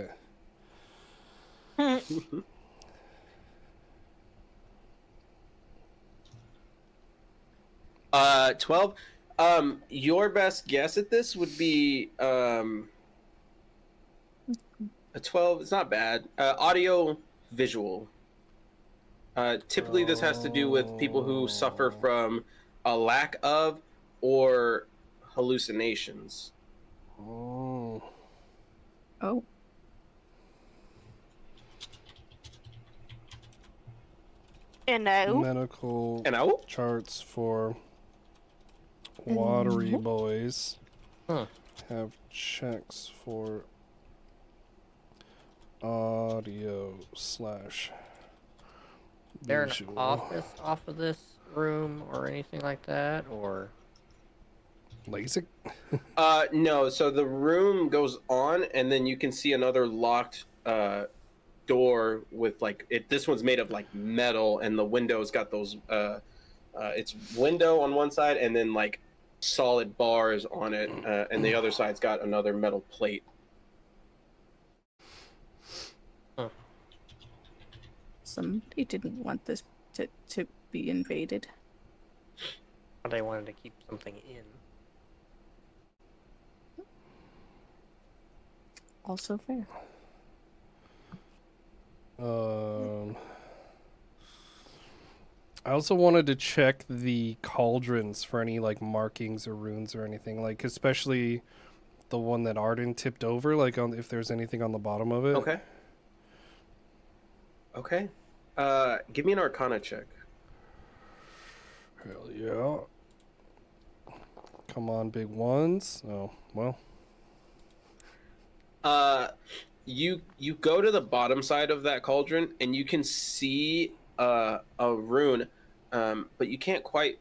it. 12. Your best guess at this would be a 12. It's not bad. Audio visual. Typically, this has to do with people who suffer from a lack of or hallucinations. Oh. oh, Medical And I charts for watery boys have checks for audio / There an visual. office off of this room or anything like that, or LASIK? No, so the room goes on, and then you can see another locked door with like this one's made of like metal, and the window's got those it's window on one side and then like solid bars on it, and the other side's got another metal plate. somebody didn't want this to be invaded. they wanted to keep something in. Also fair. I also wanted to check the cauldrons for any like markings or runes or anything, like especially the one that Arden tipped over, like if there's anything on the bottom of it. Okay. Okay. Give me an Arcana check. Hell yeah. Come on, big ones. Oh, well. You go to the bottom side of that cauldron and you can see a rune, but you can't quite.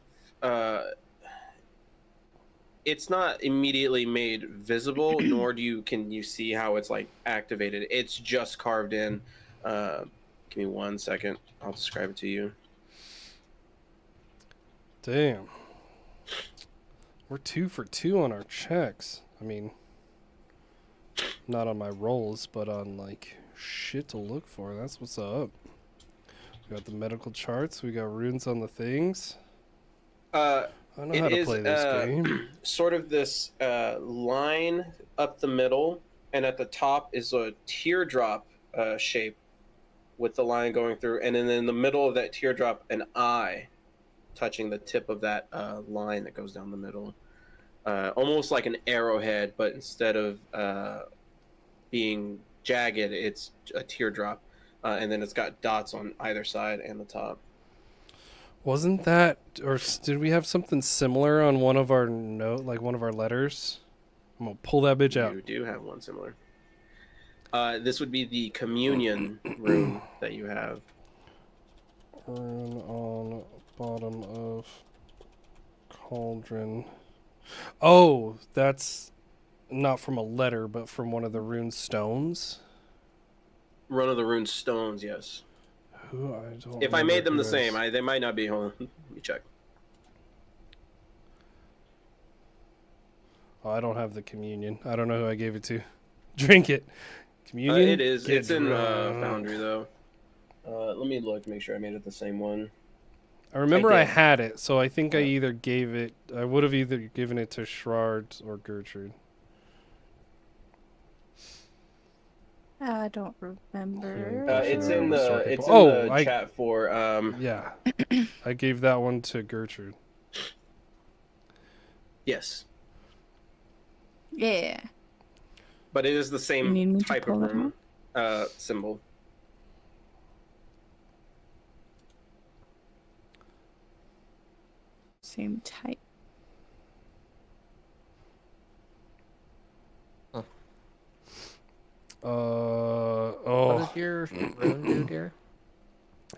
It's not immediately made visible, nor can you see how it's like activated. It's just carved in. Give me 1 second. I'll describe it to you. Damn. We're 2 for 2 on our checks. I mean, not on my rolls, but on like shit to look for. That's what's up. We got the medical charts. We got runes on the things. I know how to play this game. Sort of this line up the middle, and at the top is a teardrop shape with the line going through, and then in the middle of that teardrop, an eye touching the tip of that line that goes down the middle. Almost like an arrowhead, but instead of being jagged, it's a teardrop, and then it's got dots on either side and the top. Wasn't that, or did we have something similar on one of our one of our letters? I'm gonna pull that bitch out. You do have one similar. This would be the communion rune that you have. Rune on bottom of cauldron. Oh, that's not from a letter, but from one of the rune stones. One of the rune stones, yes. Who I don't. If I made them the who same, they might not be. Hold on, let me check. Oh, I don't have the communion. I don't know who I gave it to. Drink it. Communion. It is. Get It's in drunk. Foundry though. Let me look. Make sure I made it the same one. I remember I I did. had it, so I think I either gave it. I would have either given it to Shrard or Gertrude. I don't remember. It's Sure, in restore the people. chat for Yeah, I gave that one to Gertrude. yes, Yeah. but it is the You need me same to type of pull it rune symbol. Same type. What Oh, does your rune do, dear?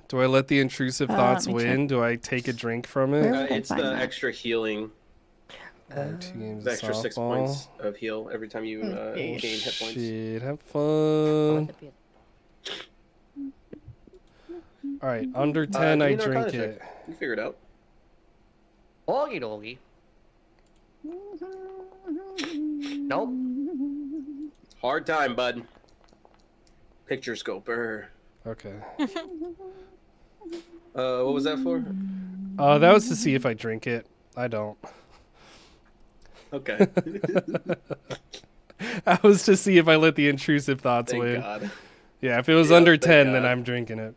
do I let the intrusive thoughts let me win? Do I take a drink from it? Where would I It's find the that? extra healing, 2 games the of extra 6 softball. points of heal every time you gain hit points. Shit, have What fun. would it be? All right, under 10, give I me an drink Arcana it. check. You figure it out. Oogie doggy. Nope. Hard time, bud. Picture scoper. Okay. What was that for? That was to see if I drink it. I don't. Okay. That was to see if I let the intrusive thoughts Thank win. God. Yeah, if it was Yep, under thank 10, then God. I'm drinking it.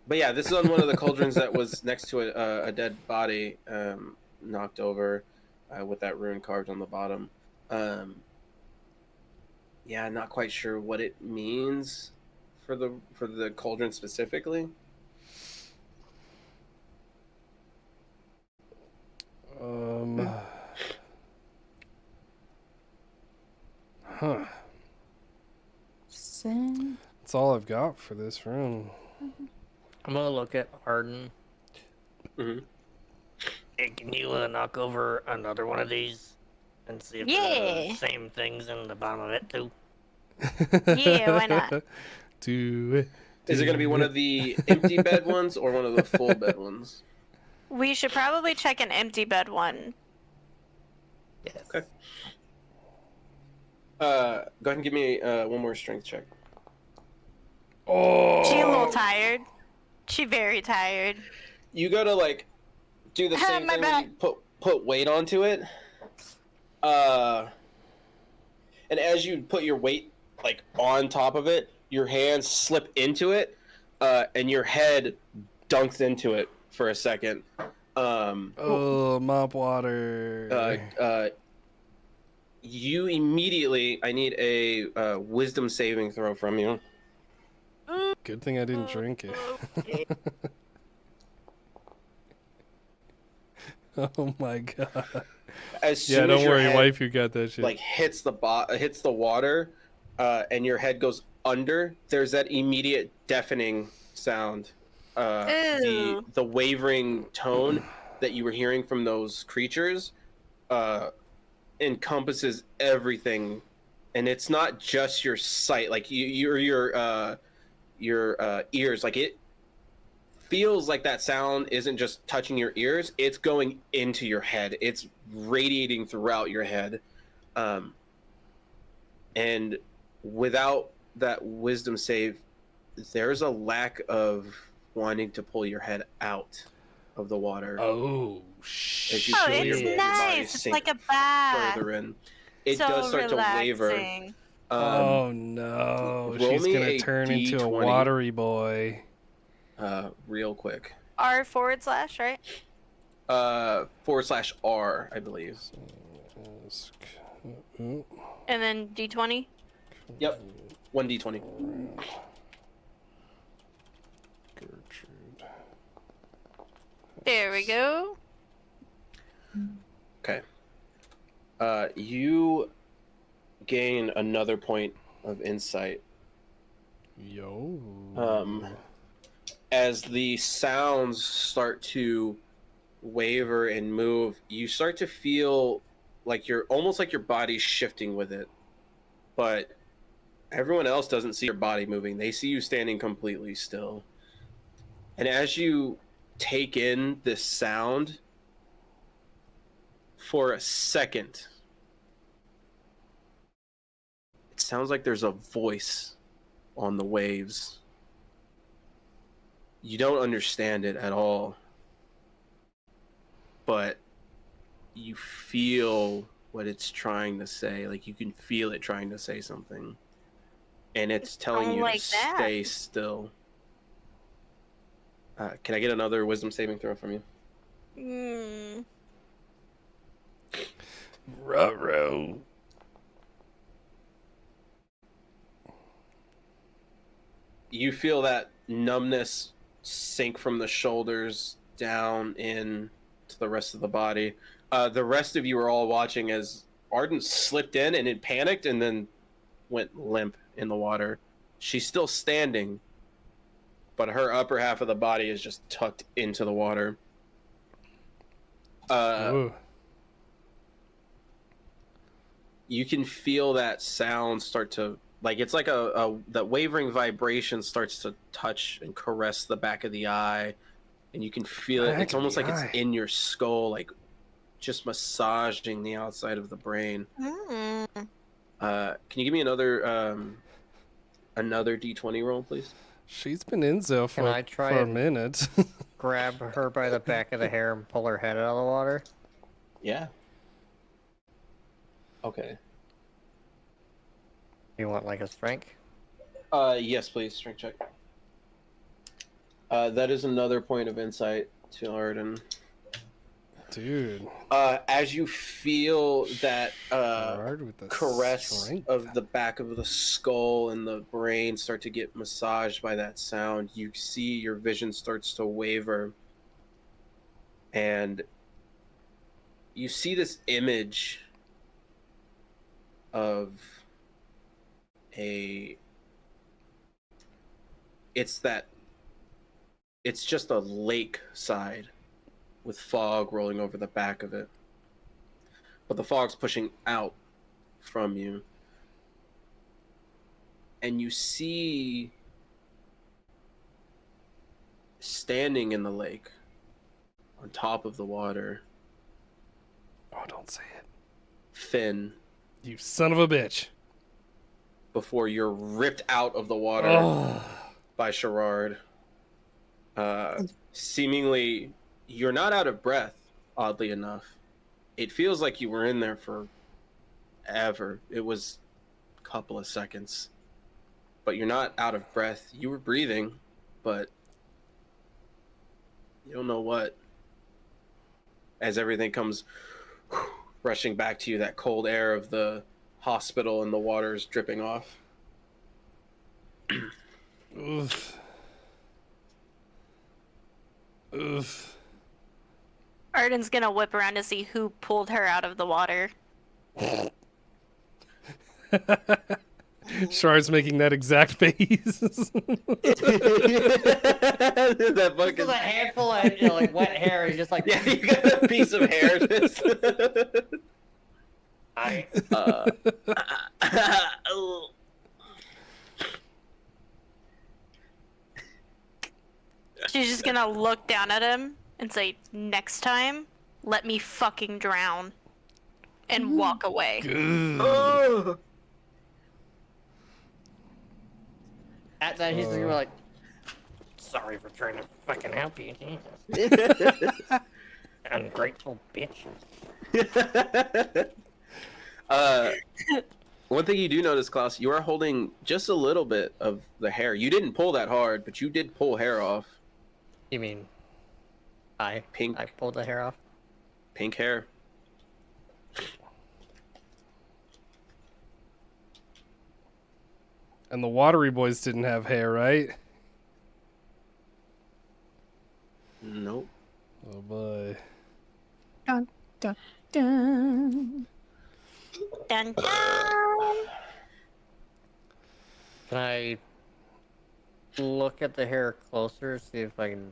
But yeah, this is on one of the cauldrons that was next to a dead body, knocked over, with that rune carved on the bottom. Yeah, not quite sure what it means for the cauldron specifically. Huh. Send. That's all I've got for this room. I'm gonna look at Arden. hmm Hey, can you knock over another one of these and see if Yeah. the same things in the bottom of it too? Yeah, why not? Do it. Is it going to be one of the empty bed ones or one of the full bed ones? We should probably check an empty bed one. Yes. Okay. Go ahead and give me one more strength check. Oh! She a little tired. She very tired. You go to like do the same My thing back. when you put weight onto it. And as you put your weight like on top of it, your hands slip into it, and your head dunks into it for a second. Oh, mop water. You immediately. I need a wisdom saving throw from you. Good thing I didn't drink it. Okay. Oh my god. As soon Yeah, as don't your worry, head, wife, you got that shit. like hits the water, and your head goes under. There's that immediate deafening sound. Ew. The wavering tone that you were hearing from those creatures encompasses everything, and it's not just your sight. Like your ears. Like it feels like that sound isn't just touching your ears, it's going into your head, it's radiating throughout your head, and without that wisdom save, there's a lack of wanting to pull your head out of the water. Oh As you shit. feel your It's body nice. It's sink like a bath. further in, it So does start relaxing. to waver. Oh no, roll she's me gonna a turn into a D20. watery boy. Real quick. R / right? /R, I believe. Ooh. And then D20. Yep. 1d20. Gertrude. There we go. Okay. You gain another point of insight. Yo. As the sounds start to waver and move, you start to feel like you're almost like your body's shifting with it. But everyone else doesn't see your body moving. They see you standing completely still. And as you take in this sound, for a second, it sounds like there's a voice on the waves. You don't understand it at all, but you feel what it's trying to say. Like you can feel it trying to say something, and it's telling you like to that. stay still. Can I get another wisdom saving throw from you? Ruh-roh. You feel that numbness sink from the shoulders down in to the rest of the body. The rest of you are all watching as Arden slipped in and it panicked and then went limp in the water. She's still standing, but her upper half of the body is just tucked into the water. Ooh. You can feel that sound start to, like, it's like that wavering vibration starts to touch and caress the back of the eye, and you can feel it. Back It's of almost the like eye. it's in your skull, like just massaging the outside of the brain. Can you give me another D20 roll, please? She's been in Zo Can I try for a and- minute. Grab her by the back of the hair and pull her head out of the water. Yeah. Okay. You want like a strength? Yes, please. Strength check. That is another point of insight to Arden. Dude. As you feel that Hard with the caress strength. of the back of the skull and the brain start to get massaged by that sound, you see your vision starts to waver, and you see this image of it's just a lake side with fog rolling over the back of it, but the fog's pushing out from you, and you see standing in the lake on top of the water, Oh, don't say it. Finn, You son of a bitch. before you're ripped out of the water Oh. by Sherrard. Seemingly, you're not out of breath, oddly enough. It feels like you were in there for ever. It was a couple of seconds. But you're not out of breath. You were breathing, but you don't know what. as everything comes rushing back to you, that cold air of the hospital and the water's dripping off. Oof. Oof. Arden's gonna whip around to see who pulled her out of the water. Shard's making that exact face. That This fucking is a handful of like wet hair. He's just like, yeah, you got a piece of hair. I. She's just gonna look down at him and say, "Next time, let me fucking drown," and walk away. Oh. At that, he's just gonna be like, "Sorry for trying to fucking help you, Jesus. Ungrateful bitch." One thing you do notice, Klaus, you are holding just a little bit of the hair. You didn't pull that hard, but you did pull hair off. You mean, Pink. I pulled the hair off. Pink hair. And the Watery Boys didn't have hair, right? Nope. Oh boy. Dun, dun, dun. Dun, dun. Can I look at the hair closer, see if I can,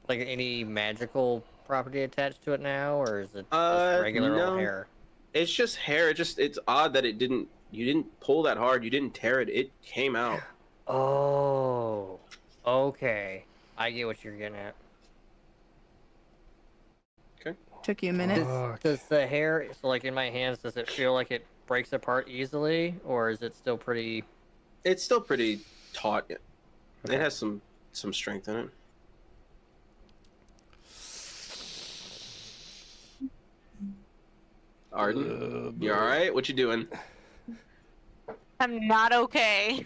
like, any magical property attached to it now, or is it just regular no. old hair? It's just hair. It's odd that you didn't pull that hard. You didn't tear it. It came out. Oh, okay. I get what you're getting at. Took you a minute. Fuck. Does the hair, so like in my hands, does it feel like it breaks apart easily, or is it still pretty? It's still pretty taut. It Okay. has some strength in it. Arden, you all right? What you doing? I'm not okay.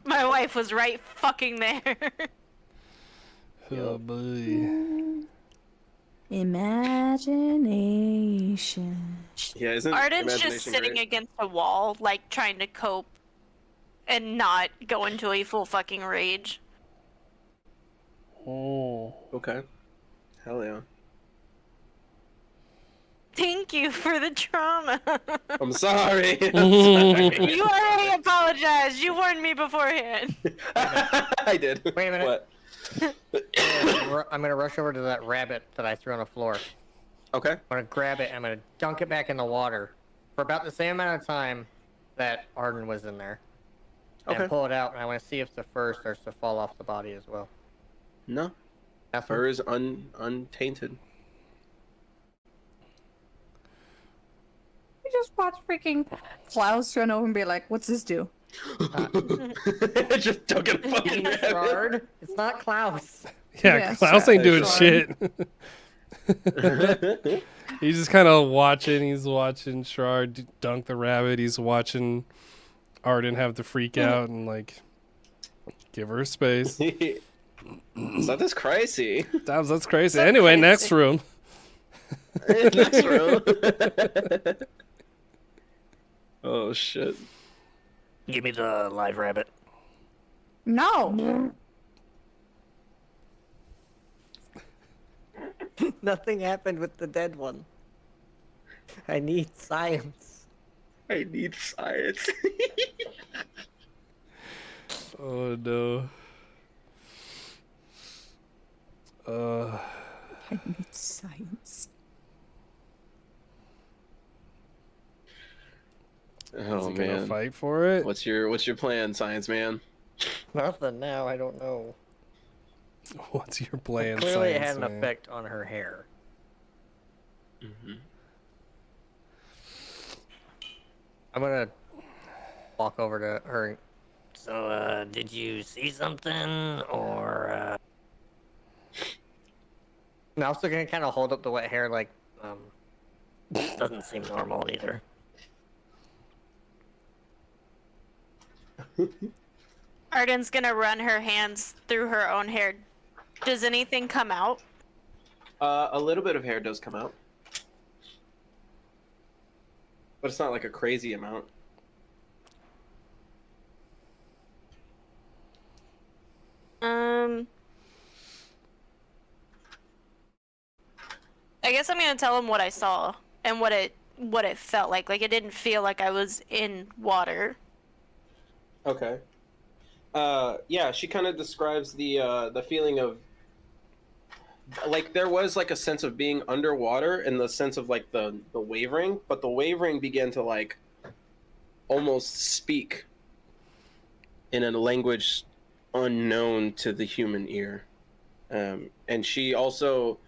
My wife was right fucking there. Oh boy. Imagination. Yeah, isn't Arden's just imagination sitting great? against a wall, like trying to cope and not go into a full fucking rage. Oh. Okay. Hell yeah. Thank you for the trauma. I'm sorry. I'm You already apologized. You warned me beforehand. sorry. I did. Wait a minute. What? I'm gonna rush over to that rabbit that I threw on the floor. Okay. I'm gonna grab it. I'm gonna dunk it back in the water for about the same amount of time that Arden was in there. Okay. And pull it out, and I want to see if the fur starts to fall off the body as well. No. Nothing? Fur is untainted. You just watch freaking Klaus run over and be like, "What's this do?" Just took a fucking rabbit. Shard? It's not Klaus. Yeah, Yeah, Klaus ain't doing Shard. shit. He's just kind of watching. He's watching Shard dunk the rabbit. He's watching Arden have the freak out and like give her space. It's not this crazy. That's crazy. So Anyway, crazy. next room. Next room. Oh shit. Give me the live rabbit. No. Nothing happened with the dead one. I need science. I need science. Oh no. I need science. Is Oh he gonna man. fight for it? What's your plan, science man? Nothing now. I don't know. What's your plan? Clearly, it had science an man? effect on her hair. Mm-hmm. I'm gonna walk over to her. So, did you see something, or? I'm also gonna kind of hold up the wet hair, like, doesn't seem normal either. Arden's gonna run her hands through her own hair. Does anything come out? A little bit of hair does come out, but it's not like a crazy amount. I guess I'm gonna tell him what I saw and what it felt like. Like, it didn't feel like I was in water. Okay. Yeah, she kind of describes the feeling of, like, there was like a sense of being underwater and the sense of like the wavering, but the wavering began to like almost speak in a language unknown to the human ear. And she also,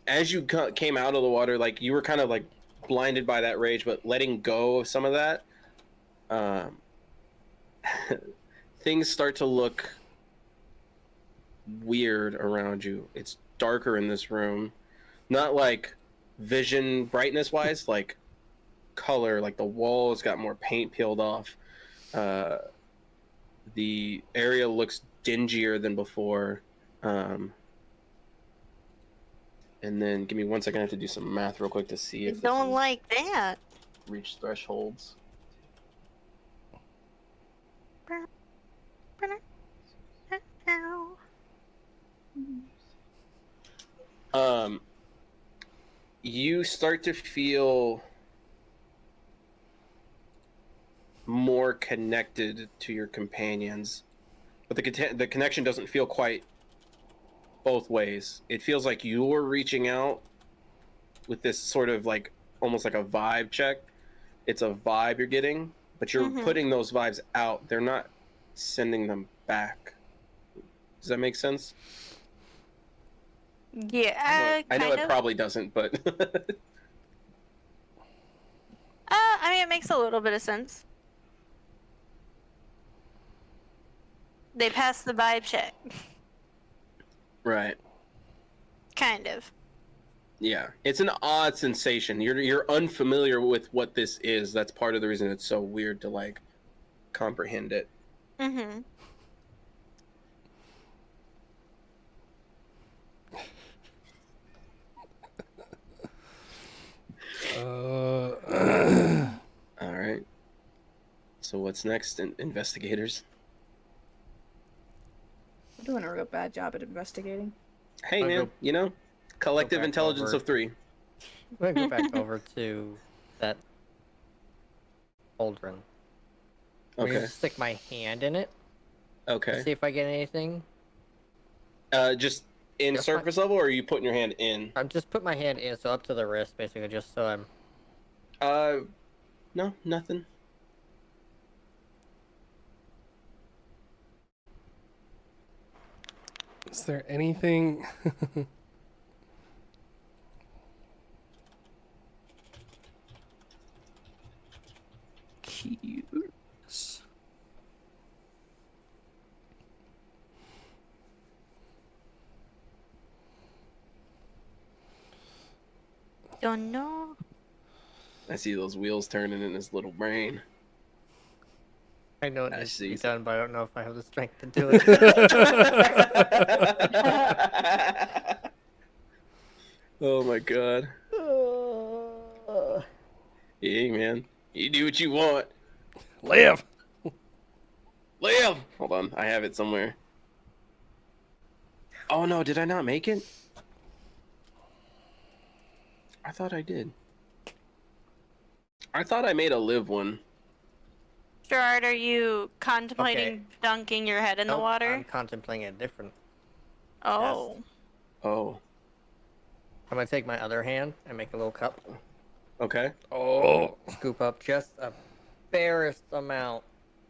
as you came out of the water, like, you were kind of like blinded by that rage, but letting go of some of that, things start to look weird around you. It's darker in this room, not like vision brightness wise, like color, like the walls got more paint peeled off. The area looks dingier than before. And then give me 1 second, I have to do some math real quick to see I if don't this like that. reach thresholds. You start to feel more connected to your companions, but the connection doesn't feel quite both ways. It feels like you're reaching out with this sort of like almost like a vibe check. It's a vibe you're getting, but you're putting those vibes out. They're not sending them back. Does that make sense? Yeah, I know kind it of. probably doesn't, but I mean, it makes a little bit of sense. They passed the vibe check. right. Kind of. Yeah, it's an odd sensation. You're unfamiliar with what this is. That's part of the reason it's so weird to like comprehend it. Mm-hmm. All right. So what's next, investigators? We're doing a real bad job at investigating. Hey, I'll man, go- you know, collective back intelligence over. of 3. I'm gonna go back over to that cauldron. I'm Okay. gonna stick my hand in it. Okay. See if I get anything. Just in Just my- surface level, or are you putting your hand in? I'm just put my hand in, so up to the wrist, basically, just so I'm. No, nothing. Is there anything? Cute. Don't know. I see those wheels turning in his little brain. I know it I needs to be see. done, but I don't know if I have the strength to do it. Oh my god. Hey, man. You do what you want. Live. Live! Hold on, I have it somewhere. Oh no, did I not make it? I thought I did. I thought I made a live one. Gerard, are you contemplating Okay. dunking your head in the Nope, water? I'm contemplating a different. Oh. Oh, I'm gonna take my other hand and make a little cup. okay. Oh. Scoop up just a barest amount.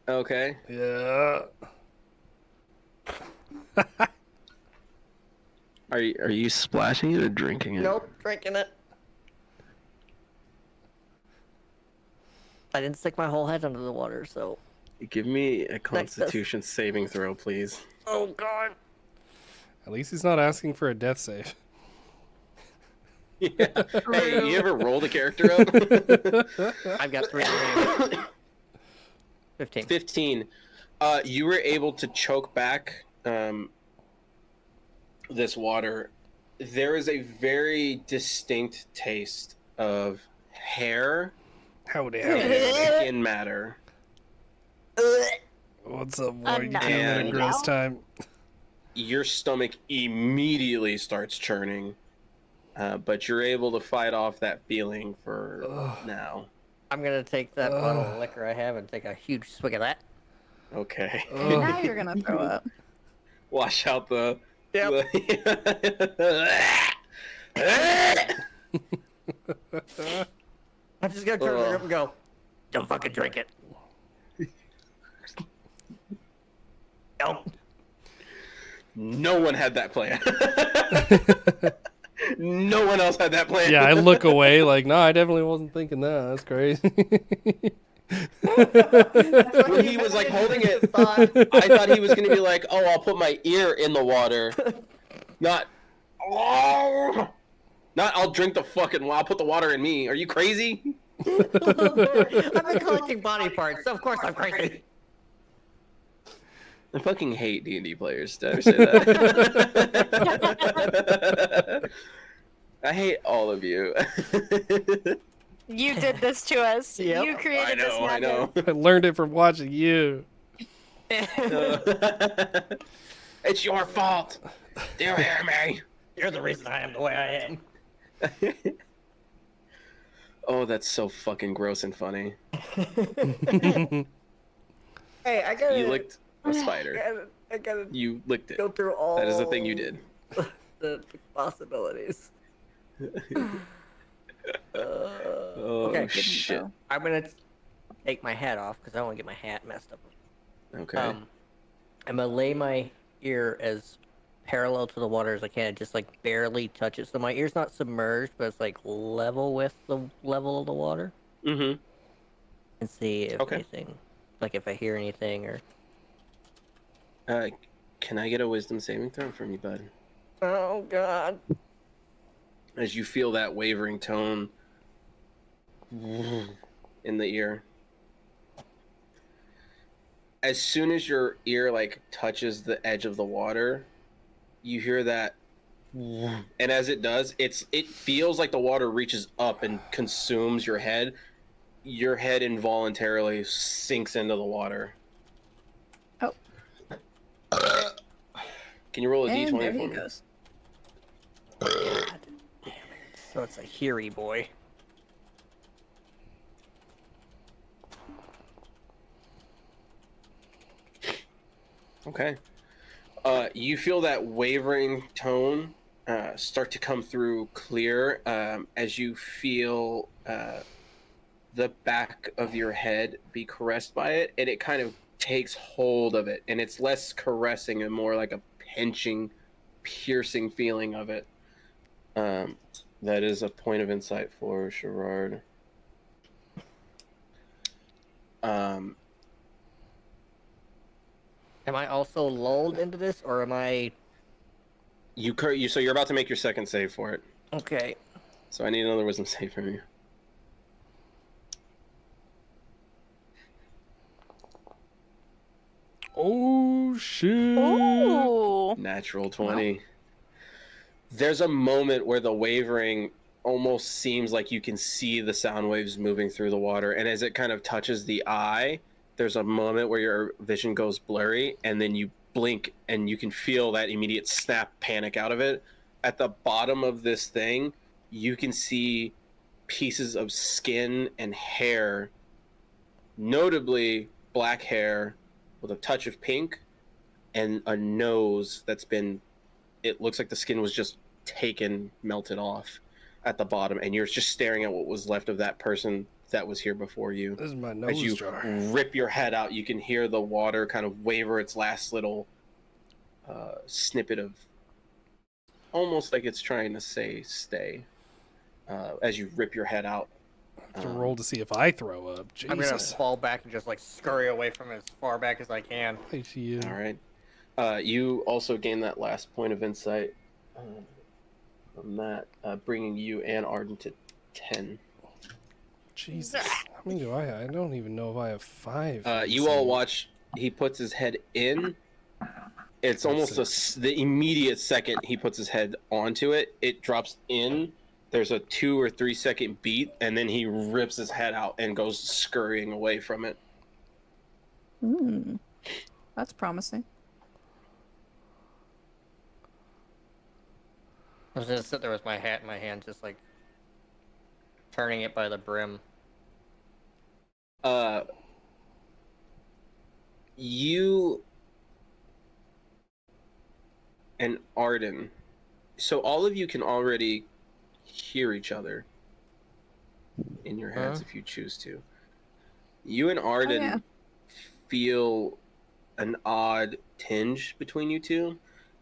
Okay. Yeah. Are you splashing it or drinking it? Nope, drinking it. I didn't stick my whole head under the water, so. Give me a Constitution saving throw, please. Oh god. At least he's not asking for a death save. Yeah. Hey, you ever rolled a character up? I've got 3 remaining. 15. 15. You were able to choke back this water. there is a very distinct taste of hair Howdy, and howdy. skin matter. What's up, boy? You came And- in a gross time. Your stomach immediately starts churning, but you're able to fight off that feeling for now. I'm gonna take that bottle of liquor I have and take a huge swig of that. Okay. And now you're gonna throw up. Wash out the. Yep. I'm just gonna turn it up and go. Don't fucking drink it. Nope. No one had that plan. No one else had that plan. Yeah, I look away like, no, I definitely wasn't thinking that. That's crazy. When he was like holding it, I thought he was gonna be like, "Oh, I'll put my ear in the water," not I'll drink the fucking. I'll put the water in me. Are you crazy? I've been collecting body parts, so of course I'm crazy. I fucking hate D&D players. Did I ever say that? I hate all of you. You did this to us. Yep. You created this I know. I learned it from watching you. It's your fault. Do you hear me? You're the reason I am the way I am. Oh, that's so fucking gross and funny. Hey, I gotta. You licked a spider. I gotta You licked it. go through all. That is the thing you did. The possibilities. Oh Okay. shit. I'm gonna take my hat off because I don't want to get my hat messed up. Okay. I'm gonna lay my ear as parallel to the water as I can. It just like barely touches. So my ear's not submerged, but it's like level with the level of the water. Mm-hmm. And see if Okay. anything, like if I hear anything or. Can I get a wisdom saving throw from you, bud? Oh God. As you feel that wavering tone in the ear. As soon as your ear like touches the edge of the water, you hear that, and as it does, it feels like the water reaches up and consumes your head. Your head involuntarily sinks into the water. Oh. Can you roll a And d20 there for he me? goes. So it's a hairy boy. Okay. You feel that wavering tone start to come through clear as you feel the back of your head be caressed by it, and it kind of takes hold of it, and it's less caressing and more like a pinching, piercing feeling of it. That is a point of insight for Sherrard. Am I also lulled into this, or am I? So you're about to make your second save for it. Okay. So I need another wisdom save from you. Oh, shit. Ooh. Natural 20. There's a moment where the wavering almost seems like you can see the sound waves moving through the water, and as it kind of touches the eye, there's a moment where your vision goes blurry, and then you blink and you can feel that immediate snap panic out of it. At the bottom of this thing, you can see pieces of skin and hair, notably black hair with a touch of pink, and a nose that's been, it looks like the skin was just taken, melted off at the bottom, and you're just staring at what was left of that person that was here before you. This is my As nose you jar. rip your head out, you can hear the water kind of waver its last little snippet of, almost like it's trying to say stay, as you rip your head out. I have to roll to see if I throw up. I'm gonna Jesus. fall back and just like scurry away from it as far back as I can. I see you. All right. You also gain that last point of insight from that, bringing you and Arden to 10. Jesus. How many do I have? I don't even know if I have 5. You all watch. He puts his head in, It's almost the immediate second he puts his head onto it, it drops in. There's a 2 or 3 second beat, and then he rips his head out and goes scurrying away from it. That's promising. I was gonna sit there with my hat in my hand, just like turning it by the brim. You and Arden, so all of you can already hear each other in your heads if you choose to. You and Arden feel an odd tinge between you two.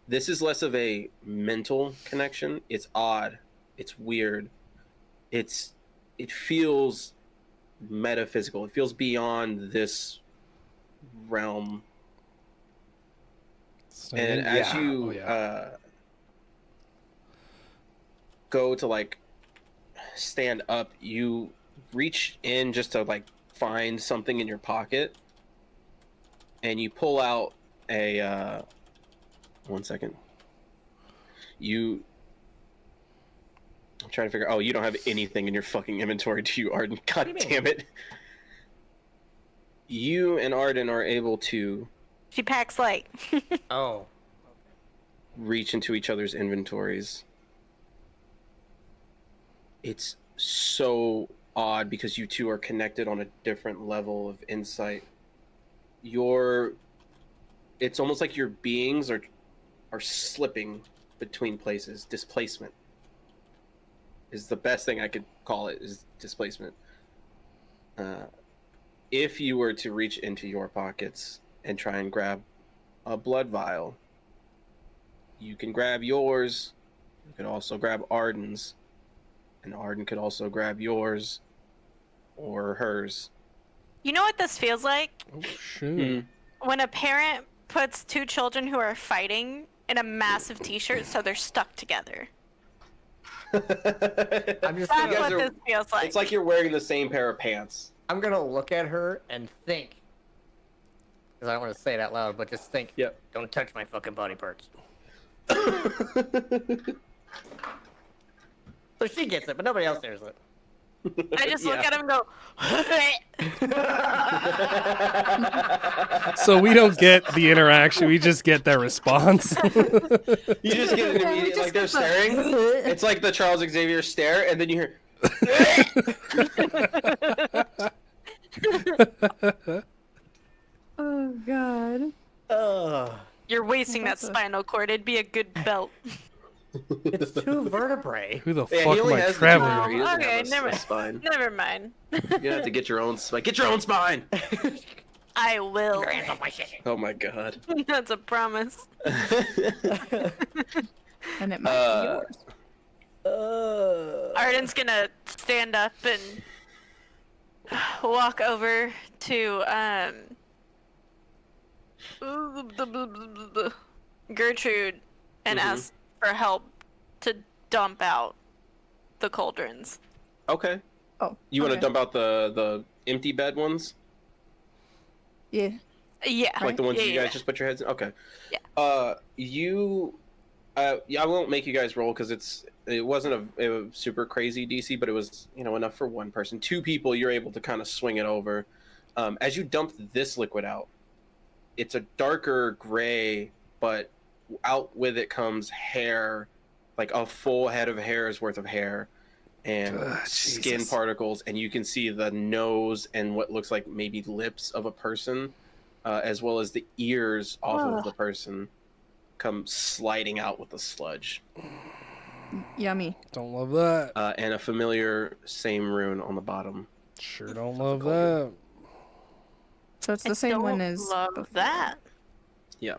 This is less of a mental connection. It's odd. It's weird. It feels metaphysical. It feels beyond this realm. And as you go to like stand up, you reach in just to like find something in your pocket, and you pull out a 1 second. I'm trying to figure. Oh, you don't have anything in your fucking inventory, do you, Arden? God damn it! You and Arden are able to. She packs light. Oh. Reach into each other's inventories. It's so odd because you two are connected on a different level of insight. It's almost like your beings are slipping between places. Displacement is the best thing I could call it, is displacement. If you were to reach into your pockets and try and grab a blood vial, you can grab yours. You could also grab Arden's, and Arden could also grab yours or hers. You know what this feels like? Oh, shoot. When a parent puts 2 children who are fighting in a massive t-shirt so they're stuck together. I'm just That's gonna, what this feels like. It's like you're wearing the same pair of pants. I'm gonna look at her and think. Because I don't want to say it out loud, but just think. Yep. Don't touch my fucking body parts. So she gets it, but nobody else hears it. I just look at him and go. So we don't get the interaction, we just get their response. You just get an immediate, like they're staring. It's like the Charles Xavier stare, and then you hear. Oh god. You're wasting that spinal cord. It'd be a good belt. It's 2 vertebrae. Who the Yeah, fuck he am only I has the traveling two. He with? doesn't Okay, have a never- spine. Never mind. You're gonna have to get your own spine. Get your own spine. I will. Oh my god. That's a promise. And it might be yours. Arden's gonna stand up and walk over to Gertrude and ask for help to dump out the cauldrons. Okay. Oh. You want to okay. dump out the empty bed ones? Yeah. Yeah. Like the ones yeah, you yeah. guys just put your heads in? Okay. Yeah. I won't make you guys roll because it wasn't a super crazy DC, but it was, enough for one person. 2 people, you're able to kind of swing it over. As you dump this liquid out, it's a darker gray, but out with it comes hair, like a full head of hair's worth of hair and skin Jesus. particles, and you can see the nose and what looks like maybe lips of a person, as well as the ears off of the person come sliding out with the sludge. Yummy. Don't love that. And a familiar same rune on the bottom. Sure don't love that. So it's the same one as. Love before. that. Yeah.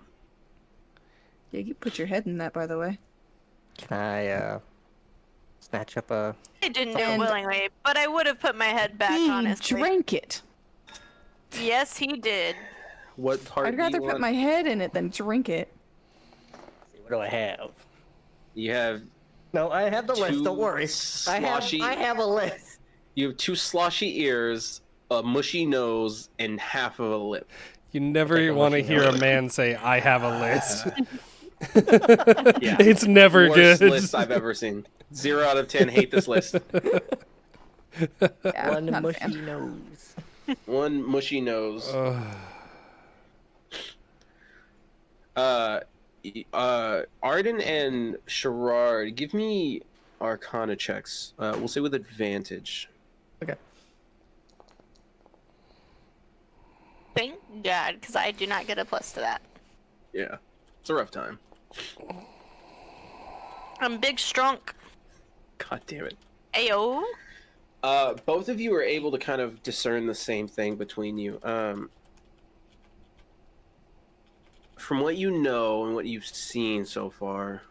Yeah, you put your head in that, by the way. Can I snatch up a? I didn't do it And- willingly, but I would have put my head back, He honestly. drank it. Yes, he did. What part I'd do you rather want? put my head in it than drink it. What do I have? You have No, I have the list. 2 Don't worry. sloshy. I have a list. You have 2 sloshy ears, a mushy nose, and half of a lip. You never Take a want to mushy hear a nose. man say, "I have a list." Yeah. It's never Worst good. list I've ever seen. 0 out of 10. Hate this list. Yeah, One not a mushy fan. nose. One mushy nose. Arden and Sherrard, give me Arcana checks. We'll say with advantage. Okay. Thank God, because I do not get a plus to that. Yeah, it's a rough time. I'm big strunk. God damn it. Ayo. Both of you are able to kind of discern the same thing between you. From what you know and what you've seen so far,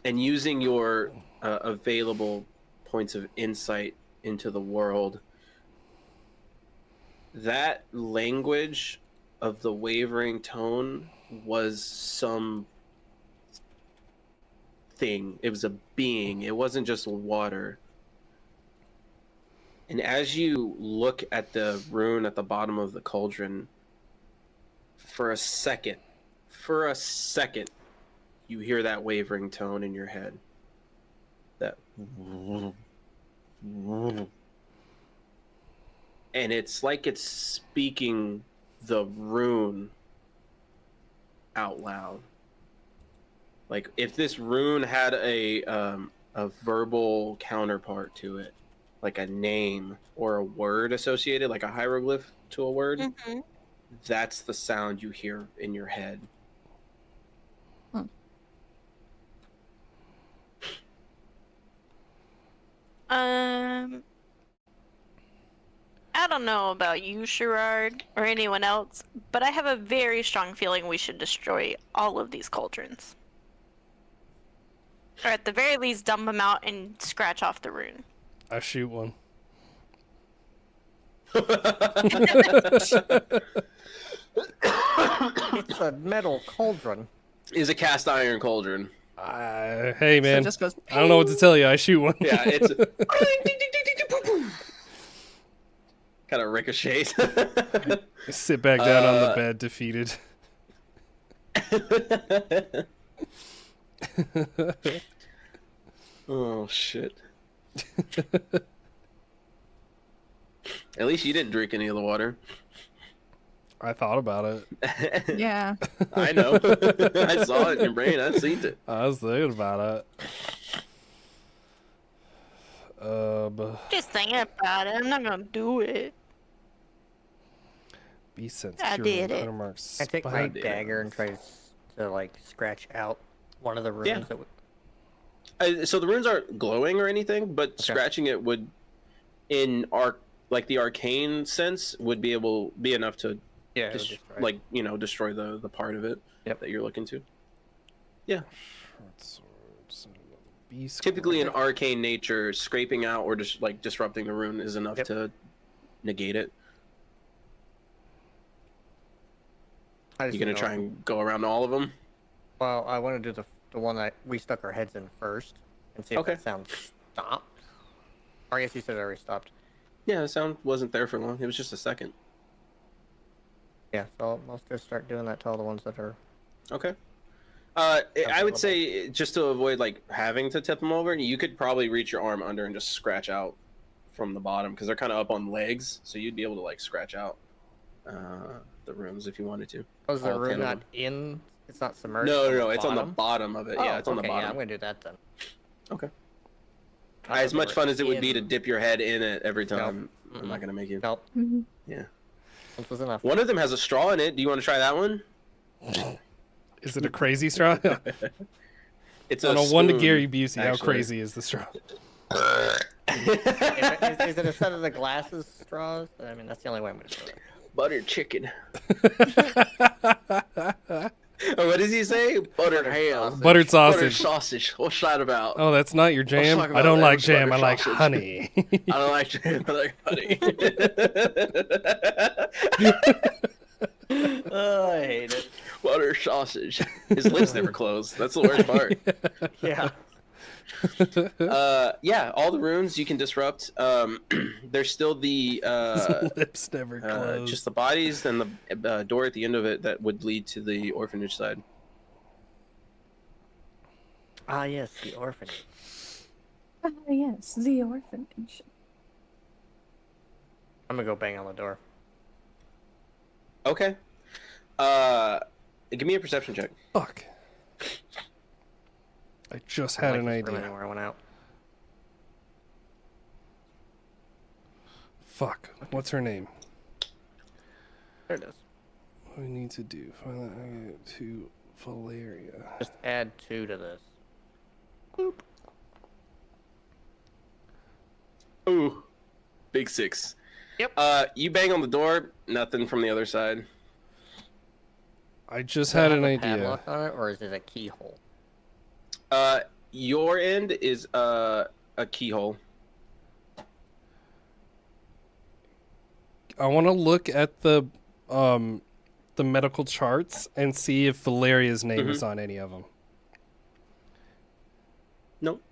and using your available points of insight into the world, that language of the wavering tone was some thing. It was a being. It wasn't just water. And as you look at the rune at the bottom of the cauldron, for a second, you hear that wavering tone in your head. That. And it's like it's speaking the rune out loud. Like if this rune had a verbal counterpart to it, like a name or a word associated, like a hieroglyph to a word, Mm-hmm. that's the sound you hear in your head. I don't know about you, Sherrard, or anyone else, but I have a very strong feeling we should destroy all of these cauldrons. Or at the very least, dump them out and scratch off the rune. I shoot one. It's a metal cauldron. Is a cast iron cauldron. Hey, So man. it just goes. I don't know what to tell you. I shoot one. Yeah, it's kind of ricochets. Sit back down on the bed, defeated. Oh shit. At least you didn't drink any of the water. I thought about it. Yeah. I know. I saw it in your brain. I seen it. I was thinking about it. Just thinking about it. I'm not gonna do it. Be sense. I did it. I take my dagger and try to like scratch out one of the runes Yeah. that would. So the runes aren't glowing or anything, but scratching it would, in the arcane sense, would be enough to, destroy the part of it that you're looking to. Yeah. Typically, in arcane nature, scraping out or just disrupting the rune is enough to negate it. I You just gonna know- try and go around all of them? Well, I want to do the one that we stuck our heads in first and see if that sound stopped. Or I guess you said it already stopped. Yeah, the sound wasn't there for long. It was just a second. Yeah, so I'll just start doing that to all the ones that are. Okay. I would say just to avoid having to tip them over, you could probably reach your arm under and just scratch out from the bottom because they're kind of up on legs, so you'd be able to scratch out the runes if you wanted to. Oh, is the All 10 rune of not them. in? It's not submerged. No, it's on the bottom of it. Yeah, it's on the Yeah, bottom. I'm gonna do that then. Okay. I As thought much they fun were as it would be to in. dip your head in it every time, Nope. I'm not gonna make you. Nope. Yeah. This was enough. One of them has a straw in it. Do you want to try that one? Is it a crazy straw? It's On a 1 to spoon, Gary Busey, how actually. crazy is the straw? Is it a set of the glasses straws? I mean, that's the only way I'm gonna do it. Buttered chicken. Oh, what does he say? Buttered ham. Buttered Buttered sausage. sausage. What's that about? Oh, that's not your jam? talk I about don't like Irish jam, I buttered like sausage. honey. I don't like jam. I like honey. Oh, I hate it. Butter sausage. His lips never close. That's the worst part. Yeah. Yeah, all the runes you can disrupt. There's still the His lips never close. just the bodies and the door at the end of it that would lead to the orphanage side. Ah, yes, the orphanage. Ah, yes, the orphanage. I'm gonna go bang on the door. Okay. Give me a perception check. Fuck. I just had an idea. Where I went out. Fuck. What's her name? There it is. What do we need to do? Find that to Valeria. Just add 2 to this. Ooh, big 6. Yep. You bang on the door. Nothing from the other side. I just Does it had have an a idea. padlock on it, or is it a keyhole? Your end is a keyhole. I want to look at the medical charts and see if Valeria's name is on any of them. Nope.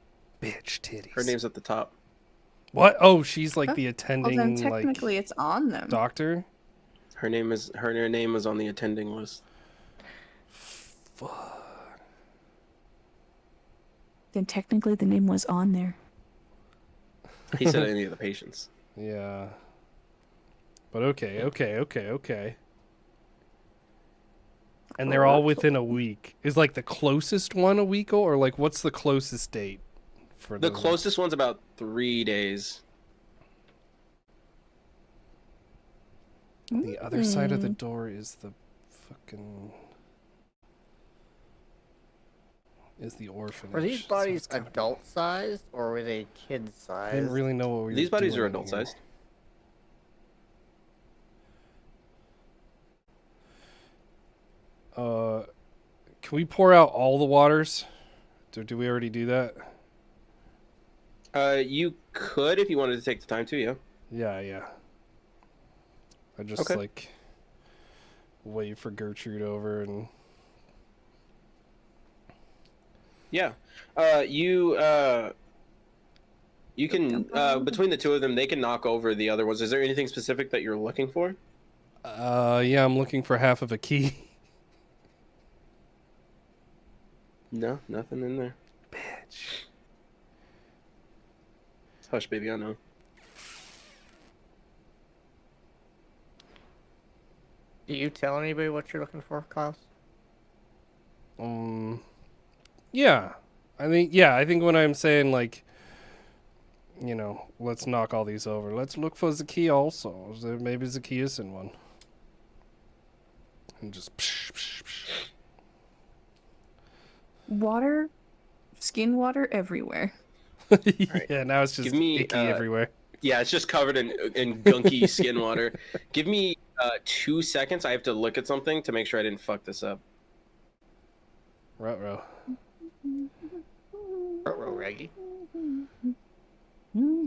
Bitch titties. Her name's at the top. What? Oh, she's like Huh? the Well, attending then technically it's on them. doctor. Her name is on the attending list. Fuck. Then technically the name was on there. He said any of the patients. Yeah. But okay. And they're all within a week. Is like the closest one a week, or like what's the closest date for The those? closest one's about 3 days. The other side of the door is the fucking the orphanage. Were these so bodies it's gotta be- adult sized, or were they kid I sized? didn't really know what we These were bodies are doing adult here. sized. Can we pour out all the waters? Do we already do that? You could if you wanted to take the time to, yeah. Yeah. I just Okay. like wait for Gertrude over and Yeah. You can between the two of them they can knock over the other ones. Is there anything specific that you're looking for? yeah, I'm looking for half of a key. No, nothing in there. Bitch. Hush, baby, I know. Do you tell anybody what you're looking for, Klaus? Yeah. I think when I'm saying like, you know, let's knock all these over. Let's look for the key also. Maybe the key is in one. And just psh, psh, psh. Water, skin water everywhere. Yeah, now it's just Give me, icky everywhere. Yeah, it's just covered in gunky skin water. Give me 2 seconds. I have to look at something to make sure I didn't fuck this up. Ruh-roh. Reggie.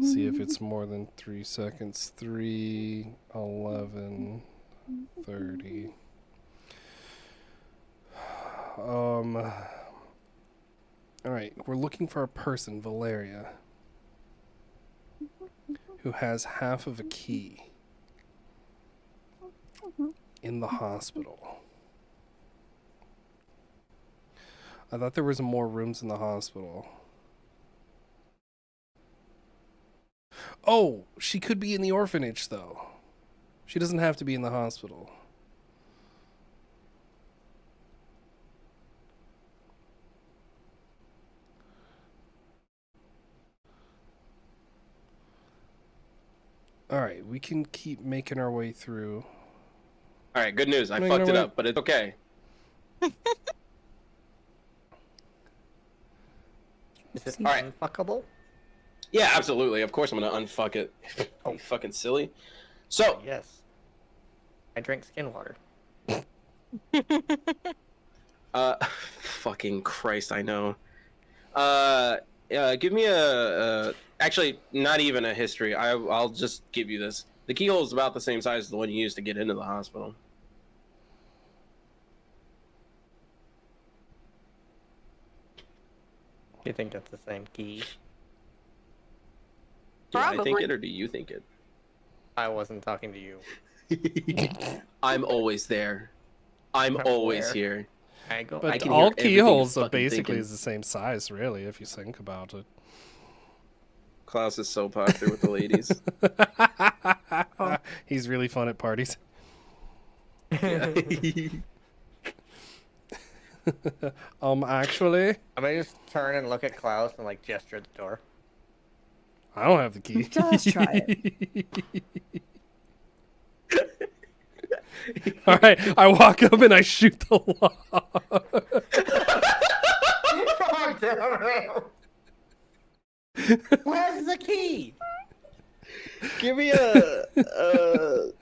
See if it's more than 3 seconds. 3, 11, 30. Alright, we're looking for a person, Valeria, who has half of a key in the hospital. I thought there was more rooms in the hospital. Oh, she could be in the orphanage, though. She doesn't have to be in the hospital. Alright, we can keep making our way through. All right, good news. I Making fucked our it way- up, but it's okay. Is it All right. unfuckable? Yeah, absolutely. Of course I'm gonna unfuck it. Are you fucking silly? So, Yes. I drink skin water. fucking Christ, I know. Give me actually, not even a history. I'll just give you this. The keyhole is about the same size as the one you used to get into the hospital. You think that's the same key? Do I think Probably. it or do you think it? I wasn't talking to you. I'm always there. I'm always Where? here. I go. But can all hear everything keyholes you're are fucking basically thinking. is the same size, really, if you think about it. Klaus is so popular with the ladies. He's really fun at parties. Yeah. Actually, I may just turn and look at Klaus and like gesture at the door. I don't have the key. Just try it. All right, I walk up and I shoot the lock. Where's the key? Give me a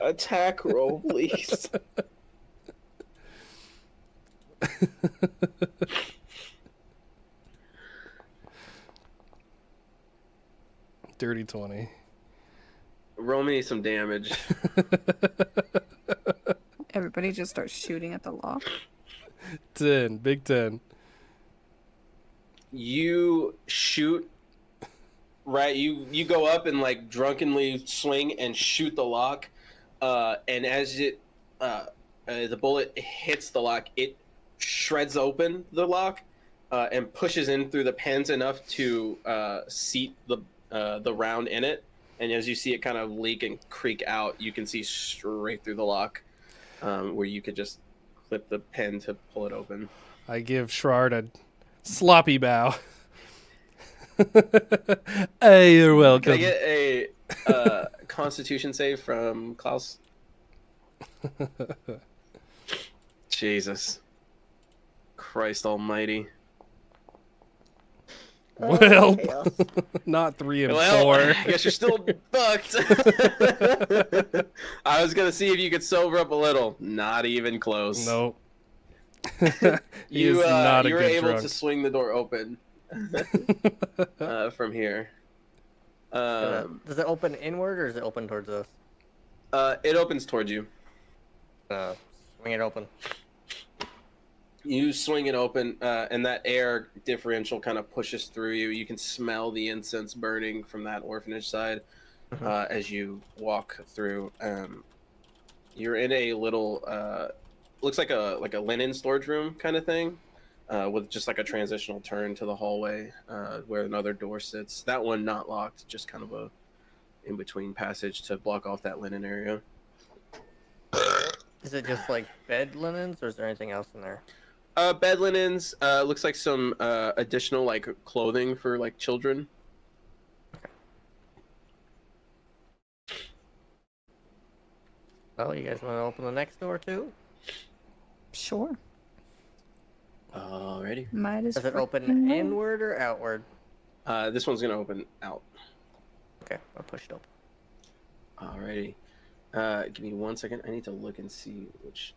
attack roll, please. Dirty 20. Roll me some damage. Everybody just starts shooting at the lock. 10, big 10. You shoot. Right, you go up and like drunkenly swing and shoot the lock, and as it the bullet hits the lock, it shreds open the lock and pushes in through the pins enough to seat the round in it. And as you see it kind of leak and creak out, you can see straight through the lock, where you could just clip the pin to pull it open. I give Shrard a sloppy bow. Hey, you're welcome. Can I get a Constitution save from Klaus? Jesus. Christ almighty. Well, not 3 and 4. I guess you're still fucked. I was going to see if you could sober up a little. Not even close. Nope. He is not a you were good able drunk. to swing the door open from here. Does it open inward or is it open towards us? It opens towards you. Swing it open. You swing it open, and that air differential kind of pushes through you. You can smell the incense burning from that orphanage side as you walk through. You're in a little, looks like a linen storage room kind of thing, with just like a transitional turn to the hallway where another door sits. That one not locked, just kind of a in-between passage to block off that linen area. Is it just like bed linens or is there anything else in there? Bed linens, looks like some additional like clothing for like children. Well, you guys want to open the next door too? Sure. Alrighty. Might as Does it freaking open well. inward or outward? This one's gonna open out. Okay, I'll push it open. Alrighty. Give me 1 second. I need to look and see which.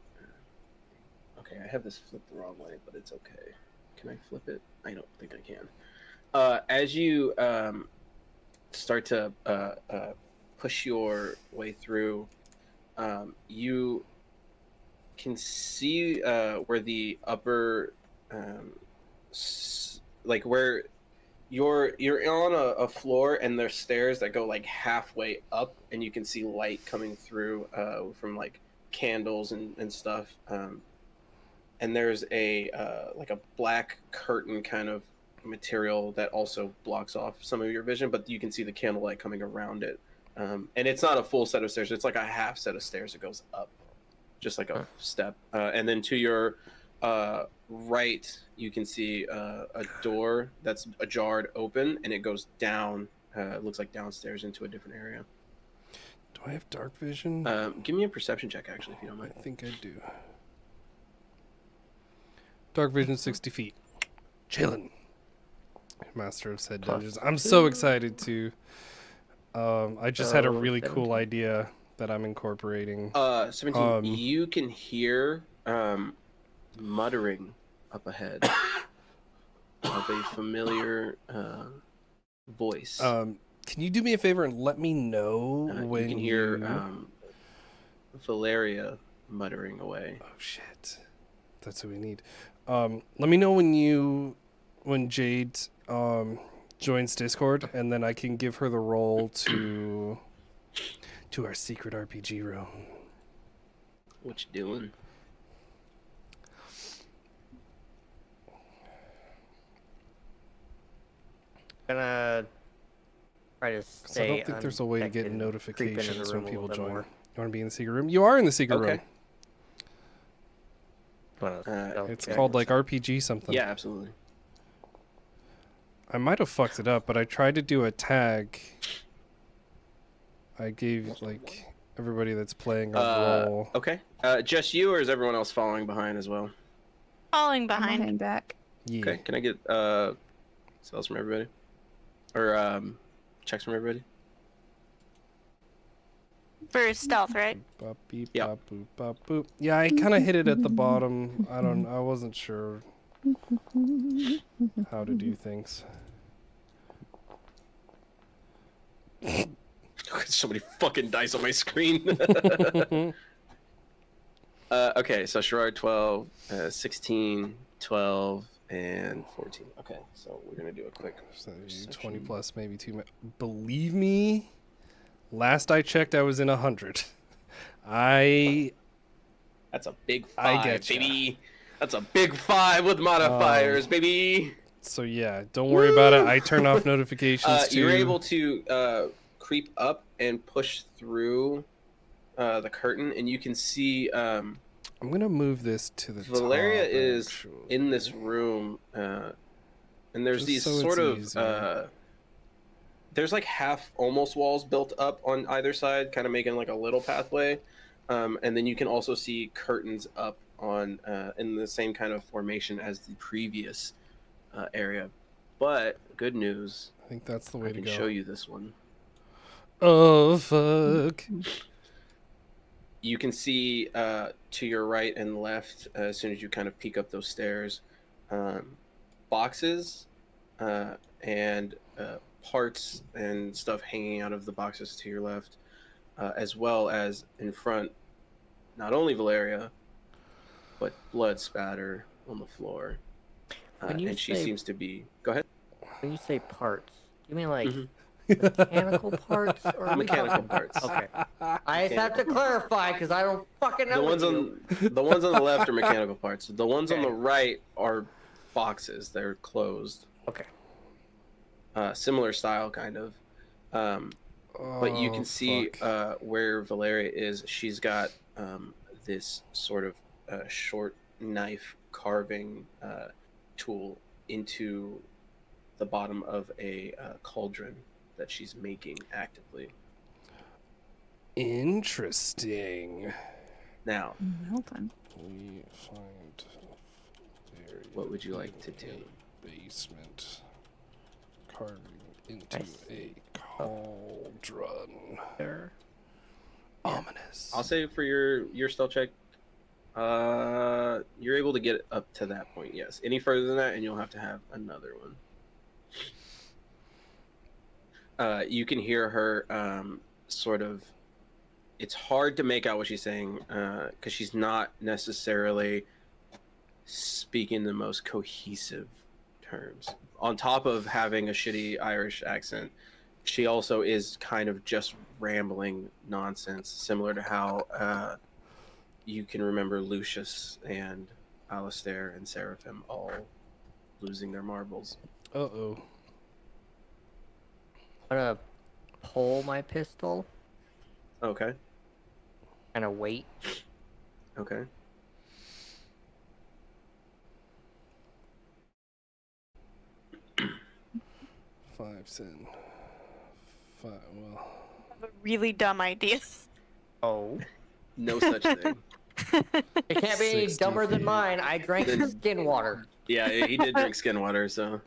Okay, I have this flipped the wrong way, but it's okay. Can I flip it? I don't think I can. As you start to push your way through, you can see where the upper, like where you're on a floor and there's stairs that go like halfway up, and you can see light coming through from like candles and stuff. And there's a like a black curtain kind of material that also blocks off some of your vision, but you can see the candlelight coming around it. And it's not a full set of stairs; it's like a half set of stairs that goes up, just like a step. And then to your right, you can see a door that's ajar open, and it goes down. It looks like downstairs into a different area. Do I have dark vision? Give me a perception check, actually, if you don't mind. I think I do. Dark vision 60 feet. Chillin'. Master of said dungeons. I'm so excited to. I just had a really cool idea that I'm incorporating. 17. You can hear muttering up ahead of a familiar voice. Can you do me a favor and let me know when you can hear Valeria muttering away. Oh shit, that's what we need. Let me know when you when Jade joins Discord, and then I can give her the role to our secret RPG room. What you doing? Gonna try to 'Cause stay. I don't think there's a way to get undetected, creep into the notifications room when a people little bit join. more. You want to be in the secret room? You are in the secret Okay. room. Wanna It's check called or like RPG something. Yeah, absolutely. I might have fucked it up, but I tried to do a tag. I gave like everybody that's playing a role. Okay. Just you, or is everyone else following behind as well? Falling I'm behind. hang back. Yeah. Okay. Can I get spells from everybody, or checks from everybody? For stealth, right? Bop, beep, Yeah. bop, boop, bop, boop. Yeah, I kind of hit it at the bottom. I wasn't sure how to do things. So many fucking dice on my screen. Okay, so Sherrod 12, 16, 12, and 14. Okay, so we're gonna do a quick. So you perception. 20 plus, maybe 2. Believe me, last I checked, I was in 100. That's a big 5, I getcha. baby. That's a big 5 with modifiers, baby. So yeah, don't worry about it. I turn off notifications too. You're able to creep up and push through the curtain, and you can see I'm gonna move this to the Valeria top, is actually. in this room, and there's Just these so it's sort of easier. there's like half almost walls built up on either side, kind of making like a little pathway, and then you can also see curtains up on in the same kind of formation as the previous area. But good news, I think that's the way I to can go. show you this one. Oh fuck! You can see to your right and left, as soon as you kind of peek up those stairs, boxes and parts and stuff hanging out of the boxes to your left, as well as in front, not only Valeria, but blood spatter on the floor. When you And she say- seems to be... Go ahead. When you say parts, you mean like Mhm. mechanical parts or Mechanical parts. Okay. I just have to clarify because I don't fucking know. The ones on the left are mechanical parts. The ones on the right are boxes. They're closed. Okay. Similar style, kind of. But you can see fuck. where Valeria is. She's got this sort of short knife carving tool into the bottom of a cauldron that she's making actively. Interesting. Now, Well done. We find Valeria what would you like to in do? a basement, carving into Nice. a cauldron. There. Ominous. I'll say for your stealth check, you're able to get up to that point. Yes. Any further than that, and you'll have to have another one. You can hear her sort of. It's hard to make out what she's saying because she's not necessarily speaking the most cohesive terms. On top of having a shitty Irish accent, she also is kind of just rambling nonsense, similar to how you can remember Lucius and Alistair and Seraphim all losing their marbles. Uh-oh. I'm gonna pull my pistol Okay. and a wait. Okay. Five. Well, A really dumb idea. Oh. No such thing. It can't be any 60 dumber than feet. mine. I drank Then- skin water. Yeah, he did drink skin water, so.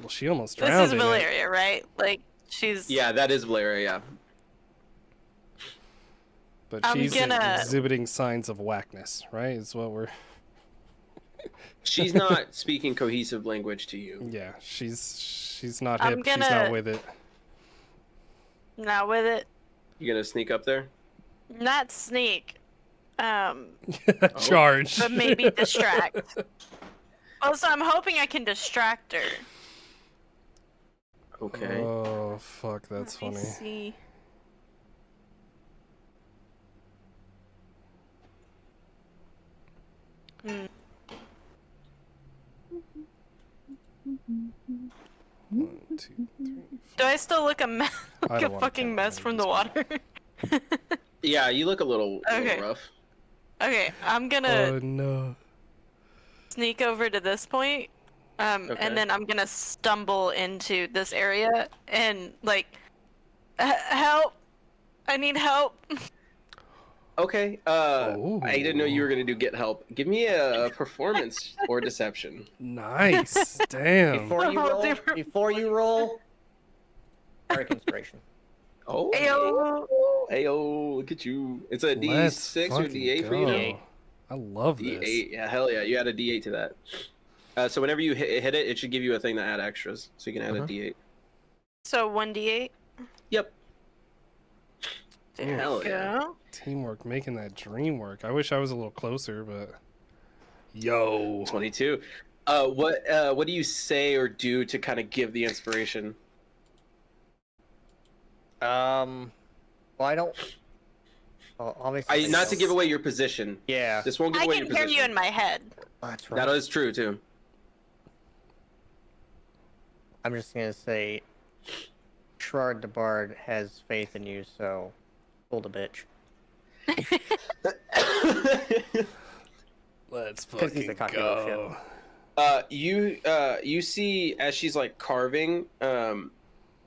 well, she almost This drowned is in it. Valeria, right? Like she's Yeah, that is Valeria, yeah. But I'm she's gonna- exhibiting signs of whackness, right? Is what we're. She's not speaking cohesive language to you. Yeah, she's not I'm hip. She's gonna- not with it. not with it. You gonna sneak up there? Not sneak. Charge. But maybe distract. Also, I'm hoping I can distract her. Okay. Oh, fuck, that's Let me funny. see. Hmm. 1, 2, 3. Do I still look a mess, I like a don't wanna fucking count mess how from many the water? Yeah, you look a little Okay. rough. Okay, I'm gonna Oh no. sneak over to this point, Okay. and then I'm gonna stumble into this area and like, help! I need help. Okay. I didn't know you were gonna do get help. Give me a performance or deception. Nice. Damn. Before you roll, Bardic Inspiration. Oh. Ayo. Ayo, look at you. It's a Let's D6 or fucking D8 for you now? go. I love this. D8. Yeah, hell yeah. You add a D8 to that. So whenever you hit it, it should give you a thing to add extras. So you can add a D8. So 1d8. Yep. There Hell we yeah. go. Teamwork, making that dream work. I wish I was a little closer, but yo. 22. What do you say or do to kind of give the inspiration? Well, I don't. Well, obviously. Not to give away your position. Yeah. This won't give I away can your hear position. you in my head. That's right. That is true too. I'm just gonna say, Sherard the Bard has faith in you, so hold a bitch. Let's 'Cause he's fucking a cocky go. little You see as she's like carving,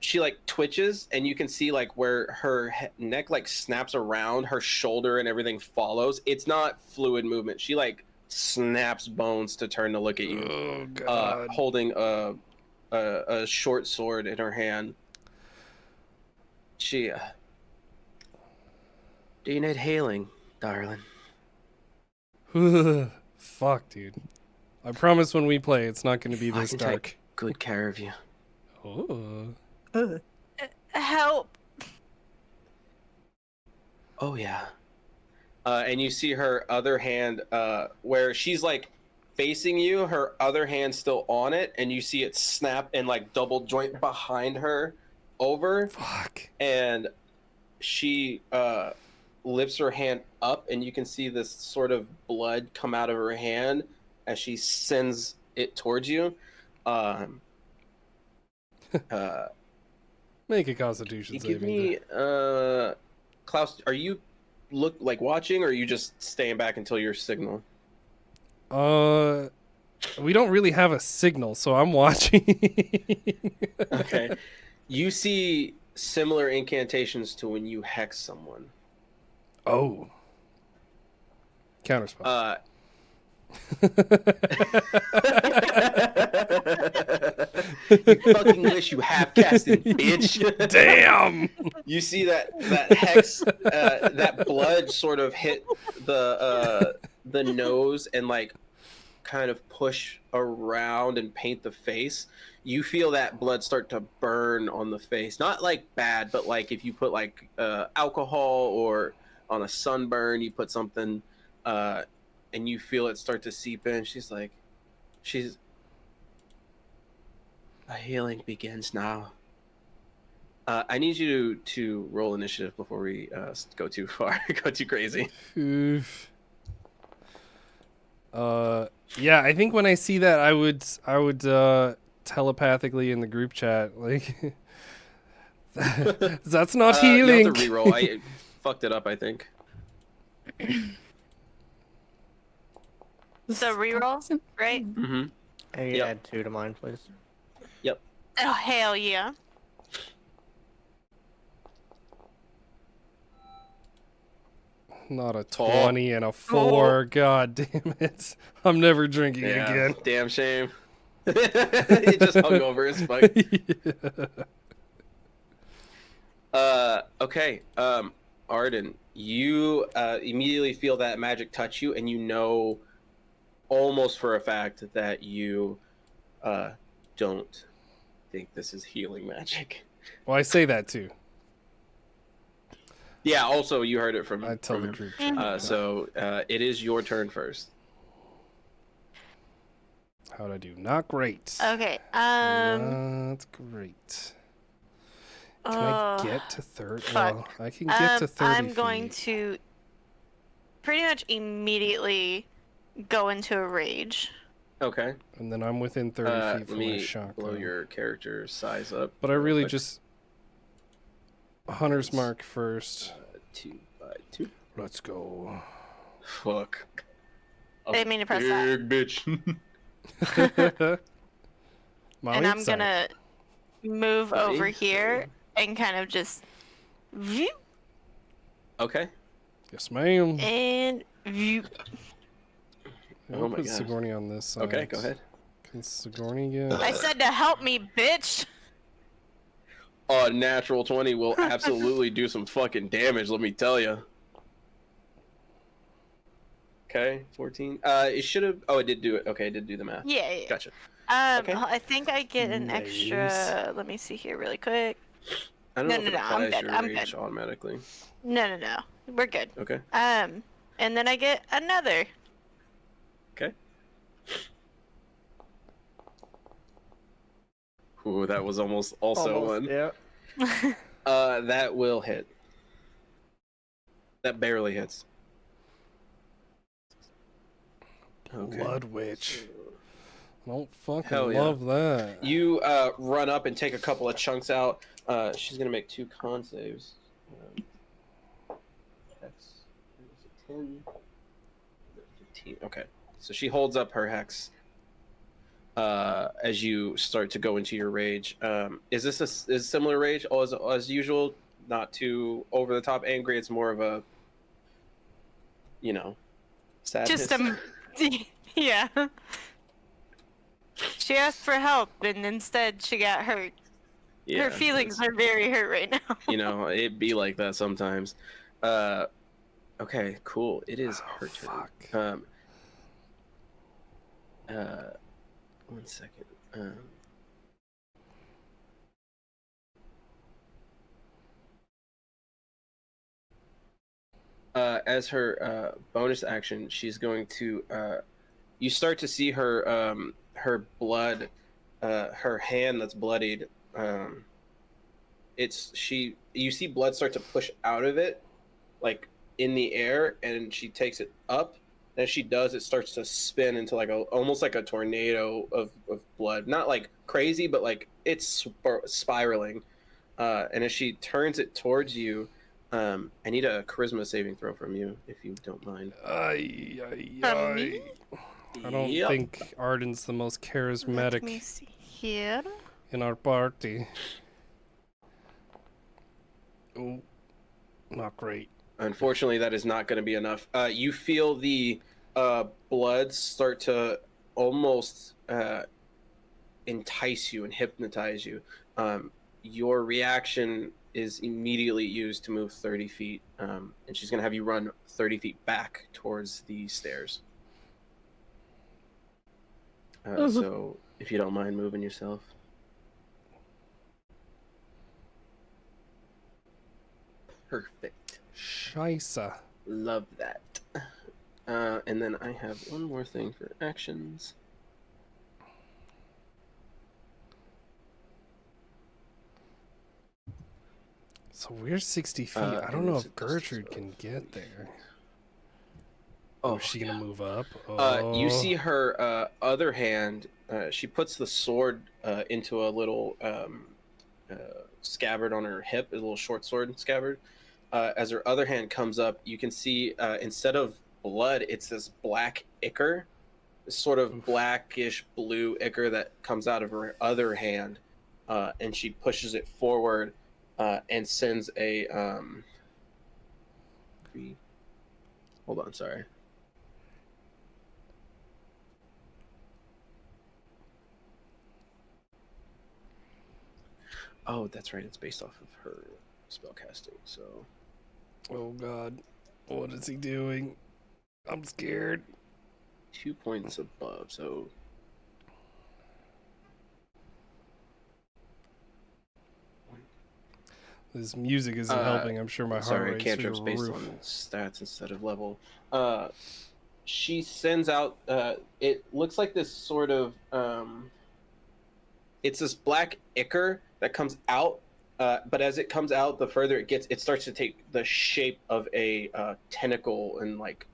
she like twitches, and you can see like where her neck like snaps around, her shoulder and everything follows. It's not fluid movement. She like snaps bones to turn to look at you, Oh god. holding a short sword in her hand. She, do you need healing, darling? Fuck, dude. I promise when we play, it's not going to be I this can dark. take good care of you. Oh. Help! Oh yeah. And you see her other hand, where she's like facing you, her other hand still on it, and you see it snap and like double joint behind her over. Fuck. And she lifts her hand up, and you can see this sort of blood come out of her hand as she sends it towards you. Make a Constitution Give saving me, Klaus. Are you watching, or are you just staying back until your signal? We don't really have a signal, so I'm watching. Okay. You see similar incantations to when you hex someone. Oh. Counterspell. You fucking wish you half casted, bitch. Damn. You see that hex, that blood sort of hit the nose and like kind of push around and paint the face. You feel that blood start to burn on the face. Not like bad, but like if you put like alcohol or on a sunburn, you put something, and you feel it start to seep in. A healing begins now. I need you to roll initiative before we go too far, go too crazy. Oof. Yeah, I think when I see that, I would telepathically in the group chat like, that's not healing. You have to re-roll. I fucked it up, I think. So reroll, right? Mm-hmm. Hey, Yep. add 2 to mine, please. Oh hell yeah! Not a 20 and a 4. God damn it! I'm never drinking Yeah, again. damn shame. It just hung over his spike. Okay. Arden, you immediately feel that magic touch you, and you know almost for a fact that you don't think this is healing magic. Well, I say that too. Yeah, also you heard it from I tell from the him. group chat. So it is your turn first. How'd I do? Not great. Okay. Not great. Can I get to 30? fuck. Well, I can get to 30 I'm going feet. to pretty much immediately go into a rage. Okay. And then I'm within 30 feet Let from my me shotgun. blow your character size up. But I real really quick. just... Hunter's Mark first. 2 by 2. Let's go. Fuck. I didn't mean to press that. Big bitch. Molly, And I'm sorry. gonna move over Sorry. here and kind of just view Okay. Yes, ma'am. and view. I'll Oh my put gosh. Sigourney on this side. Okay, go ahead. Can Sigourney get... I said to help me, bitch. A natural 20 will absolutely do some fucking damage, let me tell you. Okay, 14. It should have... Oh, it did do it. Okay, it did do the math. Yeah, yeah. Gotcha. Okay. I think I get an Nice. extra. Let me see here really quick. I don't No, know if no, it no, I'm applies good, your I'm rage good. automatically. No. We're good. Okay. And then I get another. Okay. Ooh, that was almost also one. Yeah. That will hit. That barely hits. Okay. Blood Witch. Don't fucking Hell yeah. love that. You run up and take a couple of chunks out. She's gonna make 2 con saves. That's 10, 15. Okay, so she holds up her hex. As you start to go into your rage, is this a similar rage as usual? Not too over the top angry. It's more of a, sadness. Just yeah. She asked for help, and instead she got hurt. Yeah, Her feelings are very hurt right now. It'd be like that sometimes. Okay, cool. It is her turn. Fuck. 1 second. As her bonus action, she's going to. You start to see her her blood, her hand that's bloodied. You see blood start to push out of it, like in the air, and she takes it up. And as she does, it starts to spin into almost like a tornado of blood. Not like crazy, but like it's spiraling. And as she turns it towards you, I need a charisma saving throw from you, if you don't mind. From me? I don't Yep. think Arden's the most Let me charismatic see here. in our party. Oh, not great. Unfortunately, that is not going to be enough. You feel the blood start to almost entice you and hypnotize you. Your reaction is immediately used to move 30 feet, and she's going to have you run 30 feet back towards the stairs. So, if you don't mind moving yourself. Perfect. Scheisse. Love that. And then I have one more thing for actions. So we're 60 feet. I don't and know it's if a distance Gertrude of can get there. Oh, Is she gonna move up? You see her other hand. She puts the sword into a little scabbard on her hip, a little short sword scabbard. As her other hand comes up, you can see instead of blood, it's this black ichor, this sort of blackish blue ichor that comes out of her other hand, and she pushes it forward and sends a. Hold on, sorry. Oh, that's right. It's based off of her spellcasting. So. Oh God, what is he doing? I'm scared. 2 points above. So. This music isn't helping. I'm sure my heart Sorry, rate's cantrips through the based roof. on stats instead of level. she sends out. It looks like this sort of. It's this black ichor that comes out, but as it comes out, the further it gets, it starts to take the shape of a tentacle, and like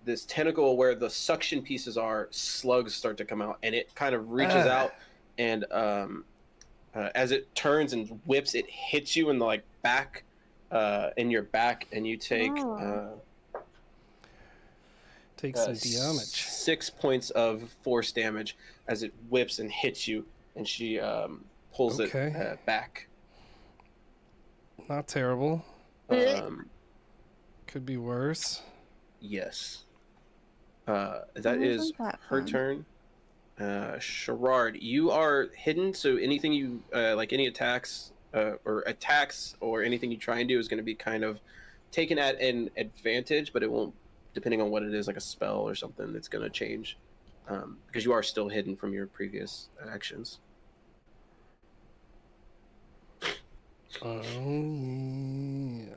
this tentacle where the suction pieces are, slugs start to come out, and it kind of reaches out, and as it turns and whips, it hits you in the like back, in your back, and you take Take some damage. 6 points of force damage as it whips and hits you, and she pulls it back. Not terrible. Could be worse. Yes. That is her turn. Sherrard, you are hidden, so anything you like, any attacks or anything you try and do is going to be kind of taken at an advantage, but it won't, depending on what it is, like a spell or something, that's going to change, because you are still hidden from your previous actions. Oh yeah.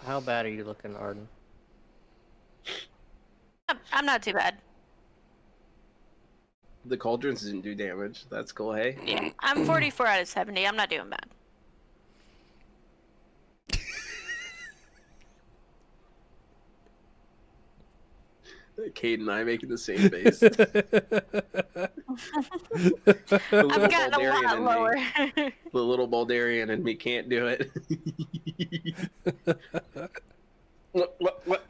How bad are you looking, Arden? I'm not too bad. The cauldrons didn't do damage. That's cool, hey? Yeah, I'm 44 out of 70. I'm not doing bad. Cade and I making the same face. I've gotten a lot lower. The little Baldarian and me can't do it. What?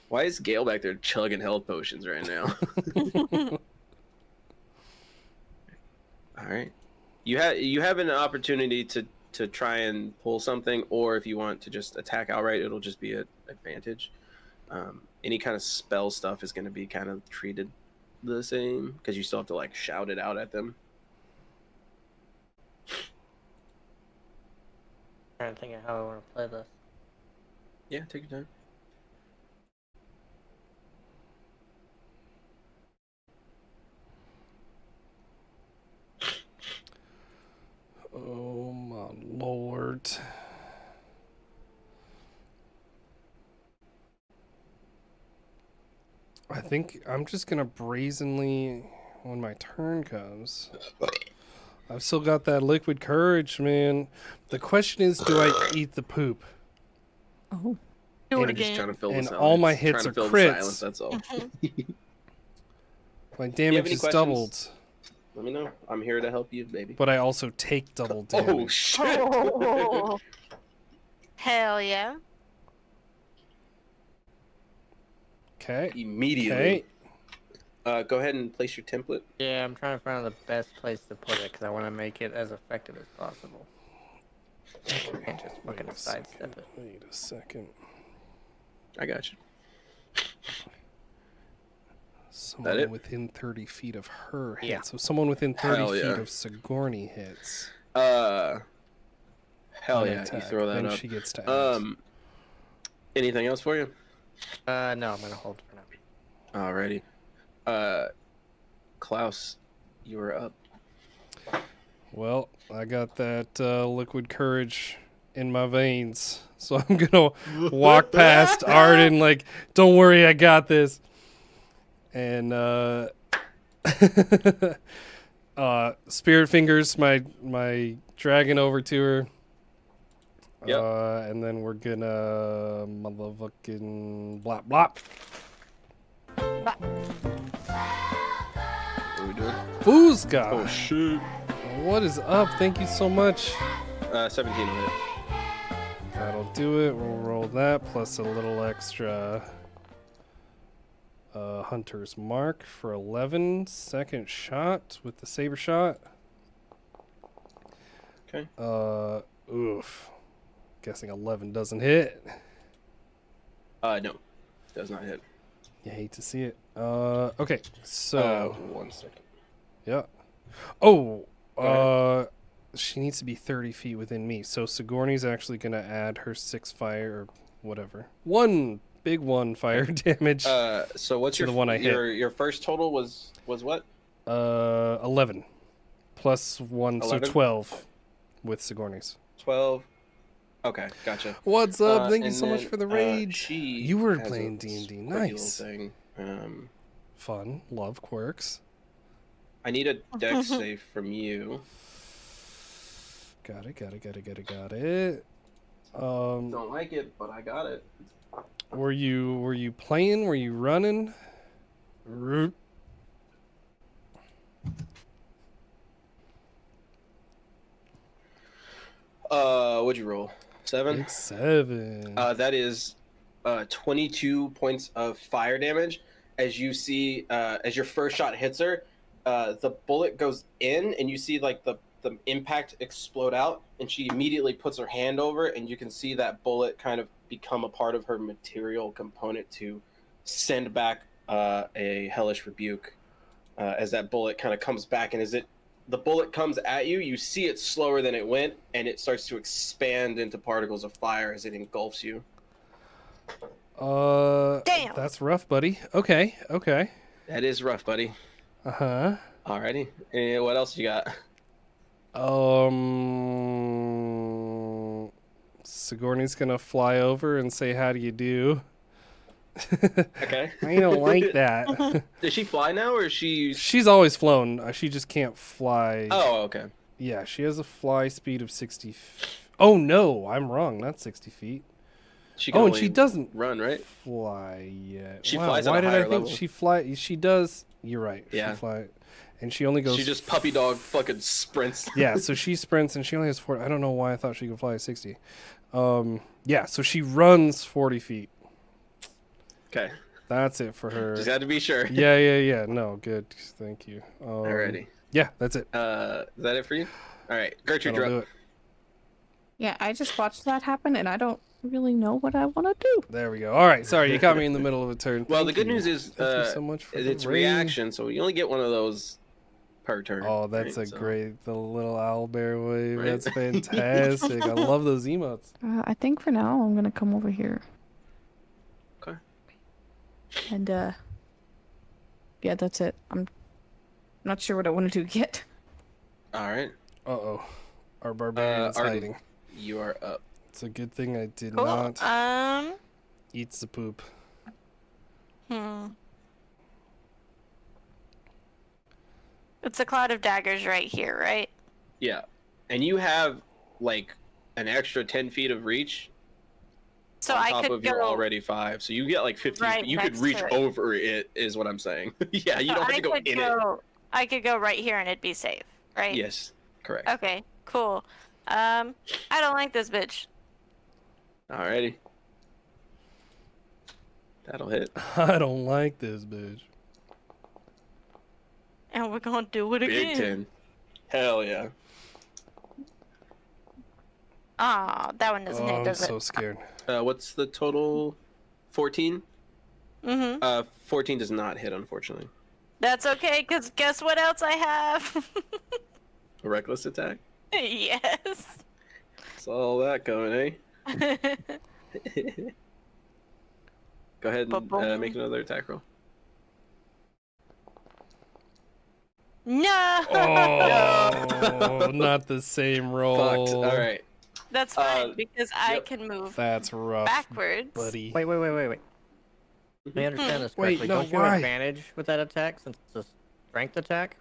Why is Gale back there chugging health potions right now? All right, you have an opportunity to try and pull something, or if you want to just attack outright, it'll just be an advantage. Any kind of spell stuff is going to be kind of treated the same, because you still have to like shout it out at them. Trying to think of how I want to play this. Yeah, take your time. Oh my lord. I think I'm just gonna brazenly, when my turn comes, I've still got that liquid courage, man. The question is, do I eat the poop? Oh. Do it I'm just again. trying to fill the And silence. all my hits Trying to are fill the crits. silence, that's all. My damage any is questions? doubled, Let me know. I'm here to help you, baby. but I also take double damage. Oh shit! Oh. Hell yeah. Okay. Immediately. Go ahead and place your template. Yeah, I'm trying to find the best place to put it because I want to make it as effective as possible. I can't just fucking sidestep it. Wait a second. I got you. Someone it? within 30 feet of her hits. Yeah. So someone within 30 Hell feet yeah. of Sigourney hits. Hell on yeah! attack. You throw that Then up. she gets to act. Anything else for you? No, I'm gonna hold for now. Alrighty. Klaus, you are up. Well, I got that liquid courage in my veins. So I'm going to walk past Arden like, don't worry, I got this. And Spirit Fingers my dragon over to her. Yep. And then we're going to motherfucking blop blop. What are we doing? Foozka. Oh shit! What is up? Thank you so much. 17 will hit. That'll do it. We'll roll that plus a little extra Hunter's Mark for 11. Second shot with the saber shot. Okay. Oof. Guessing 11 doesn't hit. No, does not hit. You hate to see it. Okay. So. 1 second. Yeah. Oh. Go She needs to be 30 feet within me. So Sigourney's actually going to add her 6 fire or whatever. 1 Big 1 fire damage. So what's To your the one I hit. your first total was what? 11 plus 1, 11? so 12 with Sigourney's. 12. Okay, gotcha. What's up? Thank you and so much then, for the raid. She You were has playing a D&D. quirky Nice. little thing. Fun. Love quirks. I need a dex save from you. Got it. Don't like it, but I got it. Were you playing? Were you running? What'd you roll? 7? Big 7. That is 22 points of fire damage. As you see, as your first shot hits her, the bullet goes in, and you see like the impact explode out, and she immediately puts her hand over, and you can see that bullet kind of become a part of her material component to send back a hellish rebuke. As that bullet kind of comes back, and as the bullet comes at you, you see it slower than it went, and it starts to expand into particles of fire as it engulfs you. Damn. That's rough, buddy. Okay. That is rough, buddy. Uh-huh. Alrighty. And what else you got? Sigourney's gonna fly over and say, "How do you do?" Okay. I don't like that. Does she fly now, or is she? She's always flown. She just can't fly. Oh, okay. Yeah, she has a fly speed of 60. Oh no, I'm wrong. Not 60 feet. She can Oh, and only she doesn't run, right? fly yet. She Wow, flies at why a did I higher think level. she fly? She does. You're right. Yeah. She fly, and she only goes. She just puppy dog fucking sprints. Yeah, so she sprints and she only has 40. I don't know why I thought she could fly at 60. Yeah, so she runs 40 feet. Okay. That's it for her. Just had to be sure. Yeah. No, good. Thank you. Alrighty. Yeah, that's it. Is that it for you? All right, Gertrude, That'll you're do up. it. Yeah, I just watched that happen, and I don't really know what I want to do. There we go. All right, sorry, you caught me in the middle of a turn. Well, Thank the good you. news is Thank you so much for the it's raid. reaction, so you only get one of those per turn. Oh, that's right? a So- great, the little owlbear wave. Right? That's fantastic. I love those emotes. I think for now I'm gonna come over here. Okay. And yeah, that's it. I'm not sure what I want to do yet. All right, Uh-oh. Our barbarian's Arden. hiding. you are up. It's a good thing I did Cool. not eat the poop. It's a cloud of daggers right here, right? Yeah, and you have like an extra 10 feet of reach So on I top could of your go. already 5, so you get like 15. Right you could next reach to it. over it, is what I'm saying. Yeah, you so don't have I to go could in I could go right here and it'd be safe, right? it. Yes, correct. Okay, cool. I don't like this bitch. Alrighty. That'll hit. I don't like this bitch. And we're gonna do it Big again. 10. Hell yeah. Ah, that one doesn't Oh, hit, I'm does so it? scared. What's the total? 14? Mm-hmm. 14 does not hit, unfortunately. That's okay, because guess what else I have? A reckless attack? Yes. Saw that coming, eh? Go ahead and Ba-boom. make another attack roll. No! Oh, not the same roll. Fucked. All right. That's fine, because I yep. can move That's rough, backwards. buddy. Wait. Let me understand this Wait, correctly. no, Don't you why? have advantage with that attack since it's a strength attack?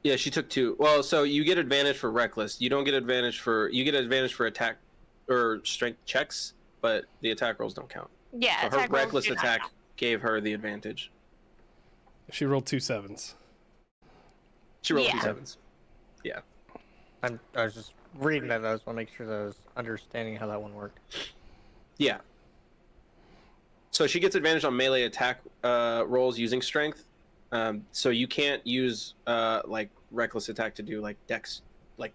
Yeah, she took 2. Well, so you get advantage for reckless. You don't get advantage for... You get advantage for attack or strength checks, but the attack rolls don't count. Yeah, So her attack rolls reckless do not attack count. gave her the advantage. She rolled 2 7s. She rolled Yeah. 2 7s. Yeah. I was just reading that. I just want to make sure that I was understanding how that one worked. Yeah. So she gets advantage on melee attack rolls using strength. So you can't use like reckless attack to do like dex, like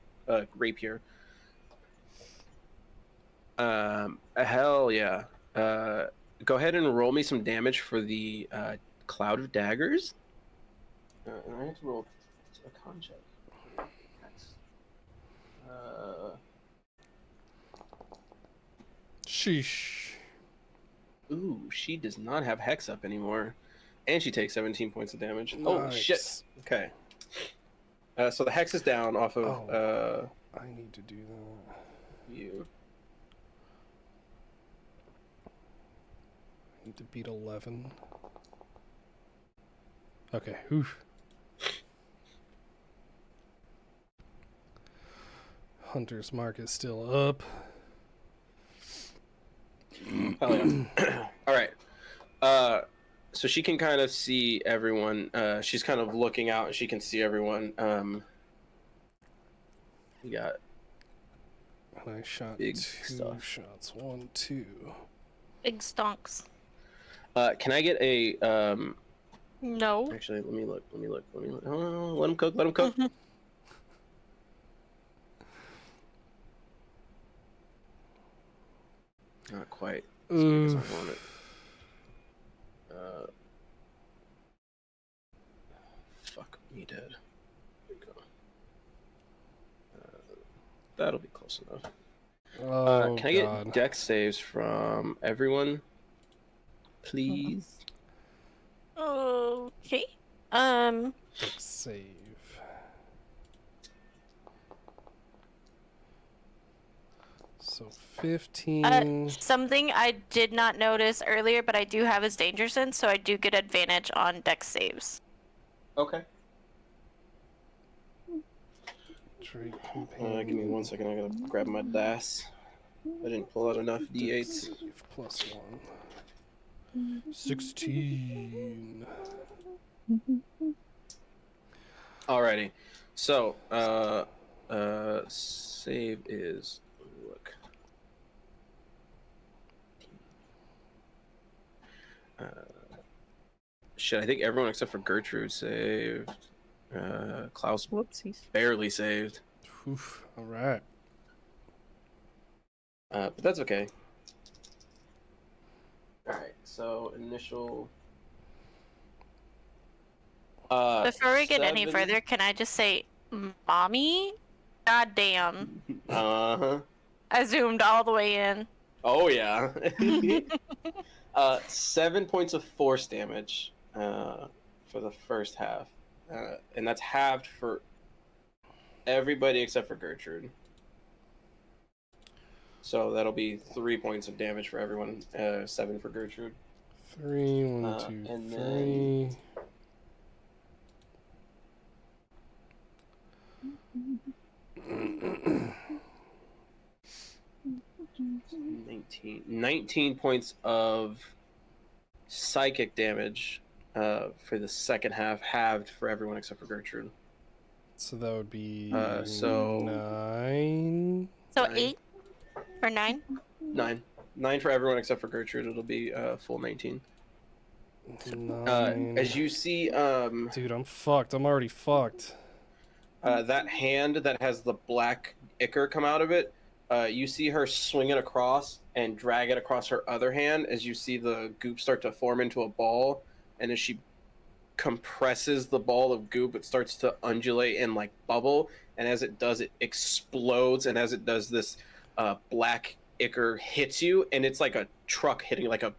rapier. Hell yeah. Go ahead and roll me some damage for the cloud of daggers. And I have to roll a con check. Sheesh. Ooh, she does not have Hex up anymore. And she takes 17 points of damage. Oh, shit. Nice. Okay. So the Hex is down off of I need to do that. you. I need to beat 11. Okay. Oof. Hunter's mark is still up. Oh, yeah. All right. So she can kind of see everyone. She's kind of looking out and she can see everyone. You got And I shot big two stuff. shots. 1, 2. Big stonks. Can I get a No. Actually, let me look. Oh, let him cook. Let him cook. Not quite as big as I want it. Fuck me dead. There we go. That'll be close enough. Oh, Can I get dex saves from everyone, please? Okay. Save. So 15. Something I did not notice earlier, but I do have is danger sense, so I do get advantage on dex saves. Okay. Drake Give me 1 second. I gotta grab my dice. I didn't pull out enough d8s. Save plus 1. 16. Alrighty. So, save is look. Shit, I think everyone except for Gertrude saved. Klaus Whoopsies. barely saved. Oof. All right. But that's okay. Alright, so initial. Before we get any 7. further, can I just say, mommy? God damn. Uh-huh. I zoomed all the way in. Oh, yeah. 7 points of force damage for the first half. And that's halved for everybody except for Gertrude. So that'll be 3 points of damage for everyone, 7 for Gertrude. 3, 1, 2, and 3. Then 19 points of psychic damage for the second half, halved for everyone except for Gertrude. So that would be so 9. So 9. 8 or 9? 9 for everyone except for Gertrude. It'll be full 19. 9. As you see, Dude, I'm fucked. I'm already fucked. that hand that has the black ichor come out of it, you see her swing it across and drag it across her other hand as you see the goop start to form into a ball. And as she compresses the ball of goop, it starts to undulate and like bubble. And as it does, it explodes. And as it does, this black ichor hits you. And it's like a truck hitting, like a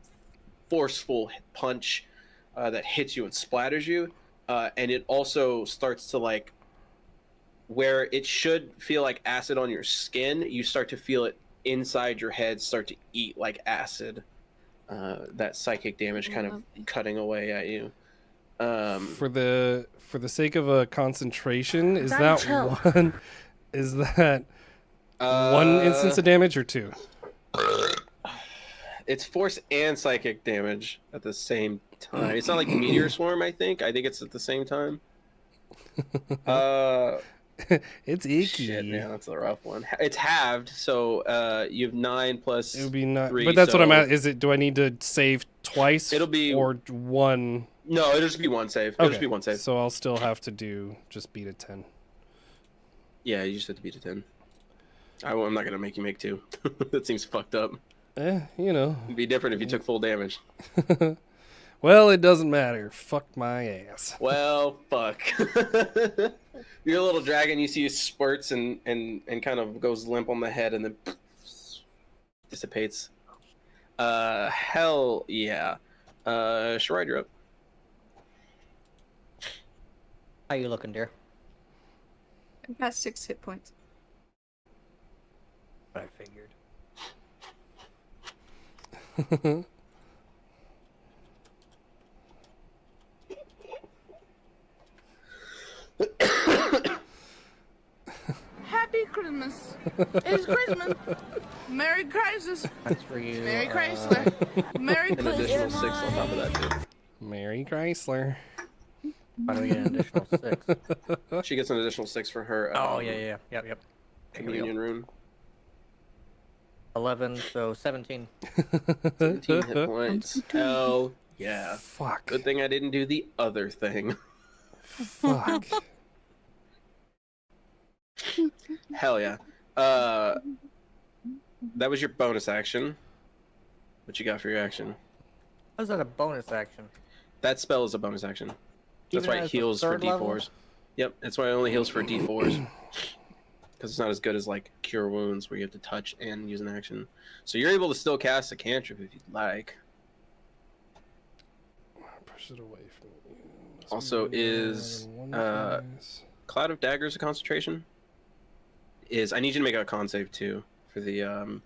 forceful punch that hits you and splatters you. And it also starts to like, where it should feel like acid on your skin, you start to feel it inside your head start to eat like acid. That psychic damage kind of cutting away at you. For the sake of a concentration, is Daddy, that chill. one? Is that one instance of damage or 2? It's force and psychic damage at the same time. It's not like meteor swarm. I think it's at the same time. It's icky. Shit, man, that's a rough one. It's halved, so you have 9 plus. It would be not. 3, But that's what I'm so- at. Is it? Do I need to save twice? It'll be- or 1. No, it'll just be 1 save. It'll just be 1 save. So I'll still have to just beat a 10. Yeah, you just have to beat a 10. I'm not gonna make you make 2. That seems fucked up. You know. It'd be different if you took full damage. Well, it doesn't matter. Fuck my ass. Well, fuck. Your little dragon, you see, spurts and kind of goes limp on the head and then dissipates. Hell yeah. Sherrod, you're up. How you looking, dear? I've got 6 hit points. I figured. Happy Christmas. It's Christmas. Merry Christmas. That's for you. Merry Chrysler. Merry An additional Christmas. 6 on top of that, too. Mary Chrysler. Why do we get an additional 6? She gets an additional 6 for her Oh, yeah. Yep. Here we go. communion rune. 11, so 17. 17 hit points. Hell yeah. Fuck. Good thing I didn't do the other thing. Fuck. Hell yeah. That was your bonus action. What you got for your action? How's that a bonus action? That spell is a bonus action. That's Even why it as the heals for third level? D4s. Yep, that's why it only heals for D4s. Because it's not as good as like Cure Wounds, where you have to touch and use an action. So you're able to still cast a cantrip if you'd like. Push it away from you. Also, is Cloud of Daggers a concentration? I need you to make a con save too for the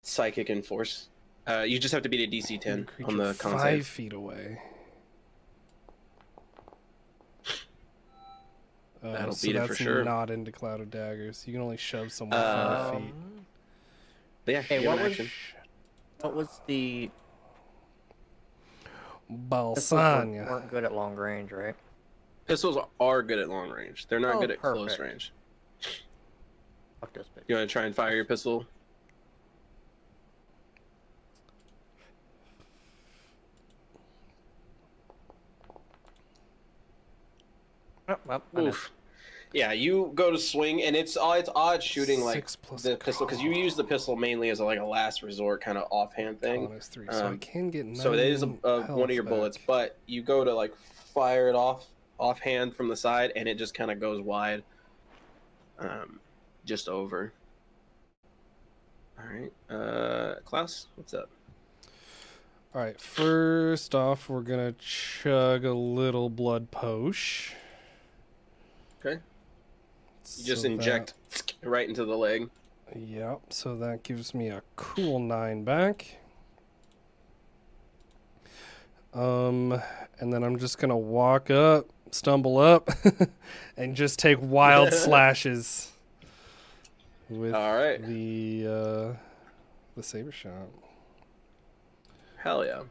Psychic and Force. You just have to beat a DC 10 on the con 5 save. feet away. That'll so beat it for that's sure. not into Cloud of Daggers. You can only shove someone 5 feet. But yeah, Hey, you have what an was, action. what was the... Pistols Balsanya. weren't good at long range, right? Pistols are good at long range. They're not Oh, good at close perfect. range. Fuck this bitch. You want to try and fire your pistol? Oh, well, I missed. Oof. Yeah, you go to swing, and it's odd shooting like 6 plus the pistol because you use the pistol mainly as like a last resort kind of offhand thing. Con is 3, so I Um, can get 9 So it is one of health your back. bullets, but you go to like fire it offhand from the side, and it just kind of goes wide, just over. All right, Klaus, what's up? All right, first off, we're gonna chug a little blood posh. Okay, you just So inject right into the leg. Yep, so that gives me a cool 9 back. And then I'm just gonna walk up, stumble up, and just take wild slashes with All right. the saber shot. Hell yeah.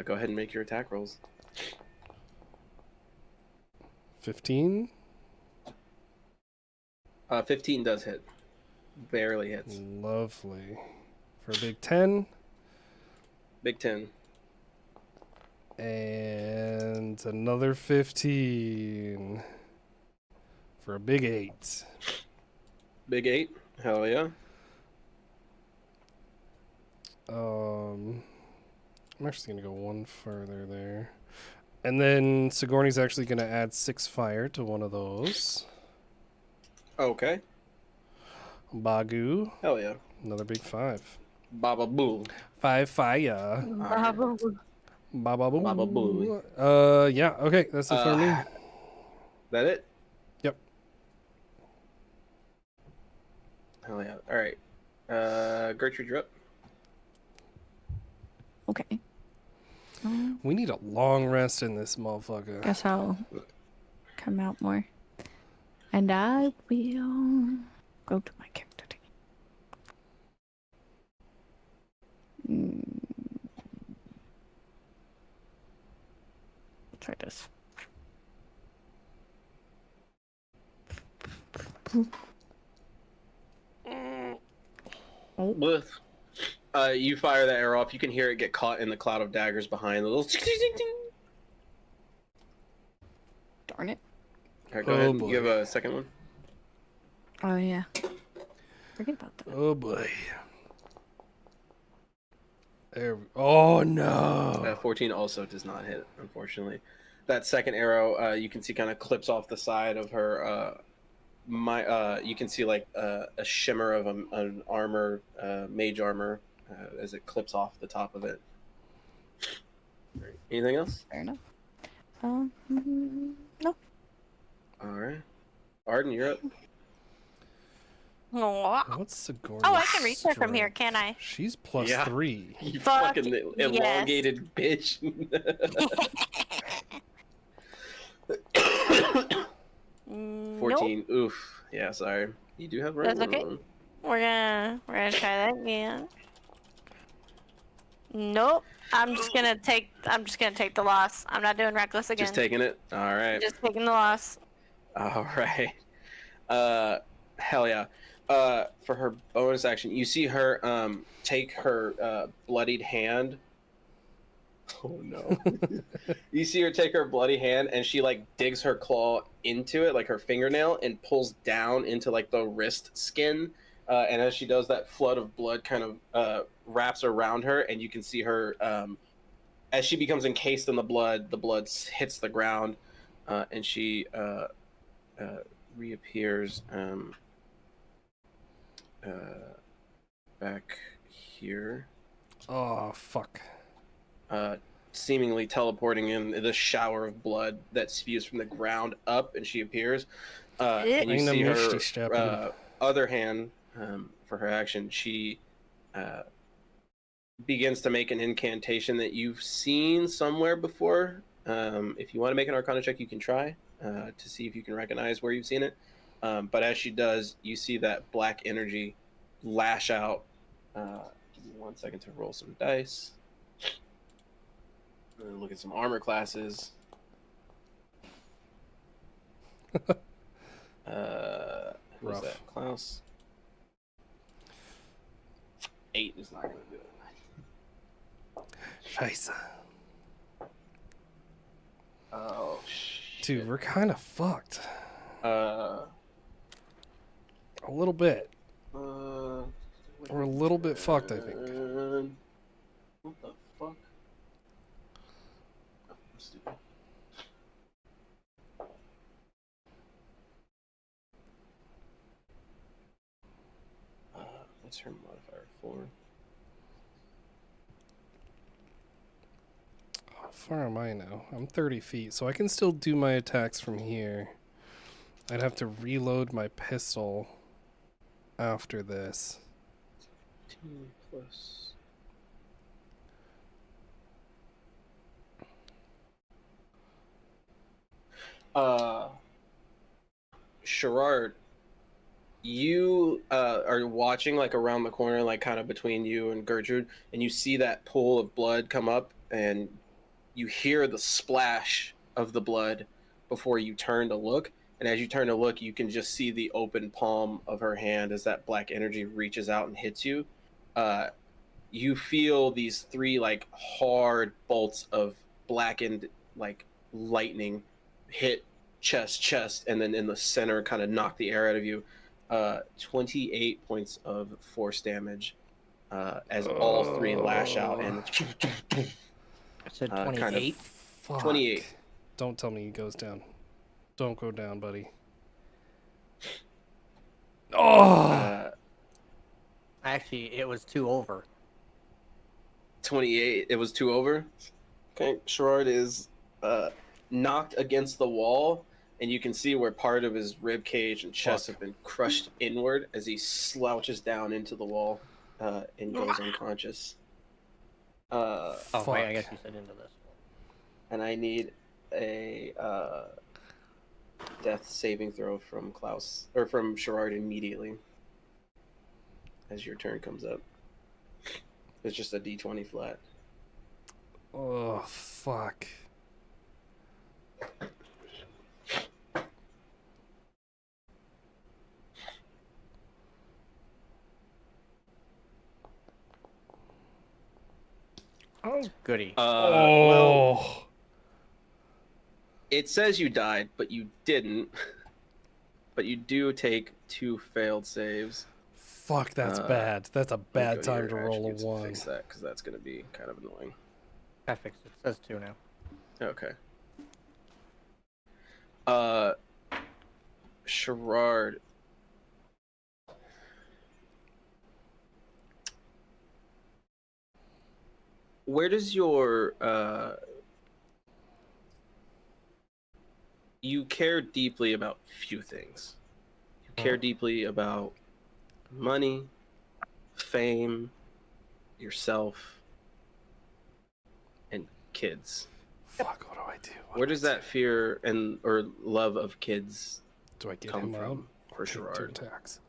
Go ahead and make your attack rolls. 15. 15 does hit. Barely hits. Lovely. For a big 10. Big 10. And another 15. For a big 8. Big 8. Hell yeah. I'm actually going to go one further there. And then Sigourney's actually going to add 6 fire to one of those. Okay. Bagu. Hell yeah. Another big 5. Baba boo. 5 fire. Bravo. Baba boo. Baba boo. Yeah, okay. That's it for me. That it? Yep. Hell yeah. All right. Gertrude, you're up. Okay. We need a long rest in this motherfucker. Guess I'll come out more. And I will go to my character. Try this. Blith. You fire that arrow off. You can hear it get caught in the cloud of daggers behind. The little. Darn it. All right, go Oh, ahead. boy. You have a second one. Oh, yeah. Forget about that. Oh boy. Oh no. 14 also does not hit, unfortunately. That second arrow, you can see kind of clips off the side of her you can see like a shimmer of an armor, mage armor, as it clips off the top of it. Right. Anything else? Fair enough. No. All right, Arden, you're up. Oh, What's Sigourney? I can reach her from here, strength? can I? She's plus Yeah. 3. You Fuck fucking yes. elongated bitch. 14. Oof. Yeah, sorry. You do have That's regular okay. one. We're gonna try that again. Nope. I'm just gonna take the loss. I'm not doing reckless again. Just taking it. All right. Just taking the loss. All right. Hell yeah. For her bonus action, you see her take her bloodied hand. Oh no. You see her take her bloody hand and she like digs her claw into it, like her fingernail, and pulls down into like the wrist skin. And as she does, that flood of blood kind of wraps around her, and you can see her as she becomes encased in the blood hits the ground, and she reappears back here. Oh, fuck. Seemingly teleporting in the shower of blood that spews from the ground up, and she appears. And you see her other hand, for her action, she begins to make an incantation that you've seen somewhere before. If you want to make an Arcana check, you can try to see if you can recognize where you've seen it. But as she does, you see that black energy lash out. Give me 1 second to roll some dice. Look at some armor classes. Who's Rough. that? Klaus. 8 is not going to do it. Scheiße. Oh, shit. Dude, we're kind of fucked. Uh, A little bit. We're We're a little bit fucked, I think. What the fuck? Oh, I'm stupid. What's her modifier for? How far am I now? I'm 30 feet, so I can still do my attacks from here. I'd have to reload my pistol after this. 2 plus. Sherrard, you are watching like around the corner, like kind of between you and Gertrude, and you see that pool of blood come up, and you hear the splash of the blood before you turn to look. And as you turn to look, you can just see the open palm of her hand as that black energy reaches out and hits you. You feel these 3 like hard bolts of blackened like lightning hit chest, and then in the center kind of knock the air out of you. 28 points of force damage as all 3 lash out, and I said 28. kind of Fuck. 28. Don't tell me he goes down. Don't go down, buddy. Oh! Actually, it was 2 over. 28. It was 2 over. Okay, Sherrard is knocked against the wall, and you can see where part of his rib cage and chest have been crushed inward as he slouches down into the wall and goes unconscious. Oh, wait, I guess you said into this. And I need a death saving throw from Klaus, or from Sherrard immediately as your turn comes up. It's just a d20 flat. Oh, fuck. Oh, goody. Well, it says you died, but you didn't. But you do take 2 failed saves. Fuck, that's bad. That's a bad Go time to your roll a attributes and 1. Fix that, because that's going to be kind of annoying. I fixed it. It says 2 now. Okay. Sherrard. Where does your you care deeply about few things. You care deeply about money, fame, yourself, and kids. Fuck, what do I do? Where does that fear and or love of kids do I get come him out? from for Two Sherrard? attacks.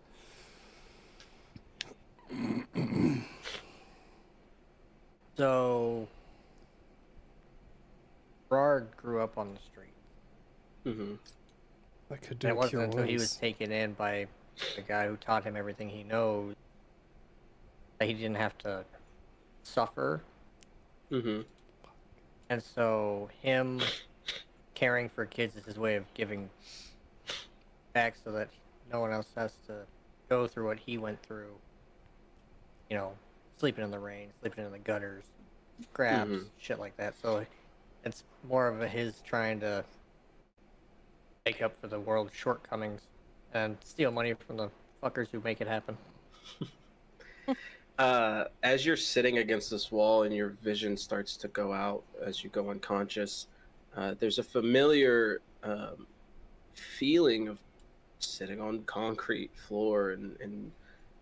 So, Gerard grew up on the street. Mm-hmm. I could do And it a wasn't cure until he was wounds. taken in by the guy who taught him everything he knows that he didn't have to suffer. Mm-hmm. And so, him caring for kids is his way of giving back so that no one else has to go through what he went through. You know, sleeping in the rain, sleeping in the gutters, scraps, shit like that. So it's more of his trying to make up for the world's shortcomings and steal money from the fuckers who make it happen. As you're sitting against this wall and your vision starts to go out as you go unconscious, there's a familiar feeling of sitting on concrete floor and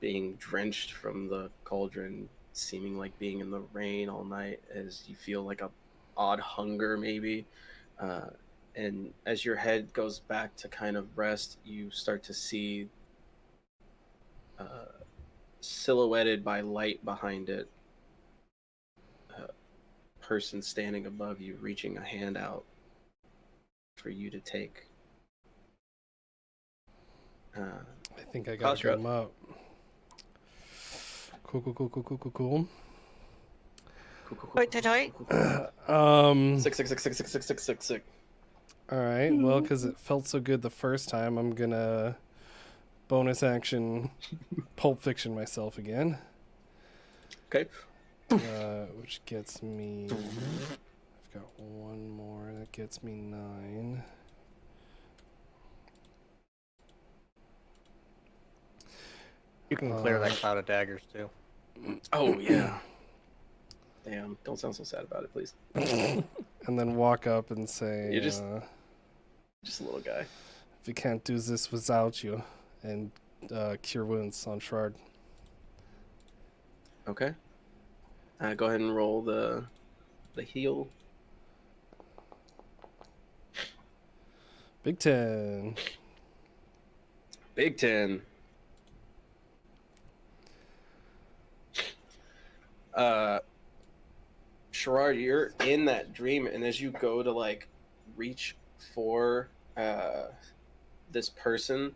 being drenched from the cauldron, seeming like being in the rain all night as you feel like a odd hunger maybe. And as your head goes back to kind of rest, you start to see silhouetted by light behind it, a person standing above you reaching a hand out for you to take. I think I got Klaus, to you're get him out. Cool. Wait, Sick. All right. Well, because it felt so good the first time, I'm gonna bonus action Pulp Fiction myself again. Okay. Which gets me. I've got one more. That gets me 9. You can clear that cloud of daggers too. Oh yeah. Damn! Don't sound so sad about it, please. And then walk up and say, You're just a little guy. if we can't do this without you, and cure wounds on Shard. Okay. Go ahead and roll the heal. Big 10. Big 10. Sherrard, you're in that dream, and as you go to like reach for this person,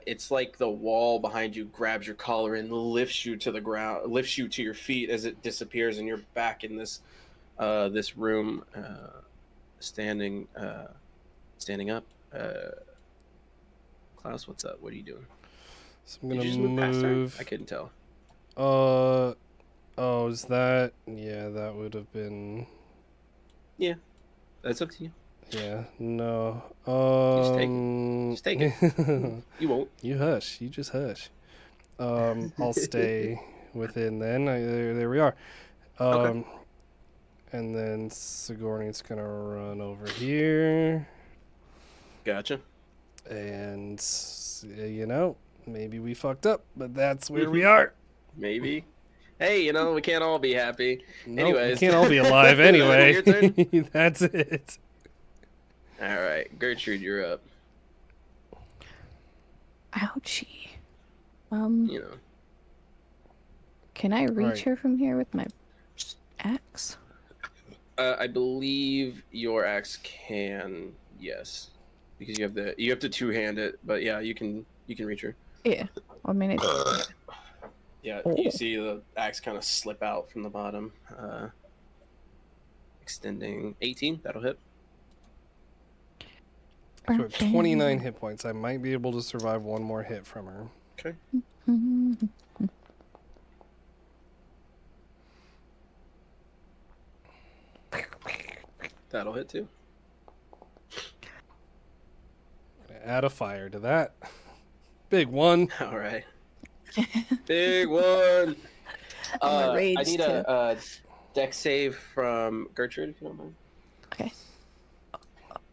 it's like the wall behind you grabs your collar and lifts you to the ground, lifts you to your feet as it disappears, and you're back in this this room, standing up. Klaus, what's up? What are you doing? So I'm Did gonna you just move past her? move. I couldn't tell. Oh, is that? Yeah, that would have been. That's up to you. Yeah, no. Just take it. You won't. You hush. You just hush. I'll stay within then. There we are. Okay. And then Sigourney's gonna run over here. Gotcha. And, maybe we fucked up, but that's where we are. Maybe. Hey, we can't all be happy. Nope, Anyways. we can't all be alive anyway. Your turn? That's it. All right, Gertrude, you're up. Ouchie. Can I reach Right. her from here with my axe? I believe your axe can, yes, because you have to two-hand it. But yeah, you can reach her. Yeah. I mean, it. Yeah, you see the axe kind of slip out from the bottom, extending 18. That'll hit. So at 29 hit points, I might be able to survive one more hit from her. Okay. That'll hit too. add a fire to that. Big one. All right. Big one. I'm I enraged, need too. a deck save from Gertrude, if you don't mind. Okay.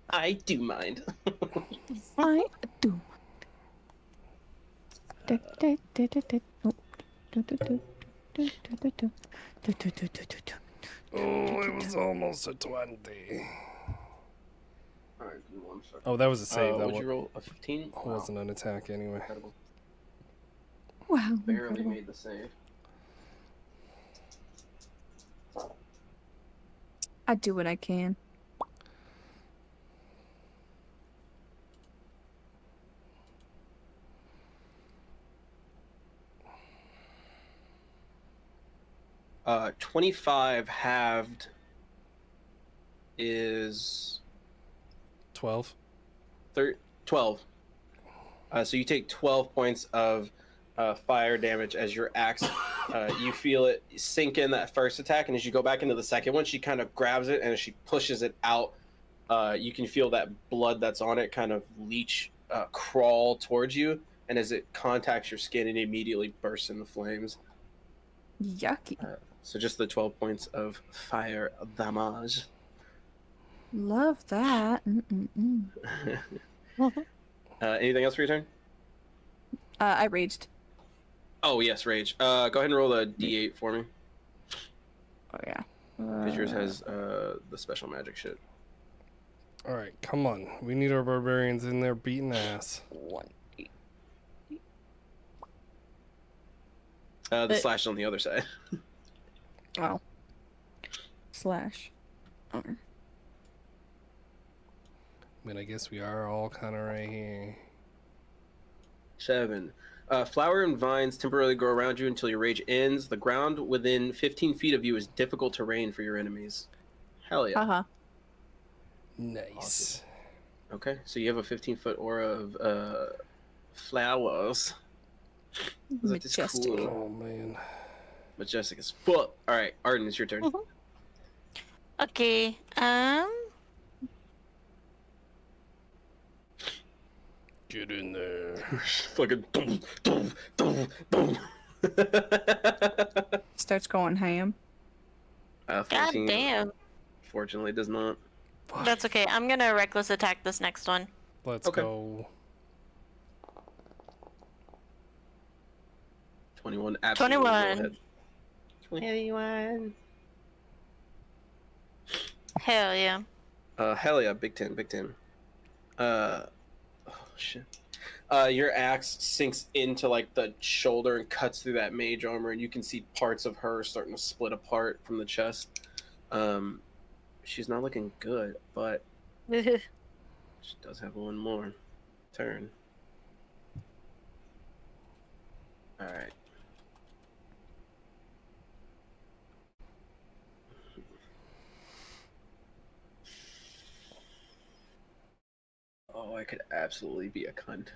I do mind. I do. Oh, it was almost a 20. All right, give me 1 second. Oh, that was a save. That Would you roll a 15? Wow. wasn't an attack anyway. Incredible. Wow. Barely Incredible. made the save. I do what I can. Uh, 25 halved is 12. 12. So you take 12 points of fire damage as your axe. You feel it sink in that first attack, and as you go back into the second one, she kind of grabs it, and as she pushes it out, you can feel that blood that's on it kind of crawl towards you, and as it contacts your skin, it immediately bursts into flames. Yucky. So just the 12 points of fire damage. Love that. Mm-mm-mm. Anything else for your turn? I raged. Oh, yes, rage. Go ahead and roll a d8 for me, Oh, yeah. because yours has the special magic shit. All right, come on. We need our barbarians in there beating ass. 1, 8. The slash on the other side. Oh. Slash. Oh. I mean, I guess we are all kind of right here. 7. Flower and vines temporarily grow around you until your rage ends. The ground within 15 feet of you is difficult terrain for your enemies. Hell yeah. Haha. Nice. Okay, so you have a 15-foot aura of flowers. That is Majestic. cool. Oh, man. Majestic as fuck. All right, Arden, it's your turn. Okay. Get in there. Fucking boom, boom, boom, boom. Starts going ham. God 14, damn. fortunately, does not. That's okay. I'm gonna reckless attack this next one. Let's Okay. go. 21, absolutely. 21. Go ahead. 21. Hell yeah. Hell yeah, Big 10, Big 10. Oh shit. Your axe sinks into like the shoulder and cuts through that mage armor, and you can see parts of her starting to split apart from the chest. She's not looking good, but she does have one more turn. All right. Oh, I could absolutely be a cunt.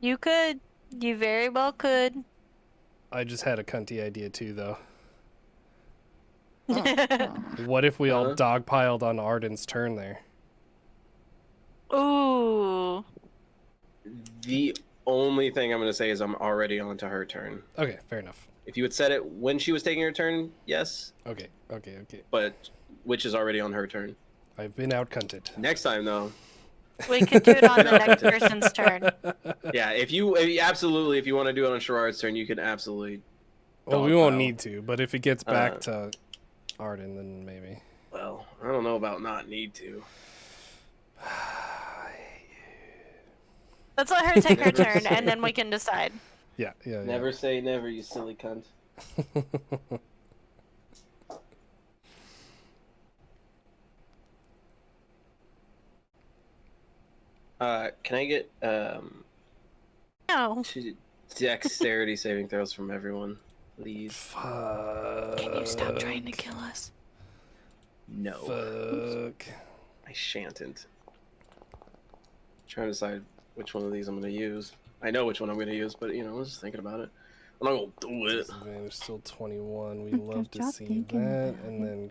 You could. You very well could. I just had a cunty idea too, though. Oh. What if we all Huh? dogpiled on Arden's turn there? Ooh. The only thing I'm going to say is I'm already on to her turn. Okay, fair enough. If you had said it when she was taking her turn, yes, Okay. but which is already on her turn. I've been outcunted. Next time, though, We could do it on the next person's turn. yeah, if you absolutely, if you want to do it on Sherrod's turn, you can absolutely. Well, we won't dogpile. need to, but if it gets back to Arden, then maybe. Well, I don't know about not need to. Let's let her take her turn, and then we can decide. Yeah. Never say never, you silly cunt. Can I get No. two dexterity saving throws from everyone, please? Fuck. Can you stop trying to kill us? No, Fuck. I shan't. Trying to decide which one of these I'm going to use. I know which one I'm going to use, but you know, I was just thinking about it. I'm not going to do it. Disadvantage still 21. We Good love to job see thinking that. about And then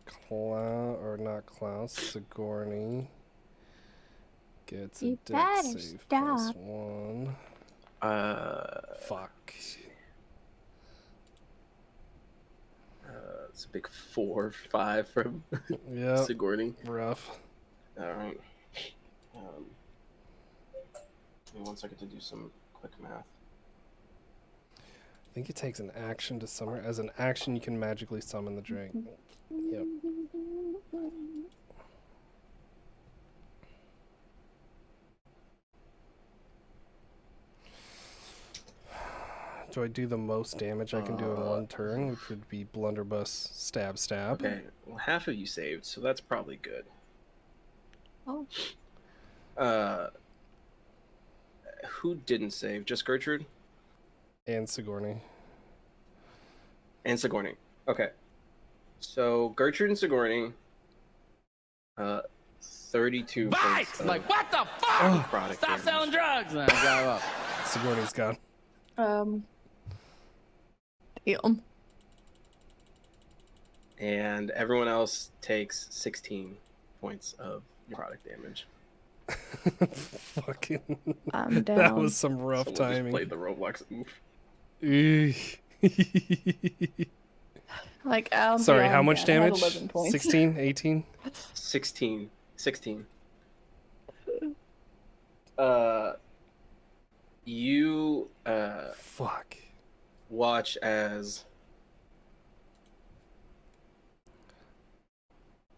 Sigourney. gets a You dex better save stop. +1. Fuck. It's a big 4, 5 from Yeah, Sigourney. rough. All right. Give me 1 second to do some quick math. I think it takes an action to summon. As an action, you can magically summon the drink. Yep. Do I do the most damage I can do in 1 turn, which would be blunderbuss, stab, stab? Okay, well, half of you saved, so that's probably good. Oh. Who didn't save? Just Gertrude And Sigourney. and Sigourney. Okay, so Gertrude and Sigourney, 32 points of Like, what the fuck? product Stop damage. selling drugs! And I drive up. Sigourney's gone. Damn. And everyone else takes 16 points of product damage. Fucking. I'm down. That was some rough Someone just timing. played the Roblox move. Like, I'll be Sorry, how on much down. I had damage? 11 points. 16, 18? 16. You Fuck. watch as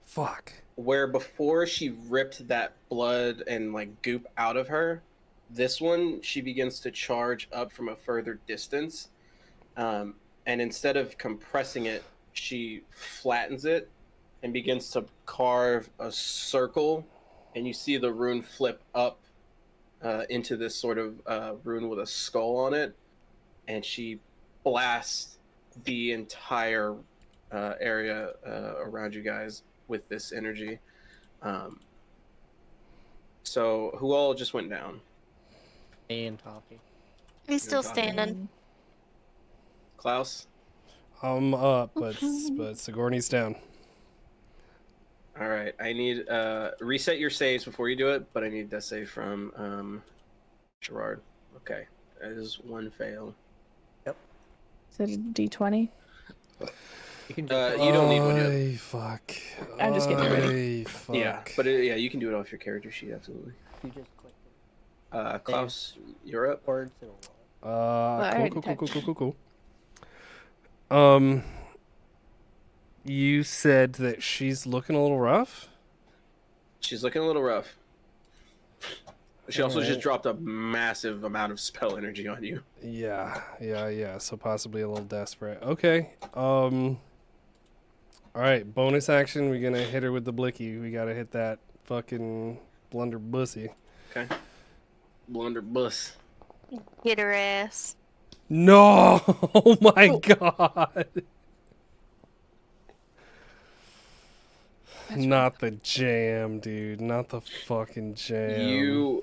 Fuck. where before she ripped that blood and like goop out of her, this one she begins to charge up from a further distance, and instead of compressing it, she flattens it and begins to carve a circle, and you see the rune flip up into this sort of rune with a skull on it, and she blasts the entire area around you guys with this energy. So who all just went down? Me and Toffee. I'm still You're talking. standing. Klaus? I'm up, but Sigourney's down. All right, I need reset your saves before you do it, but I need that save from Gerard. Okay, that is 1 fail. Is it a D20? You can You just don't need one yet. Ay, fuck. I'm just getting ready. Ay, fuck. Yeah, but yeah, you can do it off your character sheet, absolutely. you just click Klaus, you're up. the words. It'll roll. I already Cool. You said that she's looking a little rough? She's looking a little rough. She also Alright. just dropped a massive amount of spell energy on you. Yeah. So possibly a little desperate. Okay. All right. Bonus action. We're gonna hit her with the blicky. We gotta hit that fucking blunderbussy. Okay. Blunderbuss. Get her ass. No! Oh my god! Not the jam, dude. Not the fucking jam.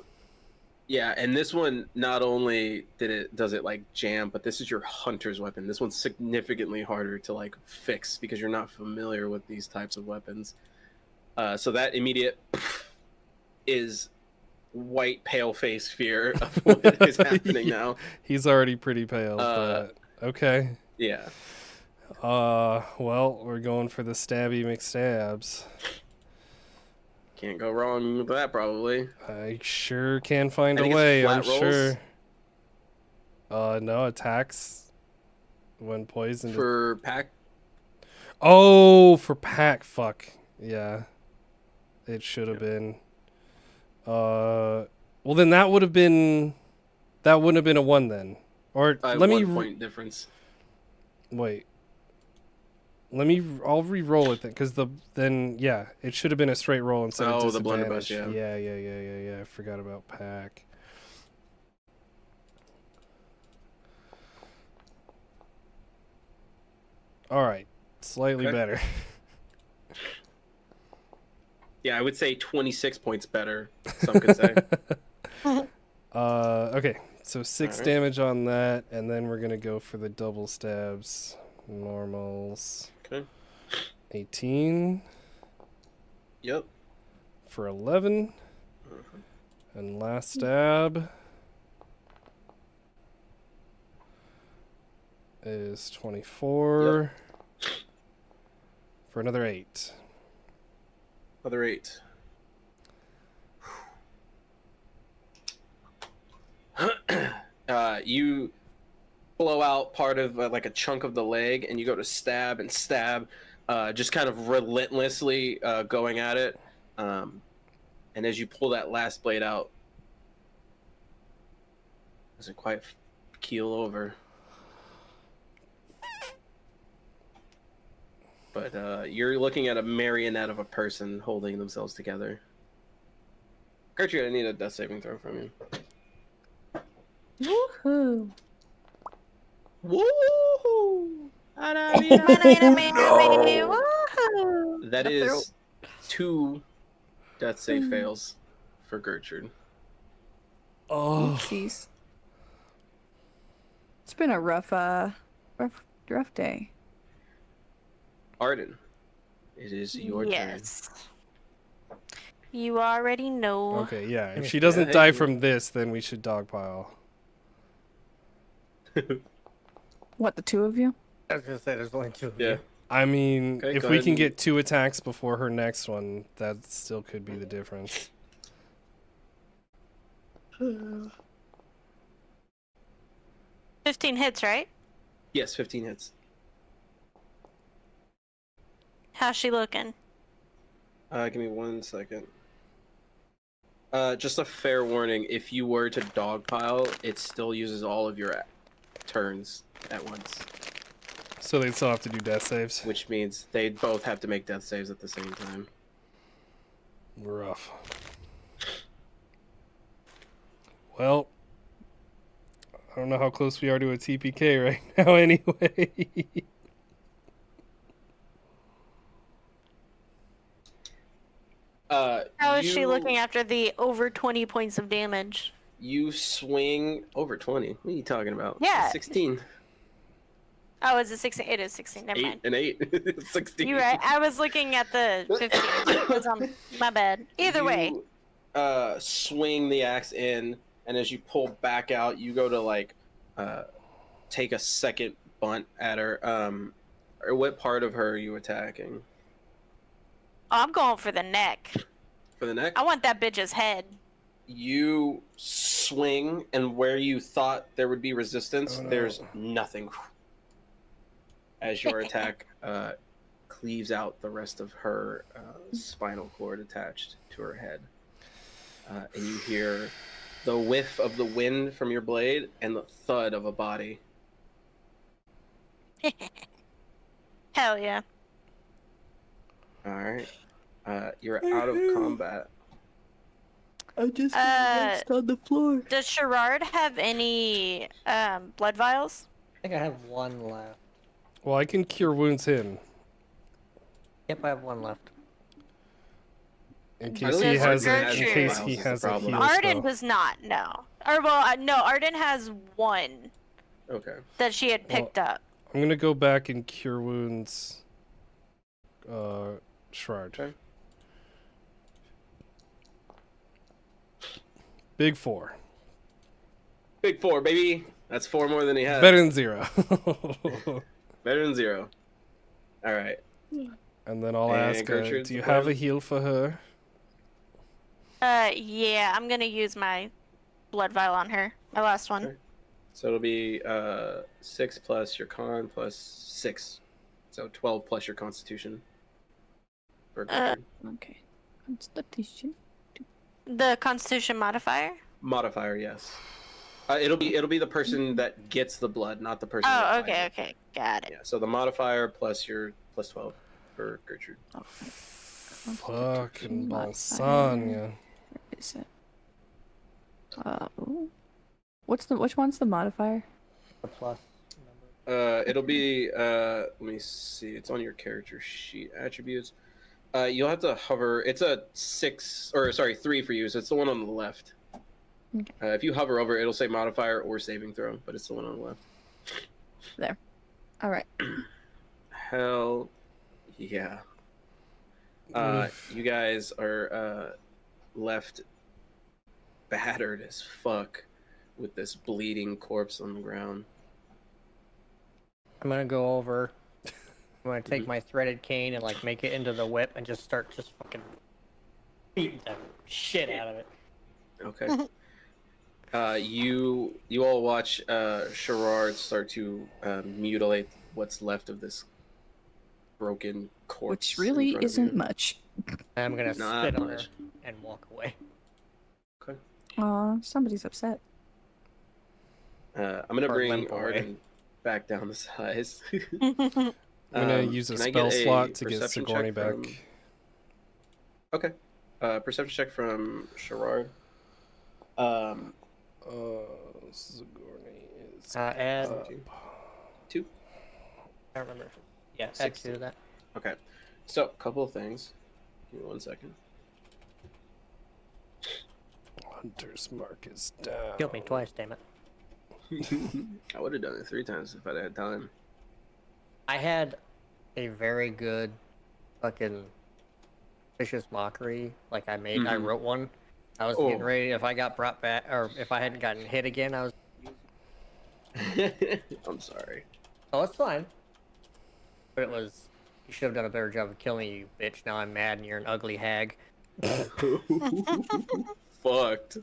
Yeah, and this one not only does it like jam, but this is your hunter's weapon. This one's significantly harder to like fix because you're not familiar with these types of weapons. So that immediate is white pale face fear of what is happening now. He's already pretty pale, but okay. Yeah. Well, we're going for the stabby McStabs. Can't go wrong with that, probably. I sure can find I a think it's way, flat I'm rolls. sure. No, attacks when poisoned. For pack. Oh, for pack, fuck. Yeah. It should have been. Well then that wouldn't have been a 1 then. Or let me 1 point difference. wait. I'll re-roll it then, because yeah, it should have been a straight roll instead of Oh, the disadvantage. blunderbuss, yeah. Yeah. I forgot about pack. All right, slightly Okay. better. Yeah, I would say 26 points better, some could say. Okay, so 6 Alright. damage on that, and then we're gonna go for the double stabs. Normals. Okay. 18 Yep. for 11. And last stab is 24 for another 8. Another 8. You blow out part of like a chunk of the leg, and you go to stab and stab, just kind of relentlessly going at it. And as you pull that last blade out, it doesn't quite keel over. But you're looking at a marionette of a person holding themselves together. Gertrude, I need a death saving throw from you. Woohoo! Woohoo! That is 2 death save fails for Gertrude. Oh. Oopsies. It's been a rough day. Arden, it is your turn. Yes. You already know. Okay, yeah. If she doesn't die from this, then we should dogpile. What, the 2 of you? I was gonna say there's only 2 of Yeah. you. I mean, Okay, if go we ahead can and- get 2 attacks before her next one, that still could be the difference. 15 hits, right? Yes, 15 hits. How's she looking? Give me 1 second. Just a fair warning, if you were to dogpile, it still uses all of your turns at once. So they still have to do death saves. Which means they both have to make death saves at the same time. Rough. Well, I don't know how close we are to a TPK right now anyway. How is she looking after the over 20 points of damage? You swing over 20. What are you talking about? Yeah. 16. Oh, is it 16? It is 16. Never 8 mind. and 8. 16. You're right. I was looking at the 15. It's my bad. Either way. You swing the axe in, and as you pull back out, you go to like take a second bunt at her. Or what part of her are you attacking? I'm going for the neck. For the neck? I want that bitch's head. You swing, and where you thought there would be resistance, Oh, no. there's nothing. As your attack cleaves out the rest of her spinal cord attached to her head. And you hear the whiff of the wind from your blade and the thud of a body. Hell yeah. Alright. You're out of combat. I just got on the floor. Does Sherrard have any blood vials? I think I have 1 left. Well, I can cure wounds him Yep, I have 1 left. in I case don't he think has Arden a, in has case vials he is the has a problem. heal Arden spell. does not, no. Or, well, no, Arden has 1 Okay. that she had picked up. I'm gonna go back and cure wounds. Shroud. Okay. Big 4. Big 4, baby. That's 4 more than he has. Better than 0. Better than 0. Alright. And then I'll And ask her, Gertrude's do you the have plan? a heal for her? Yeah, I'm gonna use my blood vial on her. My last one. Okay. So it'll be 6 plus your con plus 6. So 12 plus your constitution. For Gertrude. Okay. Constitution. The Constitution modifier? Modifier, yes. It'll be the person that gets the blood, not the person. Oh, that okay, finds it. okay. Got it. Yeah. So the modifier plus your plus 12 for Gertrude. Fucking modifier. Balsania. Where is it? Ooh. Which one's the modifier? The plus. It'll be let me see. It's on your character sheet. Attributes. You'll have to hover. It's a 3 for you. So it's the one on the left. Okay. If you hover over it, it'll say modifier or saving throw, but it's the one on the left. There. All right. Hell, yeah. You guys are left battered as fuck with this bleeding corpse on the ground. I'm gonna go over. I'm gonna take my threaded cane and like make it into the whip and just start just fucking beating the shit out of it. Okay. You all watch Sherrard start to mutilate what's left of this broken corpse. Which really in front of isn't you. much. I'm gonna Not spit on her much. and walk away. Okay. Aw, somebody's upset. I'm gonna Or bring limp away. Arden back down the size. I'm gonna use a can I spell get a slot to get perception Sigourney check back. from- Okay. Perception check from Sherrard. Sigourney is Add. up. 2. I don't remember. Yeah, add 6. 2 to that. Okay. So, a couple of things. Give me 1 second. Hunter's mark is down. Killed me twice, damn it. I would have done it 3 times if I'd had time. I had a very good fucking vicious mockery. Like I wrote one. I was getting ready. If I got brought back, or if I hadn't gotten hit again, I was. I'm sorry. Oh, it's fine. But it was. You should have done a better job of killing me, you bitch. Now I'm mad and you're an ugly hag. Fucked.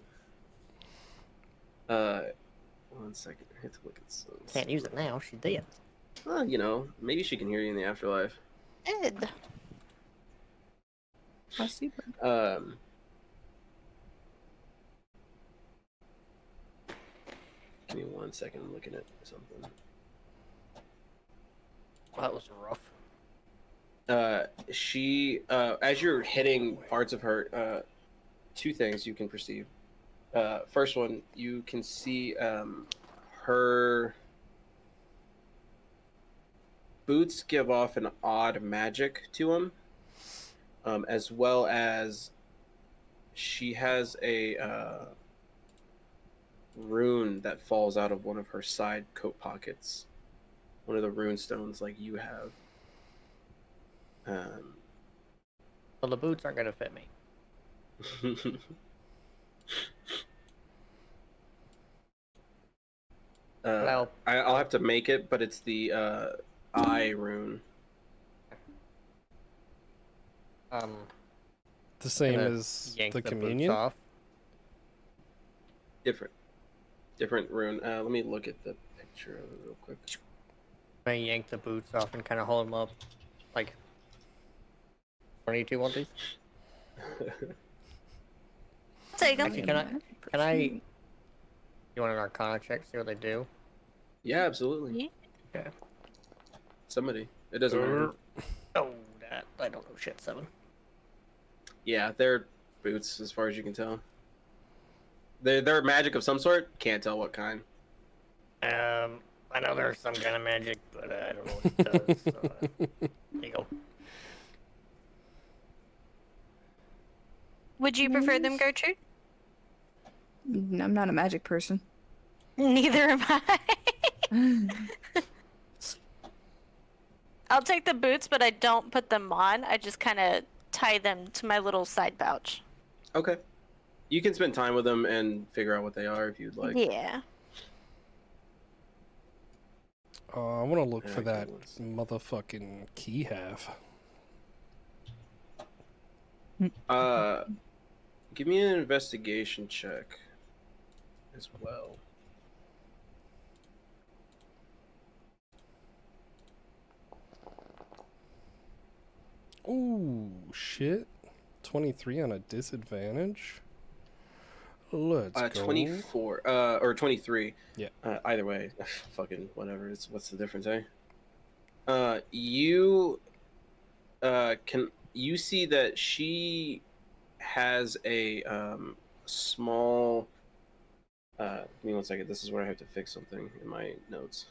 1 second. I have to look at some. Can't use it now. She's dead. Well, you know, maybe she can hear you in the afterlife. Ed. I see. Give me 1 second. I'm looking at something. Well, that was rough. She, as you're hitting parts of her, 2 things you can perceive. First one, you can see her boots give off an odd magic to them, as well as she has a rune that falls out of one of her side coat pockets. One of the rune stones like you have. Well, the boots aren't gonna fit me. Well, I'll have to make it, but it's the eye rune. The same gonna as yank the boots communion. off. Different rune. Let me look at the picture of it real quick. I yank the boots off and kind of hold them up, like. One of you two want these? Take 'em. Actually, can I? You want an Arcana check? See what they do. Yeah, absolutely. Okay. Somebody. It doesn't matter. Oh, that I don't know shit. 7. Yeah, they're boots as far as you can tell. They're magic of some sort. Can't tell what kind. I know there's some kind of magic, but I don't know what it does. So, there you go. Would you prefer them, Gertrude? I'm not a magic person. Neither am I. I'll take the boots, but I don't put them on. I just kind of tie them to my little side pouch. Okay. You can spend time with them and figure out what they are if you'd like. Yeah. I want to look Yeah, for okay, that let's- motherfucking key half. Give me an investigation check as well. Ooh, shit. 23 on a disadvantage. Let's go. 24 or 23. Yeah. Either way, fucking whatever. It's what's the difference, eh? You can you see that she has a small. Give me 1 second. This is where I have to fix something in my notes.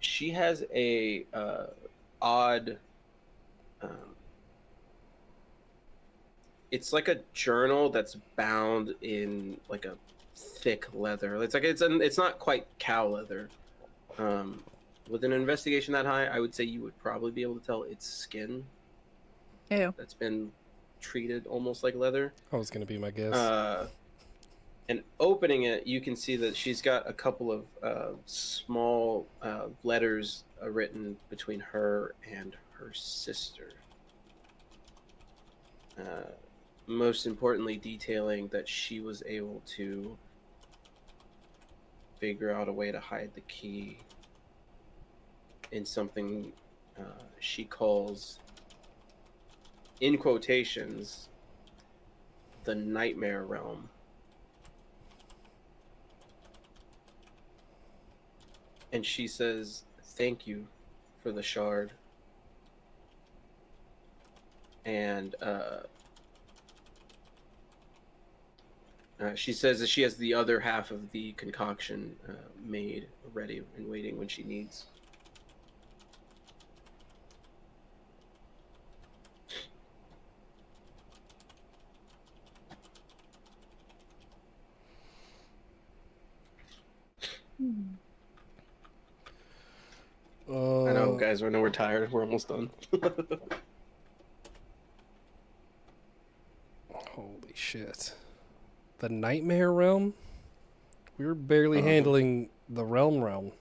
She has a odd. It's like a journal that's bound in like a thick leather. It's like it's not quite cow leather, With an investigation that high, I would say you would probably be able to tell it's skin Ew. that's been treated almost like leather. That was gonna be my guess. And opening it, you can see that she's got a couple of small letters written between her and her sister. Most importantly, detailing that she was able to figure out a way to hide the key in something she calls, in quotations, the nightmare realm. And she says, "Thank you for the shard." And she says that she has the other half of the concoction made, ready, and waiting when she needs. I know, guys. I know we're tired. We're almost done. Holy shit. The Nightmare Realm? We were barely handling the realm.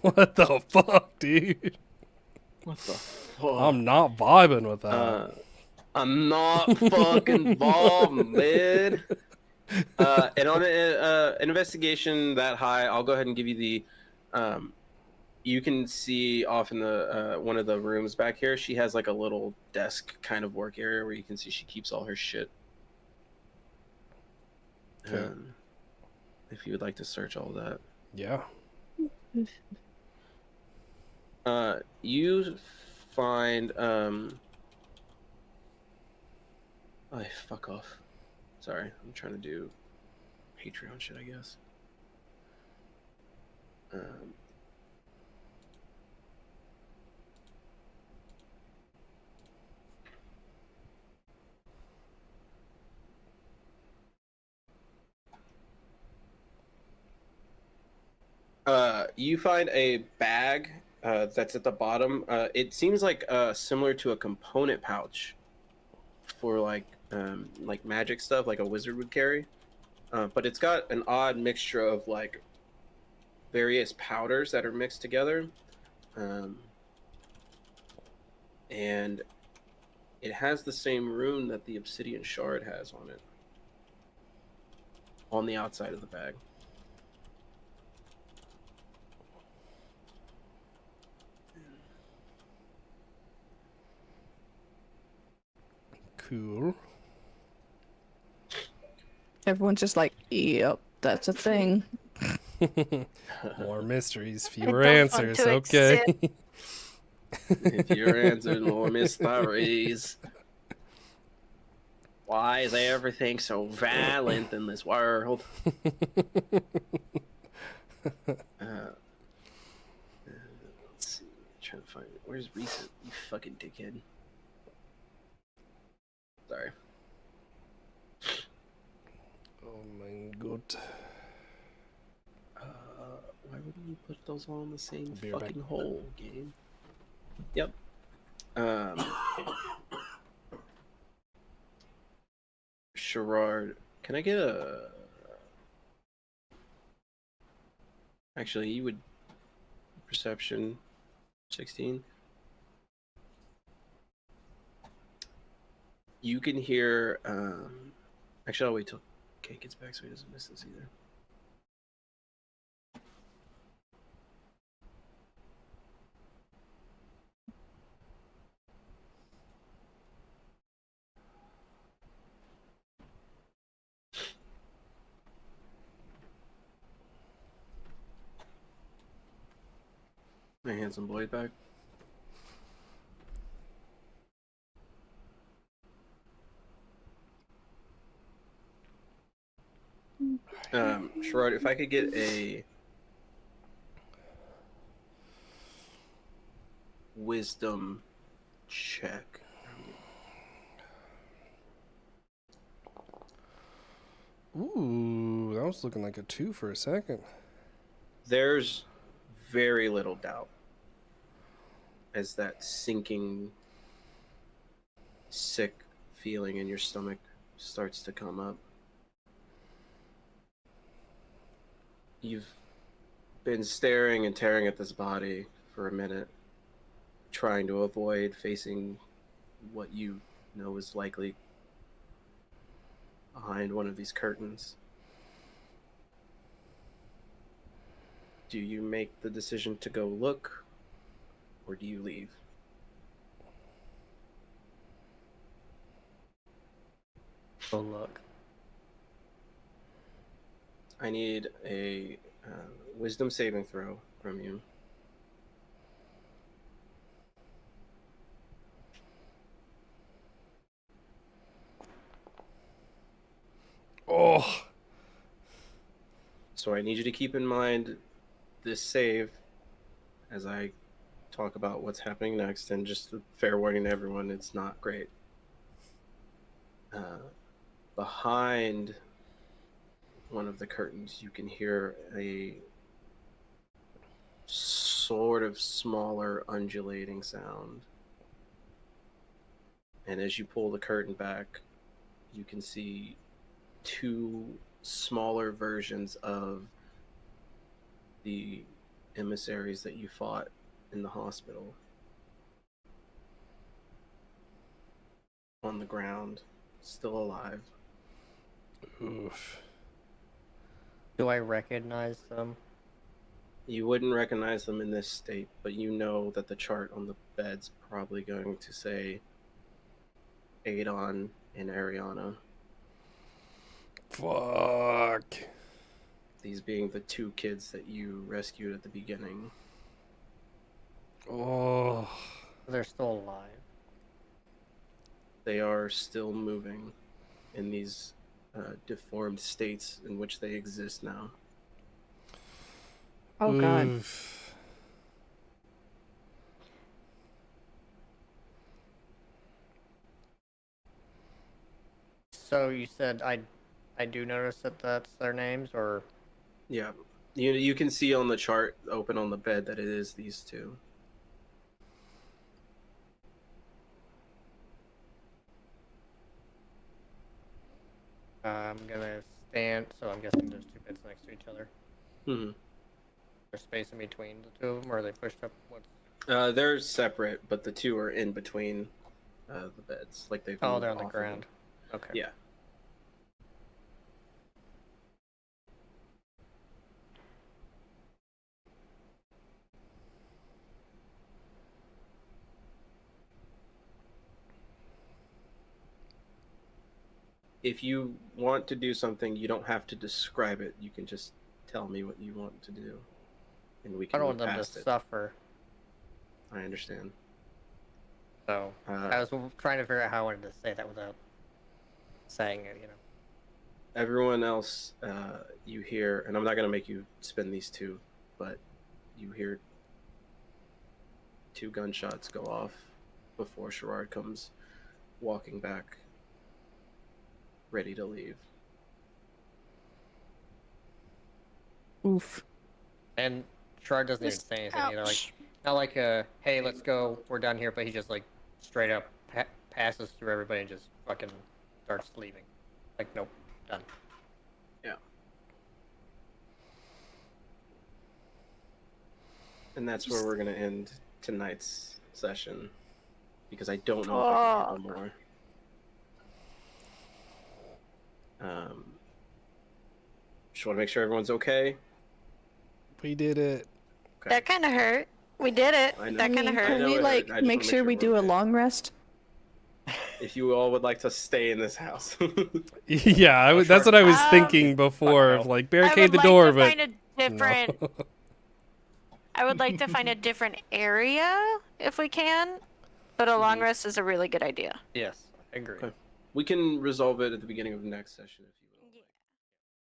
What the fuck, dude? What the fuck? I'm not vibing with that. I'm not fucking involved, man. And on an investigation that high, I'll go ahead and give you the. You can see off in the one of the rooms back here. She has like a little desk kind of work area where you can see she keeps all her shit. Okay. If you would like to search all that. Yeah. You find oh, fuck off. Sorry, I'm trying to do Patreon shit, I guess. You find a bag that's at the bottom. It seems like similar to a component pouch for like magic stuff, like a wizard would carry. But it's got an odd mixture of like various powders that are mixed together, and it has the same rune that the obsidian shard has on it, on the outside of the bag. Cool. Everyone's just like, yep, that's a thing. More mysteries, fewer don't want answers. to Okay. If you're answering more mysteries, why is everything so violent in this world? Let's see. Trying to find it. Where's recent? You fucking dickhead. Sorry. Oh my god. Why wouldn't you put those all in the same Be right fucking back. hole, game? Yep. Sherrard, can I get a... Actually, you would... Perception 16. You can hear... Actually, I'll wait till Kate gets back so he doesn't miss this either. My handsome boy back. Sherrod, if I could get a wisdom check. Ooh, that was looking like a 2 for a second. There's very little doubt as that sinking, sick feeling in your stomach starts to come up. You've been staring and tearing at this body for a minute, trying to avoid facing what you know is likely behind one of these curtains. Do you make the decision to go look, or do you leave? Go look. I need a wisdom saving throw from you. Oh. So I need you to keep in mind this save as I talk about what's happening next, and just a fair warning to everyone, it's not great. Behind one of the curtains, you can hear a sort of smaller undulating sound. And as you pull the curtain back, you can see two smaller versions of the emissaries that you fought in the hospital on the ground, still alive. Oof. Do I recognize them? You wouldn't recognize them in this state, but you know that the chart on the bed's probably going to say Adon and Ariana. Fuck. These being the two kids that you rescued at the beginning. Oh. They're still alive. They are still moving in these deformed states in which they exist now. Oh god. Oof. So you said I do notice that that's their names, or Yeah, you can see on the chart open on the bed that it is these two. I'm gonna stand. So I'm guessing there's two beds next to each other. Mm-hmm. There's space in between the two of them, or are they pushed up? What's... They're separate, but the two are in between the beds. Like they've Oh, moved they're on the off of them. ground. Okay. Yeah. If you want to do something, you don't have to describe it. You can just tell me what you want to do, and we I can don't move want them to past it. suffer. I understand. So I was trying to figure out how I wanted to say that without saying it. You know. Everyone else, you hear, and I'm not going to make you spin these two, but you hear two gunshots go off before Sherrard comes walking back, ready to leave. Oof. And Shard doesn't even Just- say anything either. Like, ouch. not like hey, let's go, we're done here. But he just like straight up passes through everybody and just fucking starts leaving. Like, nope, done. Yeah. And that's where we're going to end tonight's session, because I don't know if I can handle more. Just want to make sure everyone's okay. We did it. Okay. That kind of hurt. We did it. I know. That kind of I hurt. Can know we it hurt. like I just wanna make make sure sure we we're do a okay. long rest? If you all would like to stay in this house. Yeah, that's what I was thinking before. no. Of like I barricade would the like door, to but find a different. no. I would like to find a different area if we can, but a long rest is a really good idea. Yes, I agree. Okay. We can resolve it at the beginning of the next session if you